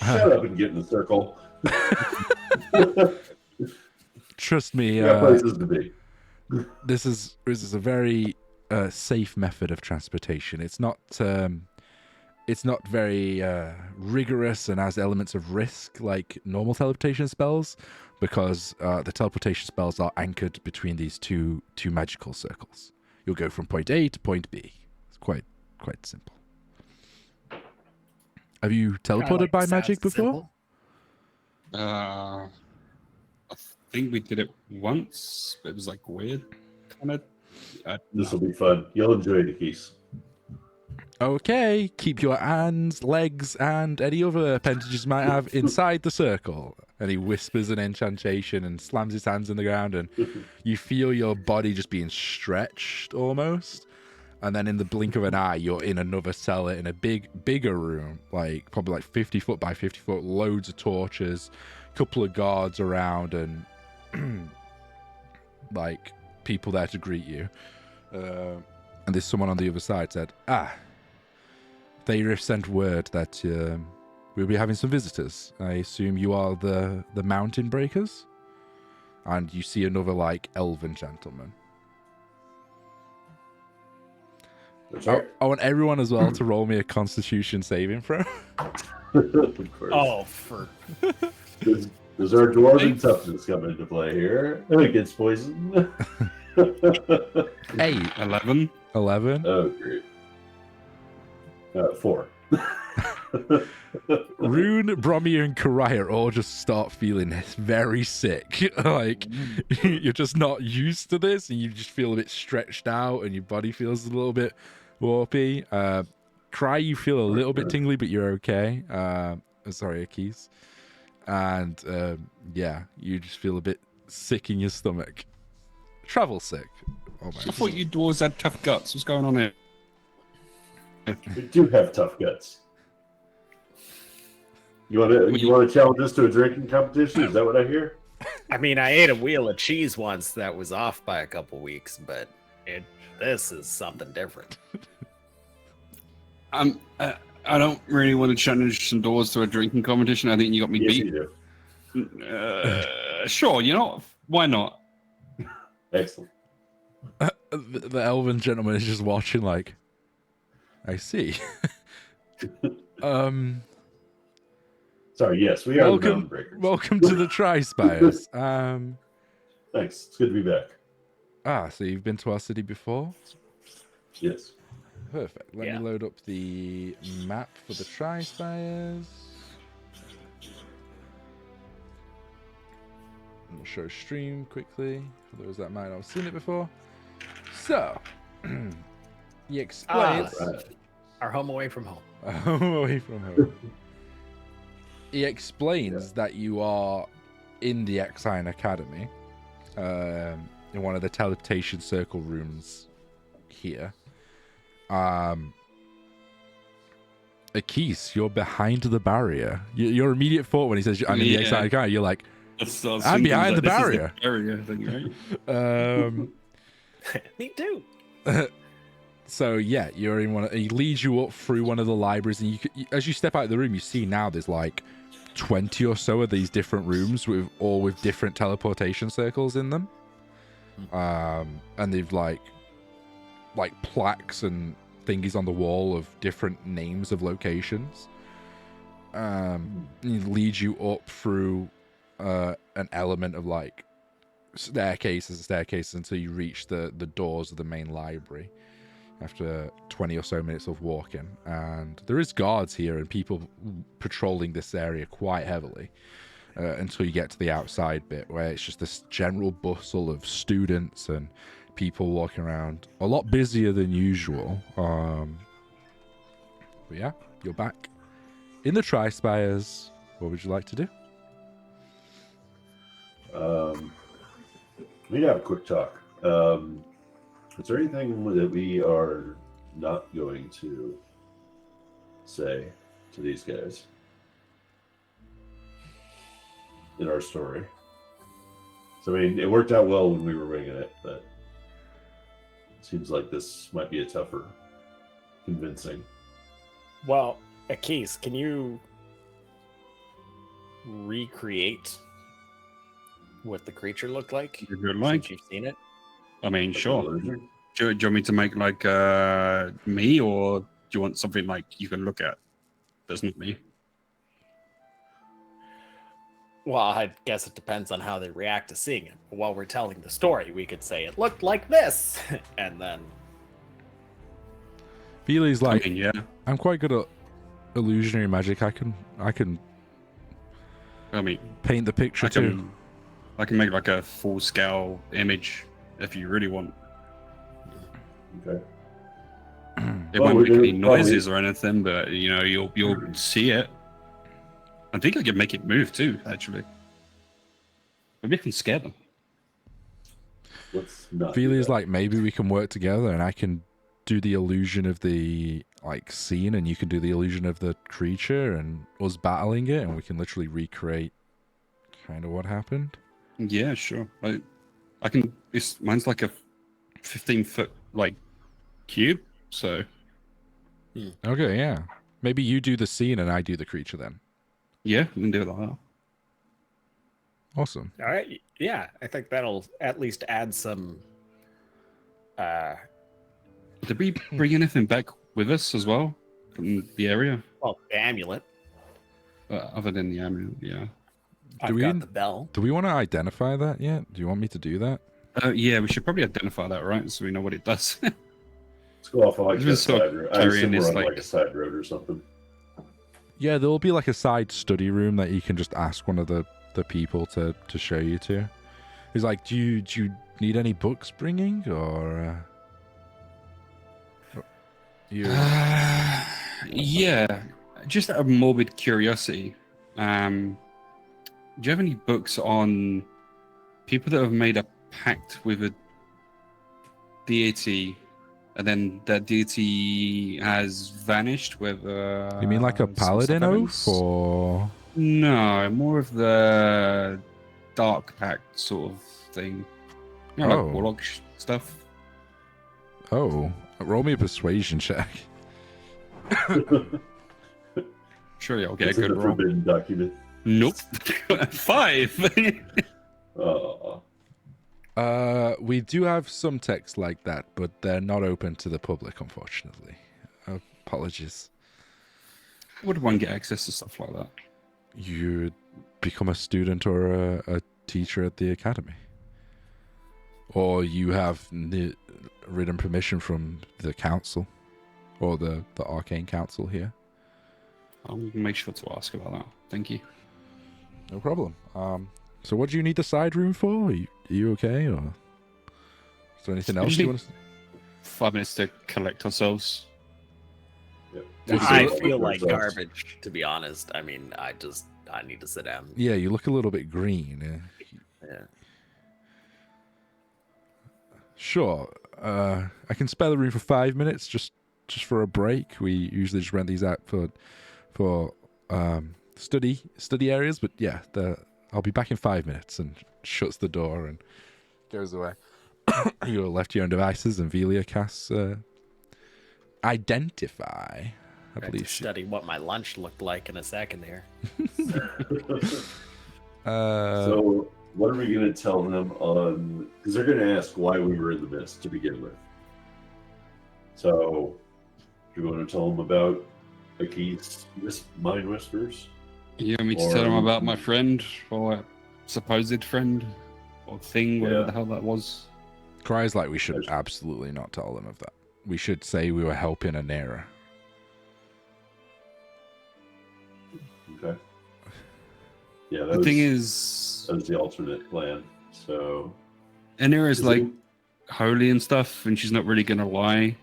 Shut up and get in the circle. Trust me, We got places to be. this is a very safe method of transportation. It's not very rigorous and has elements of risk like normal teleportation spells, because the teleportation spells are anchored between these two magical circles. You'll go from point A to point B. It's quite simple. Have you teleported by magic before? I think we did it once. It was like weird, kind of. This will be fun. You'll enjoy it, Keys. Okay, keep your hands, legs, and any other appendages you might have inside the circle. And he whispers an incantation and slams his hands in the ground, and you feel your body just being stretched almost. And then in the blink of an eye, you're in another cellar in a bigger room, like probably like 50 foot by 50 foot, loads of torches, couple of guards around, and like people there to greet you. And there's someone on the other side said, they have sent word that we'll be having some visitors. I assume you are the mountain breakers? And you see another like elven gentleman. I want everyone as well to roll me a Constitution saving throw. Of course. Oh, for Does our dwarven toughness come into play here against poison? 8. 11. 11. Oh, great. 4. Rune, Brommy, and Karaya all just start feeling very sick. Like, you're just not used to this, and you just feel a bit stretched out, and your body feels a little bit warpy. Cry, you feel a little bit tingly, but you're okay. Sorry, Akis. And, yeah, you just feel a bit sick in your stomach. Travel sick. Almost. I thought you dwarves had tough guts. What's going on here? We do have tough guts. You want to challenge us to a drinking competition? Is that what I hear? I mean, I ate a wheel of cheese once that was off by a couple weeks, but this is something different. I don't really want to challenge some doors to a drinking competition. I think you got me Yes, beat. you do. Sure, you know, why not? Excellent. The elven gentleman is just watching like, I see. Sorry, yes, we are the Mountain Breakers. Welcome to the Tri-Spires. Thanks. It's good to be back. So you've been to our city before? Yes. Perfect. Let me load up the map for the Tri-Spires. We'll show stream quickly for those that might not have seen it before. So, he explains... Our home away from home. Away from home. He explains that you are in the Exine Academy, in one of the teleportation circle rooms here. Akis, you're behind the barrier. Your immediate thought when he says I'm in the Exine Academy, you're like, I'm behind the barrier. Me too. So yeah, you're in one. He leads you up through one of the libraries, and as you step out of the room, you see now there's like 20 or so of these different rooms with different teleportation circles in them. And they've like plaques and thingies on the wall of different names of locations. He leads you up through an element of like staircases until you reach the doors of the main library after 20 or so minutes of walking. And there is guards here and people patrolling this area quite heavily until you get to the outside bit where it's just this general bustle of students and people walking around, a lot busier than usual. But yeah, you're back in the Tri-Spires. What would you like to do? We have a quick talk. Is there anything that we are not going to say to these guys in our story? So, I mean, it worked out well when we were winging it, but it seems like this might be a tougher convincing. Well, Akis, can you recreate what the creature looked like? If you'd like. Since you've seen it? I mean, sure. Do you want me to make like me, or do you want something like you can look at that's not me? Well, I guess it depends on how they react to seeing it. But while we're telling the story, we could say it looked like this, and then Feely's like, I mean, yeah. I'm quite good at illusionary magic, I can I mean, paint the picture I too. can make like a full scale image if you really want. Okay. It Well, won't make we're any doing noises or anything, but you know, you'll see it. I think I can make it move too, actually. Maybe I can scare them. Let's not. do Velia's that. like, maybe we can work together and I can do the illusion of the like scene and you can do the illusion of the creature and us battling it and we can literally recreate kind of what happened. Yeah, sure. I can. Mine's like a 15-foot like cube, so Okay, yeah. Maybe you do the scene and I do the creature then. yeah, we can do it like that. Awesome. All right. Yeah, I think that'll at least add some. Did we bring anything back with us as well from the area? Well, the amulet. Other than the amulet, yeah. I've we- got the bell. Do we want to identify that yet? Do you want me to do that? Yeah, we should probably identify that, right? So we know what it does. Let's go off on like a Just side sort of road. I carrying assume we're this, on like- like a side road or something. Yeah, there'll be like a side study room that you can just ask one of the people to show you to. He's like, do you need any books bringing or you? Yeah, just out of morbid curiosity, do you have any books on people that have made a pact with a deity, and then that deity has vanished? Whether You mean like a paladin oath or? No, more of the dark pact sort of thing. You know, Oh. like warlock stuff. Oh, roll me a persuasion check. Sure, I'll get It's a in good the roll. forbidden document. Nope. 5. We do have some texts like that, but they're not open to the public, unfortunately. Apologies. Would one get access to stuff like that? You become a student or a teacher at the academy, or you have written permission from the council or the arcane council here. I'll make sure to ask about that. Thank you. No problem. So what do you need the side room for? Are you okay, or is there anything else Usually- you want to? 5 minutes to collect ourselves. Yep. I So- feel like garbage, to be honest. I mean, I need to sit down. Yeah, you look a little bit green. Yeah. Sure. I can spare the room for 5 minutes, just for a break. We usually just rent these out for study areas. But yeah, I'll be back in 5 minutes, and shuts the door and goes away. You're left to your own devices, and Velia casts identify. I I have believe to she. study what my lunch looked like in a second here. So, what are we going to tell them on? Because they're going to ask why we were in the mist to begin with. So, do you want to tell them about Akid's mind whispers? You want me to tell them Or- about my friend, or supposed friend, or thing, whatever Yeah. the hell that was? Cries like we should There's- absolutely not tell them of that. We should say we were helping Anera. Okay. Yeah, The thing is, that was the alternate plan. So, Anira is Is like it- holy and stuff, and she's not really gonna lie.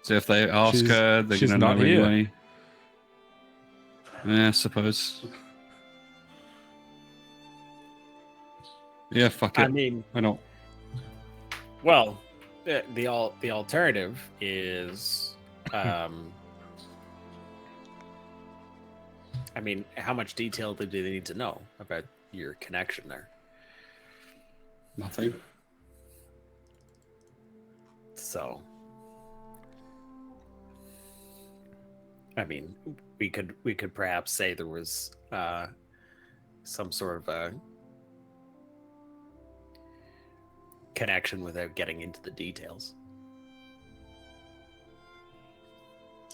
So if they ask She's- her, they're she's gonna not know here. anyway. Yeah, I suppose. Yeah, fuck it. I mean, Why not? well, the alternative is, I mean, how much detail do they need to know about your connection there? Nothing. So, I mean, we could perhaps say there was some sort of a connection without getting into the details.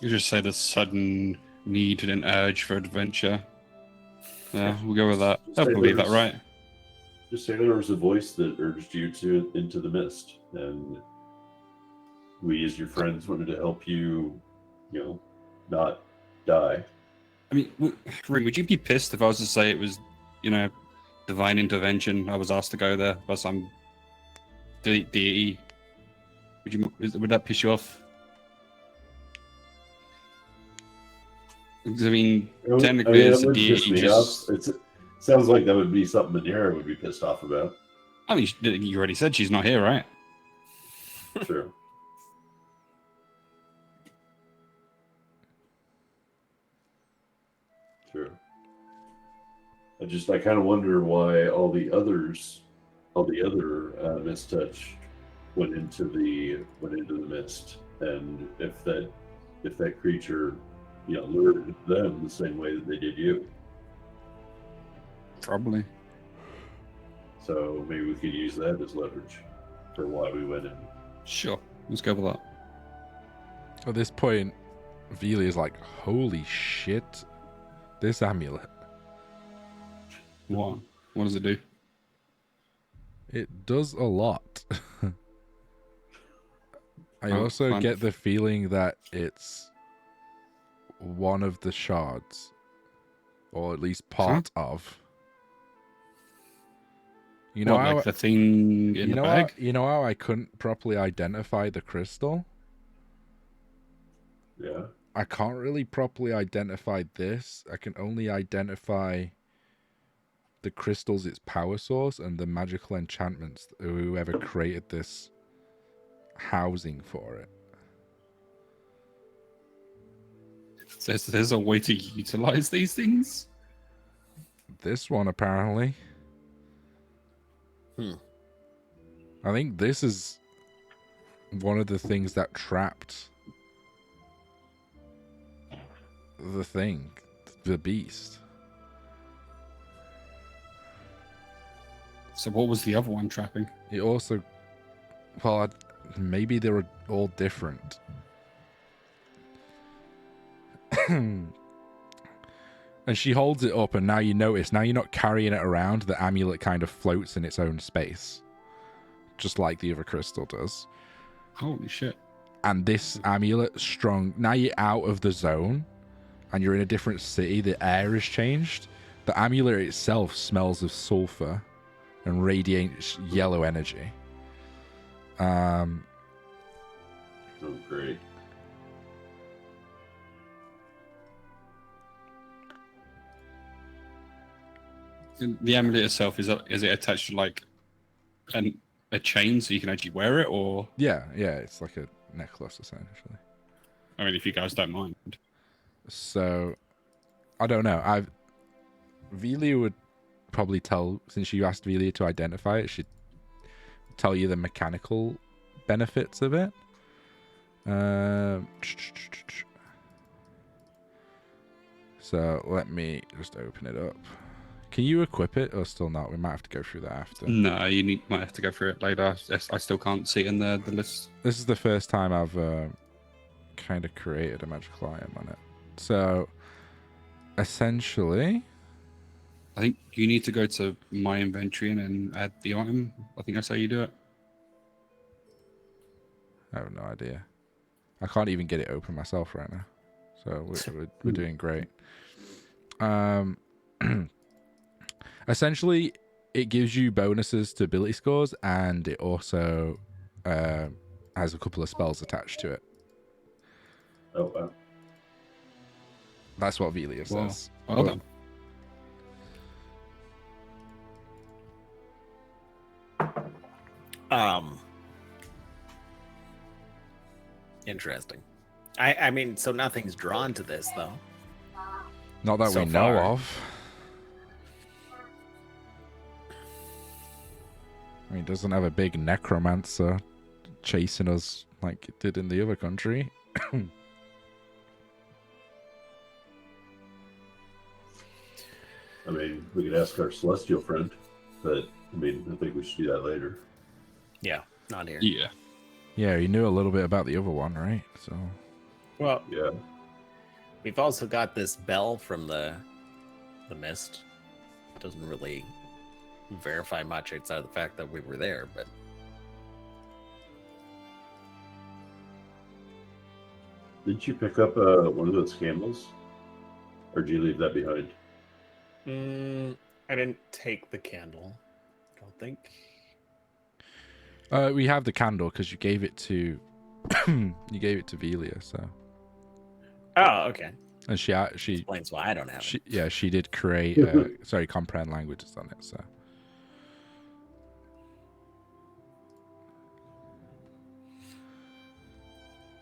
You just say the sudden need and urge for adventure. Yeah, we'll go with that. Just I say believe that, there's- right? just say there was a voice that urged you to into the mist, and we, as your friends, wanted to help you, not die. I mean, Ring, would you be pissed if I was to say it was, divine intervention? I was asked to go there by some deity. Would that piss you off? Because, I mean, technically, it it's a would piss deity. me off. It sounds like that would be something Manera would be pissed off about. I mean, you already said she's not here, right? True. True. I kind of wonder why all the other mistouch went into the mist, and if that creature, lured them the same way that they did you. Probably. So maybe we could use that as leverage for why we went in. Sure. Let's go with that. At this point, Vili is like, holy shit, this amulet. What? What does it do? It does a lot. I Oh, also fun. get the feeling that it's one of the shards, or at least part of. You know What, how like the thing in the bag? you know how I couldn't properly identify the crystal? Yeah. I can't really properly identify this. I can only identify the crystal's its power source and the magical enchantments whoever created this housing for it. There's a way to utilize these things? This one apparently. I think this is one of the things that trapped the beast. So what was the other one trapping? It also, maybe they were all different. And she holds it up, and now you notice, now you're not carrying it around, the amulet kind of floats in its own space. Just like the other crystal does. Holy shit. And this amulet, strong. Now you're out of the zone, and you're in a different city, the air has changed. The amulet itself smells of sulfur and radiates yellow energy. Oh, great. The amulet itself, is it attached to like a chain so you can actually wear it, or? Yeah, it's like a necklace essentially. I mean, if you guys don't mind. So, I don't know. Vili would probably tell, since you asked Vili to identify it, she'd tell you the mechanical benefits of it. So let me just open it up. Can you equip it or still not? We might have to go through that after. No, might have to go through it later. I still can't see it in the list. This is the first time I've kind of created a magical item on it. So essentially, I think you need to go to my inventory and then add the item. I think that's how you do it. I have no idea. I can't even get it open myself right now. So we're doing great. Essentially, it gives you bonuses to ability scores, and it also has a couple of spells attached to it. Oh, wow. That's what Velia Well, says. well done. Interesting. I mean, so nothing's drawn to this though. Not that So we know far. of. I mean, it doesn't have a big necromancer chasing us like it did in the other country. I mean, we could ask our celestial friend, but I mean, I think we should do that later. Yeah, not here. Yeah. Yeah, you knew a little bit about the other one, right? So Well, Yeah. we've also got this bell from the mist. Doesn't really verify much outside of the fact that we were there, but Didn't you pick up one of those candles Or do you leave that behind? I didn't take the candle. I don't think. We have the candle because you gave it to you gave it to Velia, so. Oh, okay. And she Explains why I don't have it. she did create comprehend languages on it, so.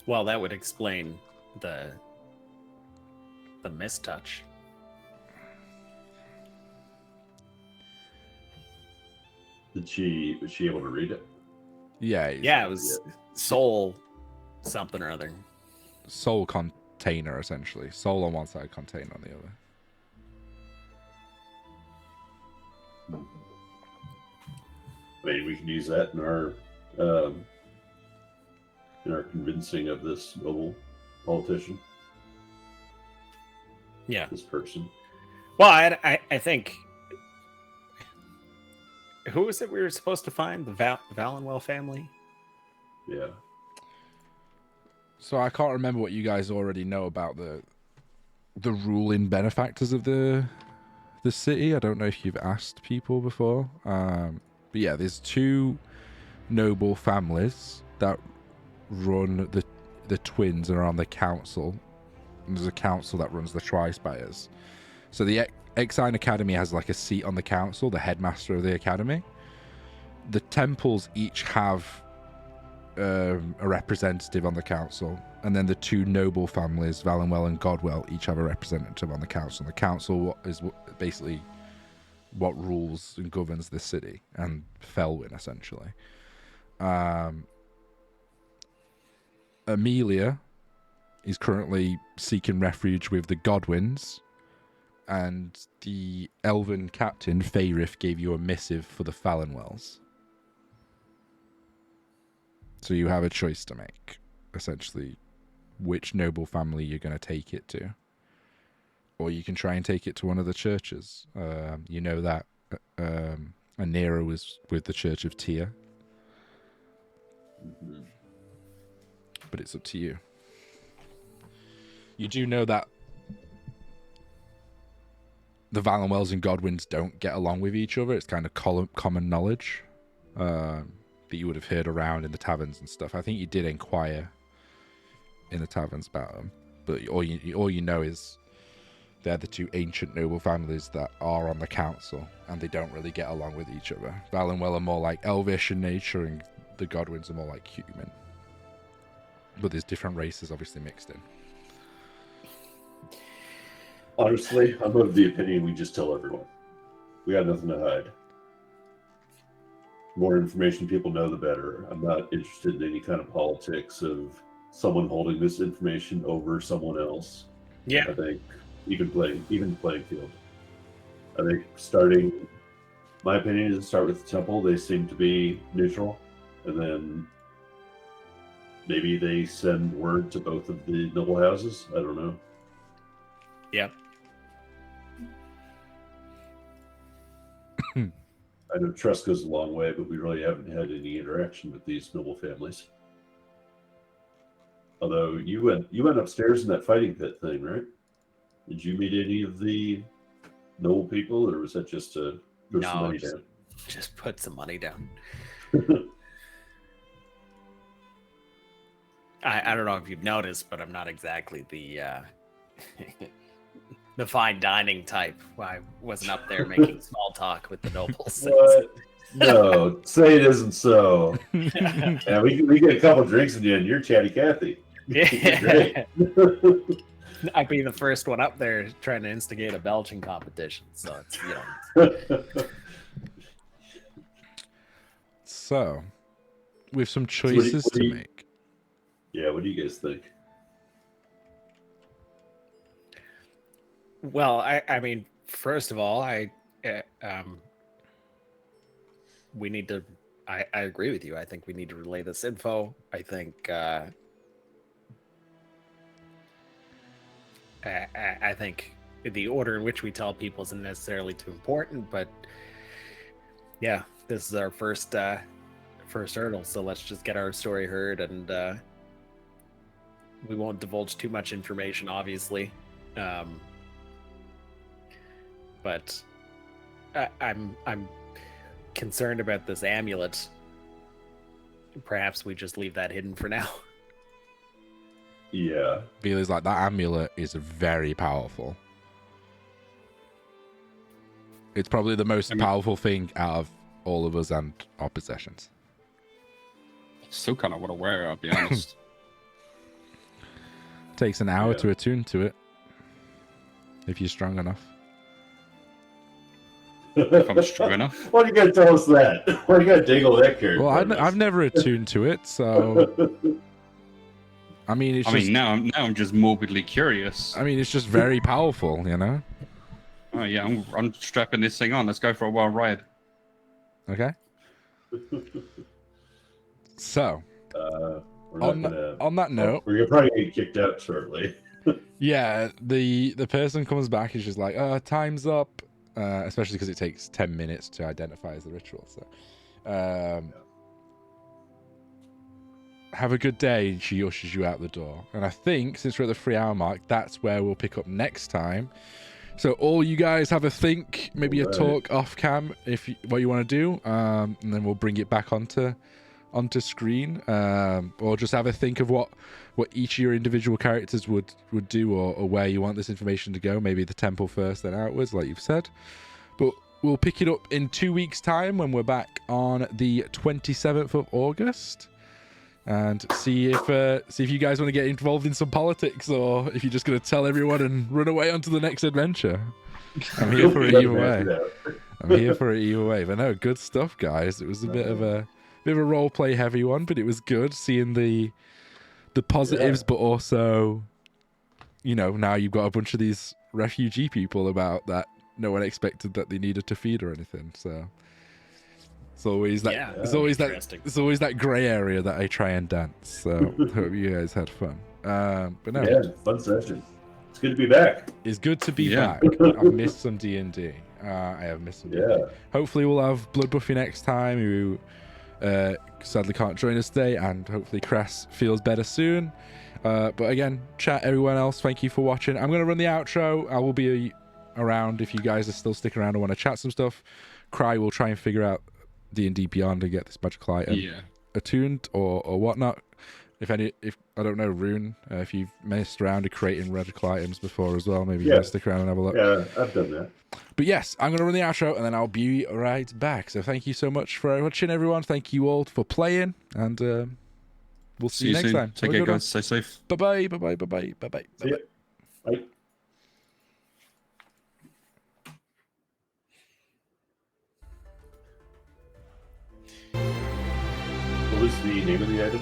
Well, that would explain the mistouch. Was she able to read it? Yeah. Yeah, it was soul something or other. Soul container, essentially. Soul on one side, container on the other. I mean, we can use that in our convincing of this noble politician. Yeah. This person. Well, I think. Who was it we were supposed to find? The Valenwell family? Yeah. So I can't remember what you guys already know about the ruling benefactors of the city. I don't know if you've asked people before. But yeah, there's two noble families that run the twins and are on the council. And there's a council that runs the Tri-Spires. So the Exine Academy has like a seat on the council, the headmaster of the academy. The temples each have a representative on the council, and then the two noble families, Valenwell and Godwell, each have a representative on the council. The council is basically what rules and governs the city and Felwyn, essentially. Amelia is currently seeking refuge with the Godwins, and the elven captain, Faerith, gave you a missive for the Valenwells. So you have a choice to make, essentially, which noble family you're going to take it to. Or you can try and take it to one of the churches. You know that Anira was with the Church of Tyr. Mm-hmm. But it's up to you. You do know that the Valenwells and Godwins don't get along with each other. It's kind of common knowledge that you would have heard around in the taverns and stuff. I think you did inquire in the taverns about them, but all you know is they're the two ancient noble families that are on the council, and they don't really get along with each other. Valenwell are more like elvish in nature, and the Godwins are more like human. But there's different races obviously mixed in. Honestly, I'm of the opinion we just tell everyone. We got nothing to hide. The more information people know, the better. I'm not interested in any kind of politics of someone holding this information over someone else. Yeah. I think even playing field. I think my opinion is to start with the temple. They seem to be neutral, and then maybe they send word to both of the noble houses. I don't know. Yep. I know trust goes a long way, but we really haven't had any interaction with these noble families. Although you went upstairs in that fighting pit thing, right? Did you meet any of the noble people, or was that just to throw some money down? Just put some money down. I don't know if you've noticed, but I'm not exactly the the fine dining type. I wasn't up there making small talk with the nobles. What? No, say it isn't so. Yeah, we get a couple drinks in you, and you're chatty Cathy. Yeah. I'd be the first one up there trying to instigate a belching competition. So it's So, with some choices to make. Yeah, what do you guys think? Well, I mean, first of all, we need to. I agree with you. I think we need to relay this info. I think. I think the order in which we tell people isn't necessarily too important, but yeah, this is our first hurdle. So let's just get our story heard, and we won't divulge too much information, obviously. but I'm concerned about this amulet. Perhaps we just leave that hidden for now. Yeah. Feely's like, that amulet is very powerful. It's probably the most powerful thing out of all of us and our possessions. Still kind of want to wear it, I'll be honest. Takes an hour Yeah. to attune to it. If you're strong enough. If I'm strong enough. Why do you gotta tell us that? Why do you gotta dangle that carrot? Well, for us? I've never attuned to it, so I mean, it's just. Now I'm just morbidly curious. I mean, it's just very powerful, you know. Oh yeah, I'm strapping this thing on. Let's go for a wild ride. Okay. So, we're not on gonna. on that note, We're probably gonna get kicked out shortly. yeah, the person comes back and she's like, time's up. Especially because it takes 10 minutes to identify as the ritual. So, have a good day. And she ushers you out the door. And I think since we're at the 3-hour mark, that's where we'll pick up next time. So all you guys have a think, maybe a talk off cam, what you want to do, and then we'll bring it back onto screen, or just have a think of what each of your individual characters would do, or where you want this information to go. Maybe the temple first, then outwards, like you've said. But we'll pick it up in 2 weeks' time when we're back on the 27th of August. And see if you guys want to get involved in some politics, or if you're just going to tell everyone and run away onto the next adventure. I'm here for it either way. I'm here for it either way. But no, good stuff, guys. It was a bit of a role play heavy one, but it was good seeing the positives, but also, you know, now you've got a bunch of these refugee people about that no one expected that they needed to feed or anything. So. It's always that. It's always that grey area that I try and dance. So hope you guys had fun. But no, yeah, fun session. It's good to be back. It's good to be back. I've missed some D&D. I have missed some. D&D. Hopefully we'll have Blood Buffy next time, who sadly can't join us today, and hopefully Cress feels better soon. But again, chat everyone else. Thank you for watching. I'm gonna run the outro. I will be around if you guys are still sticking around and want to chat some stuff. Cry will try and figure out D&D Beyond to get this magical item attuned or whatnot. If I don't know, Rune, if you've messed around with creating magical items before as well, maybe you can stick around and have a look. Yeah, I've done that. But yes, I'm going to run the outro and then I'll be right back. So thank you so much for watching, everyone. Thank you all for playing, and we'll see you next time. Take care, guys. Stay safe. Bye-bye, bye-bye, bye-bye, bye-bye. See ya. Bye. What was the name of the item?